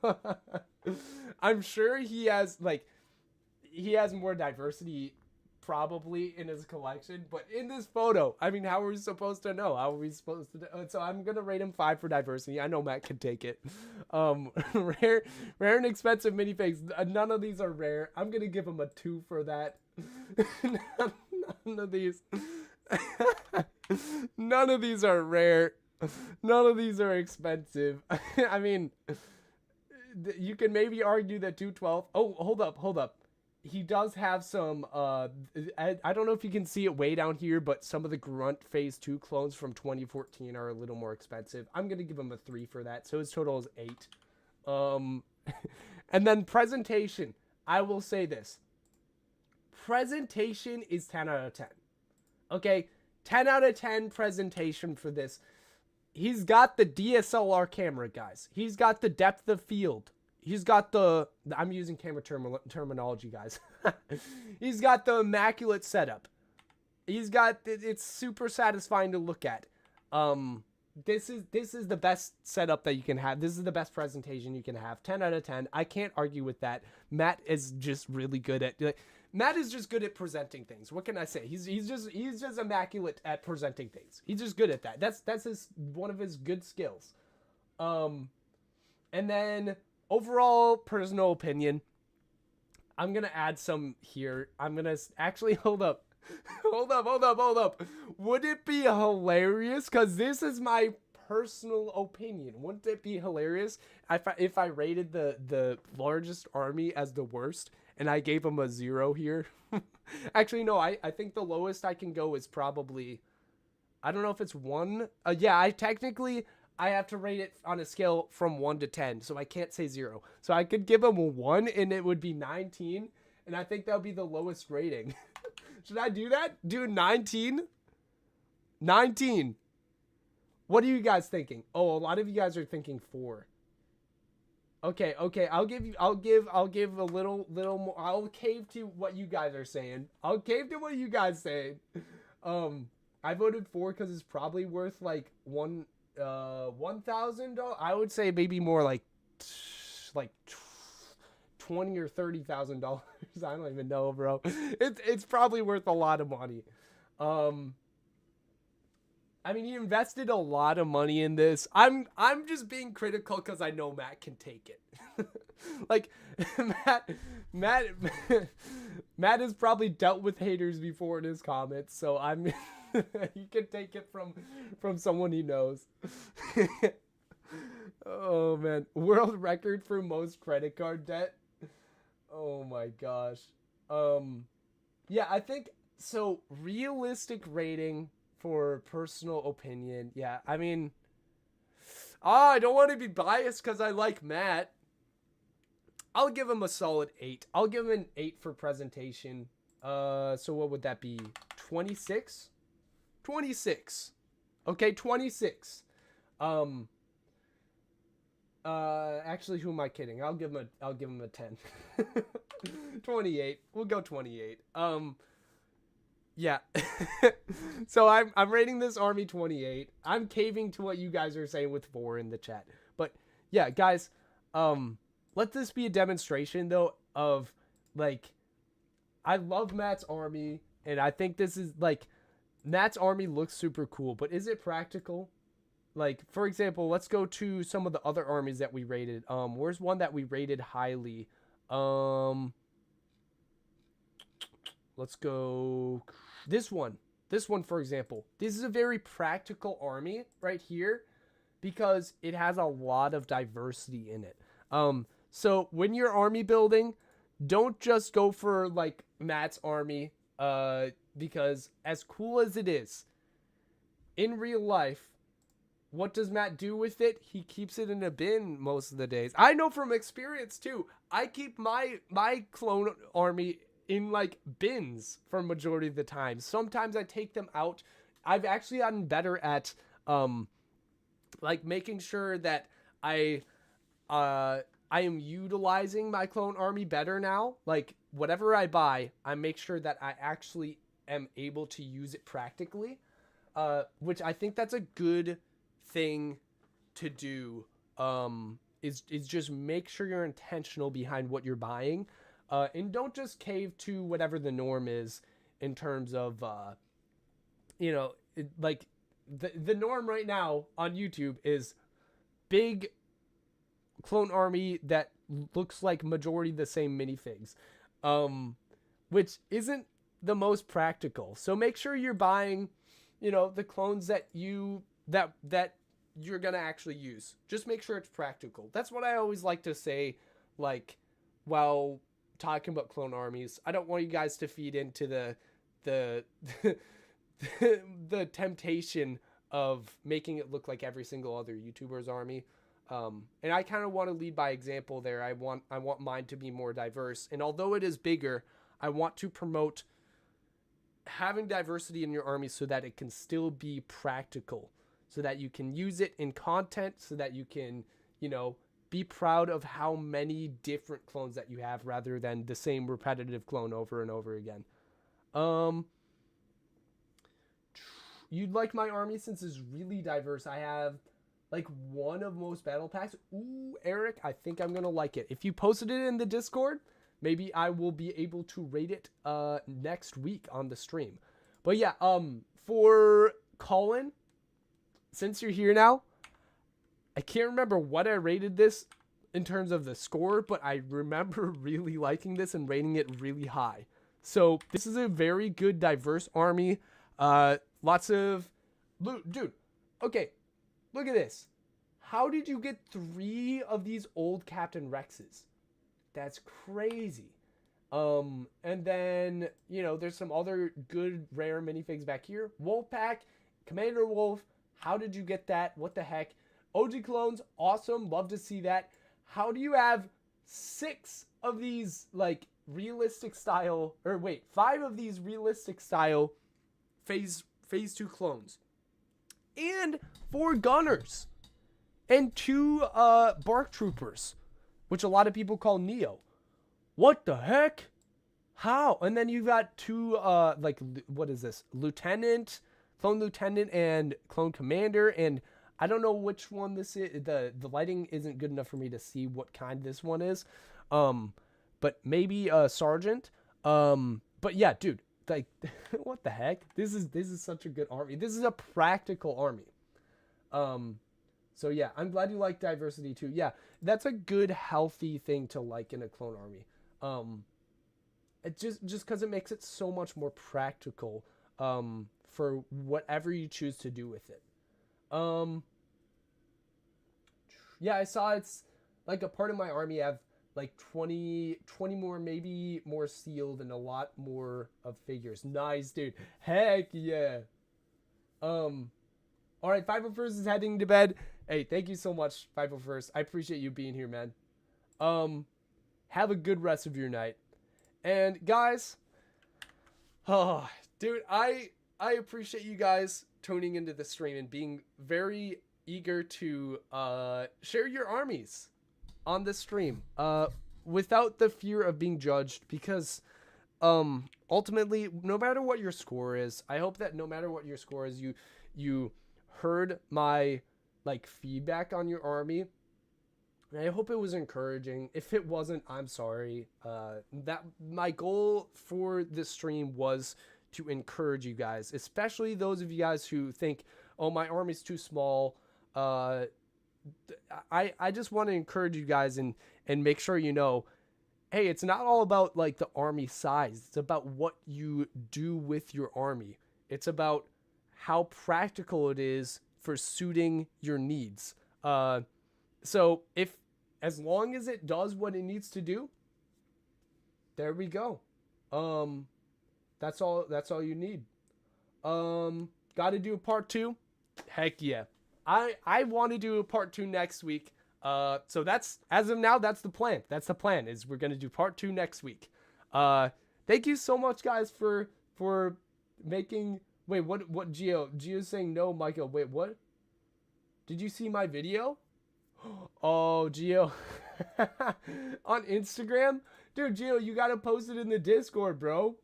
B: I'm sure he has more diversity probably in his collection, but in this photo, I mean, how are we supposed to know? How are we supposed to know? So I'm gonna rate him 5 for diversity. I know Matt can take it. Rare and expensive minifigs. None of these are rare. I'm gonna give him a 2 for that. None of these. None of these are rare. None of these are expensive. I mean, you can maybe argue that 212. Oh, hold up. He does have some, I don't know if you can see it way down here, but some of the Grunt Phase 2 clones from 2014 are a little more expensive. I'm going to give him a 3 for that. So his total is 8. And then presentation. I will say this. Presentation is 10 out of 10. Okay, 10 out of 10 presentation for this. He's got the DSLR camera, guys. He's got the depth of field. He's got the... I'm using camera terminology, guys. He's got the immaculate setup. He's got... It's super satisfying to look at. This is the best setup that you can have. This is the best presentation you can have. 10 out of 10. I can't argue with that. Matt is just really good at... Matt is just good at presenting things. What can I say? He's just immaculate at presenting things. He's just good at that. That's one of his good skills. And then overall personal opinion, I'm gonna add some here. I'm gonna actually hold up. Hold up. Would it be hilarious? Because this is my personal opinion. Wouldn't it be hilarious if I rated the largest army as the worst? And I gave him a 0 here. Actually, no, I think the lowest I can go is probably... I don't know if it's 1. Yeah, I have to rate it on a scale from 1 to 10. So I can't say 0. So I could give him a 1 and it would be 19. And I think that would be the lowest rating. Should I do that? Do 19? 19. What are you guys thinking? Oh, a lot of you guys are thinking 4. Okay. I'll give a little more. I'll cave to what you guys are saying. I voted 4 because it's probably worth like $1,000. I would say maybe more like $20,000 or $30,000. I don't even know, bro. It's probably worth a lot of money. I mean, he invested a lot of money in this. I'm just being critical because I know Matt can take it. Like, Matt has probably dealt with haters before in his comments, so he can take it from someone he knows. Oh man, world record for most credit card debt. Oh my gosh. Yeah, I think so. Realistic rating for personal opinion. Yeah, I mean, I don't want to be biased because I like Matt. I'll give him a solid 8. I'll give him an 8 for presentation. So what would that be? 26? 26. Okay, 26. Actually, who am I kidding? I'll give him a 10. 28. We'll go 28. Yeah. So I'm rating this army 28. I'm caving to what you guys are saying with 4 in the chat. But yeah, guys, let this be a demonstration though of like I love Matt's army and I think this is like Matt's army looks super cool, but is it practical? Like, for example, let's go to some of the other armies that we rated. Where's one that we rated highly? Let's go this one. This one, for example. This is a very practical army right here because it has a lot of diversity in it. So when you're army building, don't just go for like Matt's army because as cool as it is, in real life, what does Matt do with it? He keeps it in a bin most of the days. I know from experience too. I keep my clone army in like bins for majority of the time. Sometimes I take them out. I've actually gotten better at like making sure that I am utilizing my clone army better now. Like whatever I buy, I make sure that I actually am able to use it practically. Which I think that's a good thing to do. Is just make sure you're intentional behind what you're buying. And don't just cave to whatever the norm is in terms of, like the norm right now on YouTube is big clone army that looks like majority the same minifigs, which isn't the most practical. So make sure you're buying, the clones that that you're going to actually use. Just make sure it's practical. That's what I always like to say, like, while talking about clone armies. I don't want you guys to feed into the temptation of making it look like every single other YouTuber's army. And I kind of want to lead by example there. I want mine to be more diverse. And although it is bigger, I want to promote having diversity in your army so that it can still be practical, so that you can use it in content, so that you can, be proud of how many different clones that you have rather than the same repetitive clone over and over again. You'd like my army since it's really diverse. I have like one of most battle packs. Ooh, Eric, I think I'm going to like it. If you posted it in the Discord, maybe I will be able to rate it next week on the stream. But yeah, for Colin, since you're here now, I can't remember what I rated this in terms of the score, but I remember really liking this and rating it really high. So this is a very good, diverse army. Lots of loot. Dude, okay, look at this. How did you get 3 of these old Captain Rexes? That's crazy. And then, there's some other good, rare minifigs back here. Wolfpack, Commander Wolf. How did you get that? What the heck? OG clones, awesome. Love to see that. How do you have 6 of these, like, realistic style, or wait, 5 of these realistic style phase 2 clones? And 4 gunners. And 2 bark troopers, which a lot of people call Neo. What the heck? How? And then you've got 2, what is this? Lieutenant, Clone Lieutenant, and Clone Commander, and I don't know which one this is. The lighting isn't good enough for me to see what kind this one is. But maybe a Sergeant. But yeah, dude, like, what the heck? This is such a good army. This is a practical army. So yeah, I'm glad you like diversity too. Yeah, that's a good, healthy thing to like in a clone army. It just because it makes it so much more practical for whatever you choose to do with it. Yeah, I saw it's like a part of my army have like 20 more, maybe more sealed, and a lot more of figures. Nice, dude. Heck yeah. All right, 501st is heading to bed. Hey, thank you so much, 501st. I appreciate you being here, man. Have a good rest of your night. And guys, oh, dude, I appreciate you guys tuning into the stream and being very eager to share your armies on the stream without the fear of being judged, because ultimately, no matter what your score is, I hope that no matter what your score is, you heard my like feedback on your army, and I hope it was encouraging. If it wasn't, I'm sorry. That my goal for this stream was to encourage you guys, especially those of you guys who think, oh, my army's too small. I just want to encourage you guys and make sure you know, hey, it's not all about like the army size. It's about what you do with your army. It's about how practical it is for suiting your needs. So as long as it does what it needs to do, there we go. That's all you need. Got to do a part 2. Heck yeah. I want to do a part 2 next week. So that's, as of now, that's the plan. That's the plan, is we're going to do part 2 next week. Thank you so much, guys, for making, wait, what Gio's saying no, Micah. Wait, what? Did you see my video? Oh, Gio. On Instagram? Dude, Gio, you got to post it in the Discord, bro.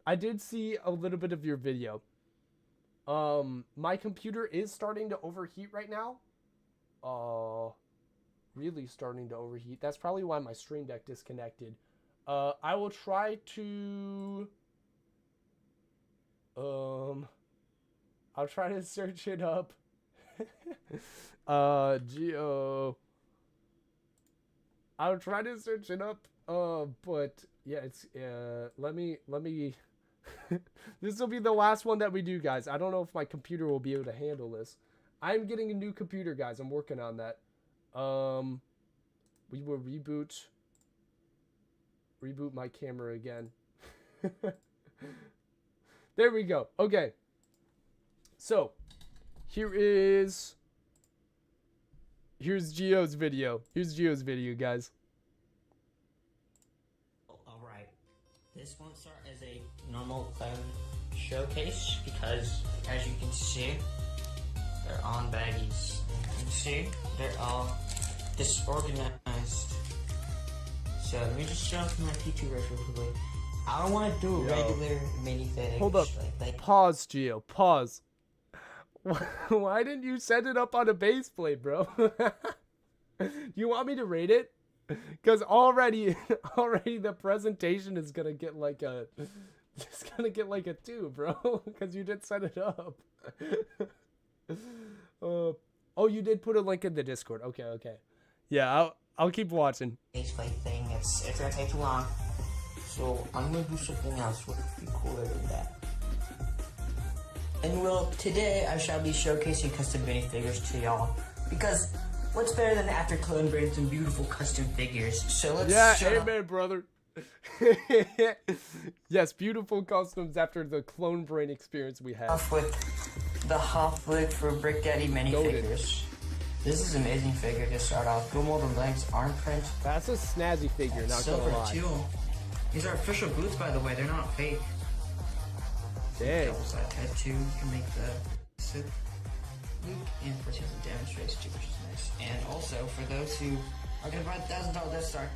B: I did see a little bit of your video. My computer is starting to overheat right now. Really starting to overheat. That's probably why my Stream Deck disconnected. I will try to... I'll try to search it up. Geo. I'll try to search it up. But yeah, it's let me this will be the last one that we do, guys. I don't know if my computer will be able to handle this. I'm getting a new computer, guys. I'm working on that. We will reboot my camera again. There we go. Okay. So, here's Gio's video. Here's Gio's video, guys.
D: Alright. This won't start as a normal clone showcase because, as you can see, they're on baggies. You can see they're all disorganized. So let me just show off my P2 rush real quickly. I don't want to do a regular minifig.
B: Hold up.
D: Like
B: Pause, Gio. Pause. Why didn't you set it up on a base plate, bro? You want me to rate it? Because already the presentation is gonna get like a, it's gonna get like a 2, bro. Because you did set it up. Oh, you did put a link in the Discord. Okay. Yeah, I'll keep watching.
D: base plate thing. It's gonna take too long. So I'm gonna do something else what would be cooler than that. And well, today I shall be showcasing custom minifigures to y'all. Because what's better than after clone bringing some beautiful custom figures? So let's
B: amen, brother. Yes, beautiful customs after the clone brain experience we had.
D: Off with the Hofflick for Brick minifigures. This is an amazing figure to start off. Go molded legs, arm print.
B: That's a snazzy figure, not gonna
D: silver
B: lie.
D: too. These are official boots, by the way. They're not fake.
B: Dang.
D: Double-sided tattoo. You can make the suit. Luke and Fourteenth demonstrates too, which is nice. And also, for those who are gonna buy the $1,000 Death Star,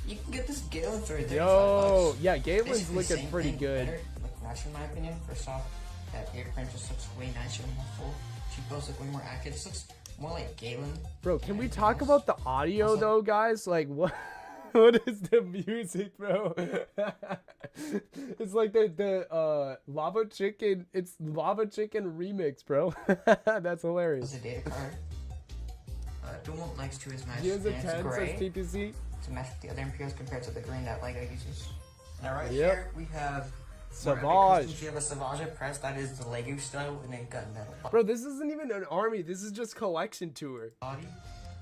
D: you can get this Galen for $35.
B: Yo, yeah, Galen's
D: Basically
B: looking
D: same
B: pretty
D: thing,
B: good.
D: Better, like match in my opinion. First off, that ear print just looks way nicer and more full. Cheekbones look way more accurate. This looks more like Galen.
B: Bro, can we talk about the audio though, guys? Like, what is the music, bro? It's like the Lava Chicken. It's Lava Chicken remix, bro. That's hilarious.
D: It's a data card. Dual legs to his match.
B: Here's a
D: and
B: 10,
D: it's gray.
B: says TPC.
D: To match with the other Imperials compared to the green that LEGO uses. Now right
B: Yep.
D: here we have
B: Savage.
D: You have a Savage press that is the LEGO style and then gunmetal
B: Bro, this isn't even an army. This is just collection tour.
D: body.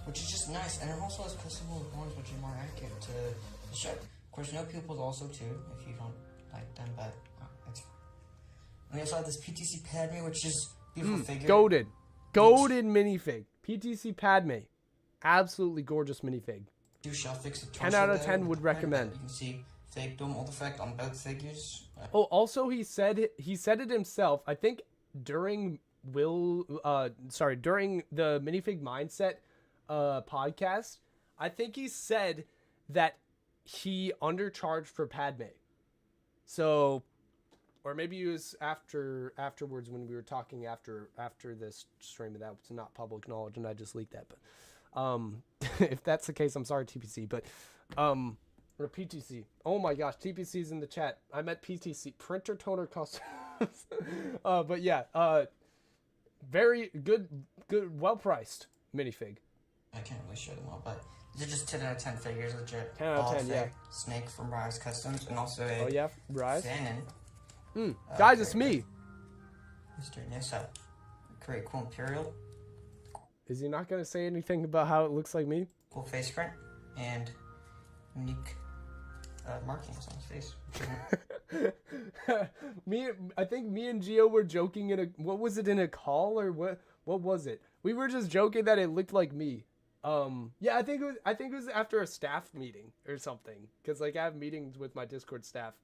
D: which is just nice. And it also has customable horns, which are more accurate to the show. Of course, no pupils also too, if you don't like them, but it's. And we also have this PTC Padme, which is beautiful figure.
B: Golden minifig. PTC Padme. Absolutely gorgeous minifig.
D: Do shell fix the
B: 10 out of 10 would recommend.
D: You can see fake dome ult effect on both figures.
B: Oh, also he said it himself. I think during during the minifig mindset podcast, I think he said that he undercharged for Padme. So, or maybe it was afterwards when we were talking after this stream, and that was not public knowledge, and I just leaked that. But if that's the case, I'm sorry, TPC. But or PTC. Oh my gosh, TPC's in the chat. I meant PTC, printer toner customs. But yeah, very good, well priced minifig.
D: I can't really show them all, but these are just 10 out of 10 figures, legit.
B: 10 out of 10, yeah.
D: Snake from Rise Customs, and also a
B: Rise.
D: Fanon.
B: Guys, it's me.
D: Mr. Nissa. Great cool Imperial.
B: Is he not gonna say anything about how it looks like me?
D: Cool face print and unique markings on his face.
B: I think me and Gio were joking in a call or what was it? We were just joking that it looked like me. Yeah, I think it was after a staff meeting or something, because like I have meetings with my Discord staff.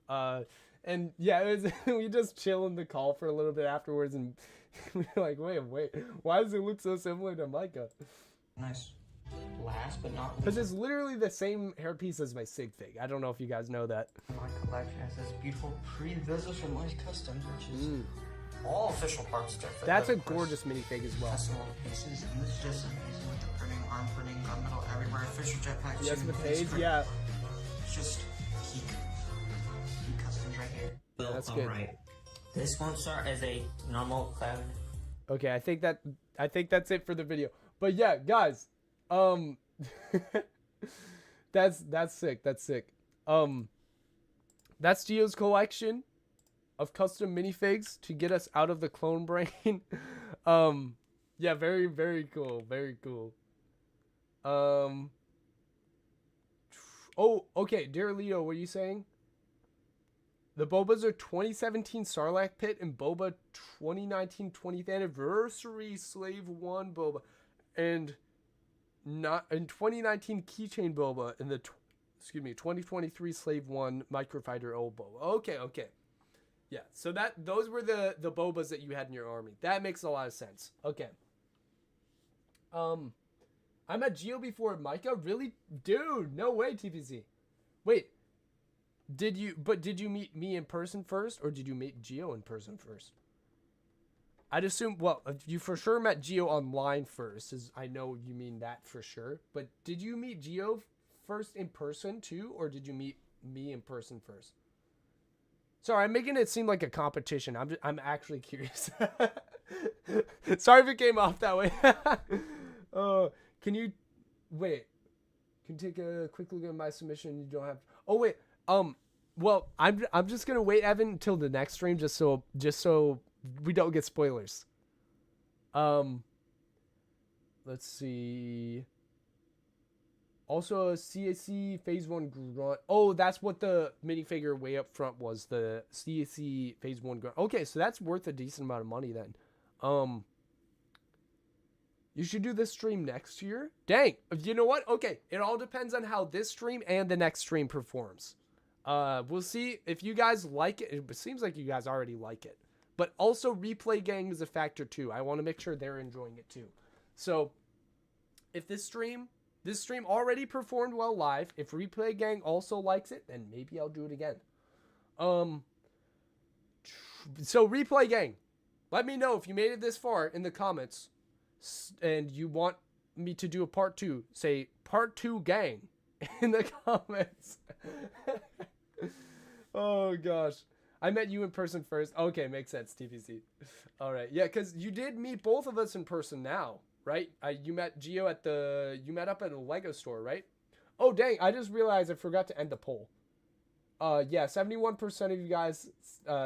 B: And yeah, it was we just chill in the call for a little bit afterwards, and we were like, wait, why does it look so similar to Micah?
D: Nice. Last but not least,
B: because it's literally the same hairpiece as my Sig fig. I don't know if you guys know that.
D: My collection has this beautiful pre-visit from Rise Customs, which is all official parts different.
B: That's a gorgeous minifig as well.
D: Custom pieces, and this is just amazing with the printing, arm printing, gunmetal everywhere, official jetpack.
B: Yes, the page, yeah.
D: It's just peak customs right here.
B: Yeah, that's good.
D: Right. This won't start as a normal cloud.
B: Okay, I think that's it for the video. But yeah, guys, that's sick. That's sick. That's Gio's collection of custom minifigs to get us out of the clone brain. Yeah, very, very cool. Very cool. Oh, okay, dear Leo, what are you saying? The Bobas are 2017 Sarlacc Pit and Boba 2019 20th anniversary Slave 1 Boba, and not in 2019 Keychain Boba and the 2023 Slave 1 Microfighter old Boba. Okay. Yeah, so those were the Bobas that you had in your army. That makes a lot of sense. Okay. I met Gio before Micah? Really? Dude, no way, TPC. Wait. Did you meet me in person first, or did you meet Gio in person first? I'd assume, well, you for sure met Gio online first, as I know you mean that for sure. But did you meet Gio first in person too, or did you meet me in person first? Sorry, I'm making it seem like a competition. I'm actually curious. Sorry if it came off that way. Can you wait? Can you take a quick look at my submission? You don't have. Oh wait. Well, I'm just gonna wait, Evan, until the next stream, just so we don't get spoilers. Let's see. Also, a CAC Phase 1 Grunt. Oh, that's what the minifigure way up front was, the CAC Phase 1 Grunt. Okay, so that's worth a decent amount of money then. You should do this stream next year. Dang, you know what? Okay, it all depends on how this stream and the next stream performs. We'll see if you guys like it. It seems like you guys already like it. But also, Replay Gang is a factor too. I want to make sure they're enjoying it too. So, if this stream already performed well live, if Replay Gang also likes it, then maybe I'll do it again. So Replay Gang, let me know if you made it this far in the comments and you want me to do a part 2. Say part 2 gang in the comments. Oh gosh. I met you in person first. Okay, makes sense, TPC. All right. Yeah, cuz you did meet both of us in person now, right? You met Gio you met up at a Lego store, right? Oh, dang, I just realized I forgot to end the poll. Yeah, 71% of you guys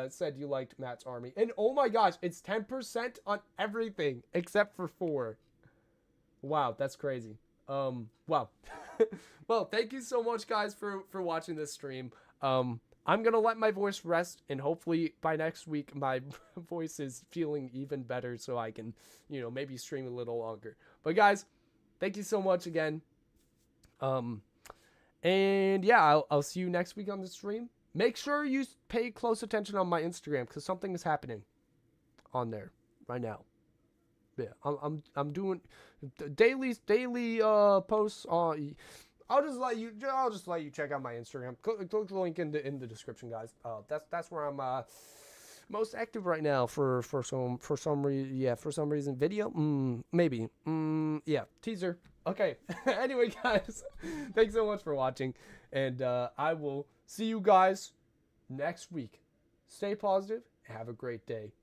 B: said you liked Matt's army. And oh my gosh, it's 10% on everything except for 4. Wow, that's crazy. Wow. Well, thank you so much, guys, for watching this stream. I'm gonna let my voice rest, and hopefully by next week my voice is feeling even better, so I can, you know, maybe stream a little longer. But guys, thank you so much again. And yeah, I'll see you next week on the stream. Make sure you pay close attention on my Instagram, because something is happening on there right now. Yeah, I'm doing daily posts on. I'll just let you check out my Instagram. Click the link in the description, guys. That's where I'm most active right now for some reason. Yeah, for some reason, video. Maybe. Yeah, teaser. Okay. Anyway, guys, thanks so much for watching, and I will see you guys next week. Stay positive and have a great day.